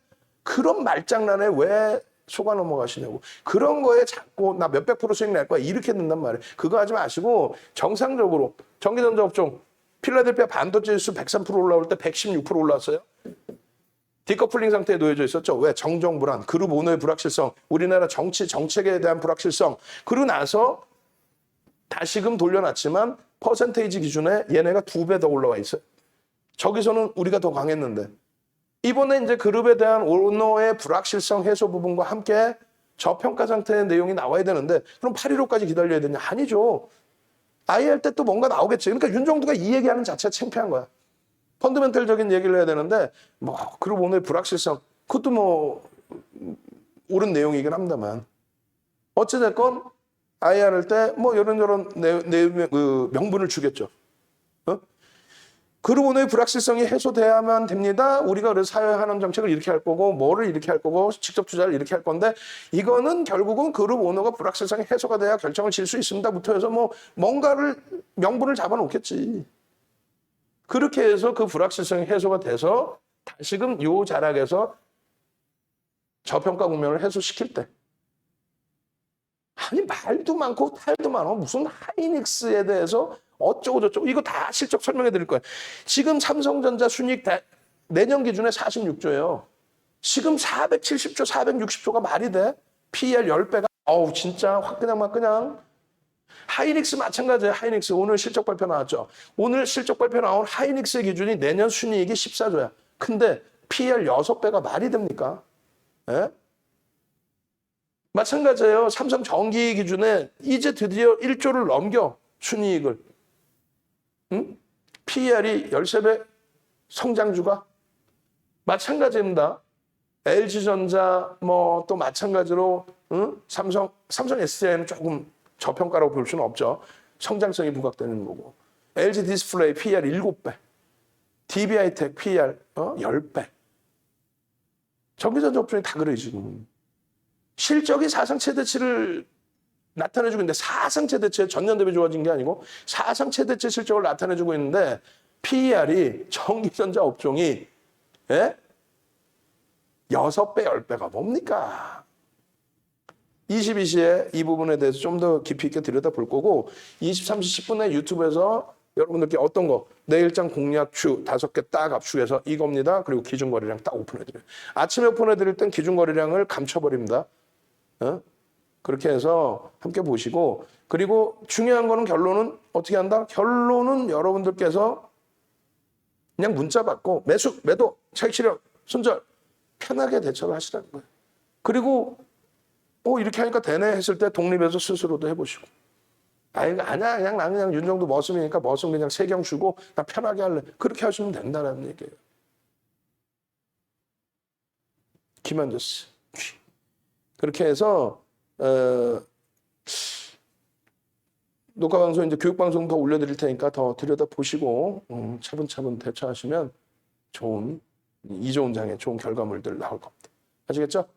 그런 말장난에 왜 속아 넘어가시냐고. 그런 거에 자꾸 나 몇백 프로 수익 낼 거야 이렇게 된단 말이에요. 그거 하지 마시고 정상적으로 전기전자 업종 필라델피아 반도체 지수 103% 올라올 때 116% 올라왔어요. 디커플링 상태에 놓여져 있었죠. 왜? 정정 불안, 그룹 오너의 불확실성, 우리나라 정책에 대한 불확실성. 그러고 나서 다시금 돌려놨지만 퍼센테이지 기준에 얘네가 2배 더 올라와 있어요. 저기서는 우리가 더 강했는데. 이번에 이제 그룹에 대한 오너의 불확실성 해소 부분과 함께 저평가 상태의 내용이 나와야 되는데 그럼 8.15까지 기다려야 되냐? 아니죠. 아예 할 때 또 뭔가 나오겠지. 그러니까 윤정두가 이 얘기하는 자체가 창피한 거야. 펀더멘털적인 얘기를 해야 되는데 뭐 그룹 오너의 불확실성 그것도 뭐 옳은 내용이긴 합니다만 어찌됐건 IR 할 때 뭐 이런저런 그 명분을 주겠죠. 그룹 오너의 불확실성이 해소돼야만 됩니다. 우리가 그래서 사회환원 정책을 이렇게 할 거고 뭐를 이렇게 할 거고 직접 투자를 이렇게 할 건데 이거는 결국은 그룹 오너가 불확실성이 해소가 돼야 결정을 질 수 있습니다부터 해서 뭐 뭔가를 명분을 잡아놓겠지. 그렇게 해서 그 불확실성이 해소가 돼서 다시금 요 자락에서 저평가 국면을 해소시킬 때 아니 말도 많고 탈도 많아. 무슨 하이닉스에 대해서 어쩌고 저쩌고 이거 다 실적 설명해 드릴 거예요. 지금 삼성전자 순이익 내년 기준에 46조예요. 지금 470조, 460조가 말이 돼? PER 10배가. 어우 진짜 확 그냥 막 그냥. 하이닉스 마찬가지예요. 하이닉스 오늘 실적 발표 나왔죠. 오늘 실적 발표 나온 하이닉스의 기준이 내년 순이익이 14조야. 근데 PER 6배가 말이 됩니까? 예? 마찬가지예요. 삼성 전기 기준에 이제 드디어 1조를 넘겨 순이익을. 응? PER이 13배 성장주가 마찬가지입니다. LG전자 뭐 또 마찬가지로 응? 삼성 SDI는 조금 저평가라고 볼 수는 없죠. 성장성이 부각되는 거고. LG 디스플레이 PER 7배. DB하이텍 PER 10배. 전기전자 업종이 다 그래요 지금. 실적이 사상 최대치를 나타내주고 있는데 사상 최대치 전년 대비 좋아진 게 아니고 사상 최대치 실적을 나타내주고 있는데 PER이 전기전자 업종이 6배, 10배가 뭡니까? 22시에 이 부분에 대해서 좀 더 깊이 있게 들여다볼 거고 23시 10분에 유튜브에서 여러분들께 어떤 거 내일장 공략추 5개 딱 압축해서 이겁니다. 그리고 기준거래량 딱 오픈해드려요. 아침에 오픈해드릴 땐 기준거래량을 감춰버립니다. 그렇게 해서 함께 보시고 그리고 중요한 거는 결론은 어떻게 한다? 결론은 여러분들께서 그냥 문자 받고 매수, 매도, 차익 실현, 손절 편하게 대처를 하시라는 거예요. 그리고 이렇게 하니까 되네 했을 때 독립해서 스스로도 해보시고 아니야 그냥 나 그냥 윤정도 머슴이니까 머슴 그냥 세경 주고 나 편하게 할래 그렇게 하시면 된다는 얘기예요. 김한조 씨 그렇게 해서 녹화 방송 이제 교육 방송 더 올려드릴 테니까 더 들여다 보시고 차분차분 대처하시면 이 좋은 장에 좋은 결과물들 나올 겁니다. 아시겠죠?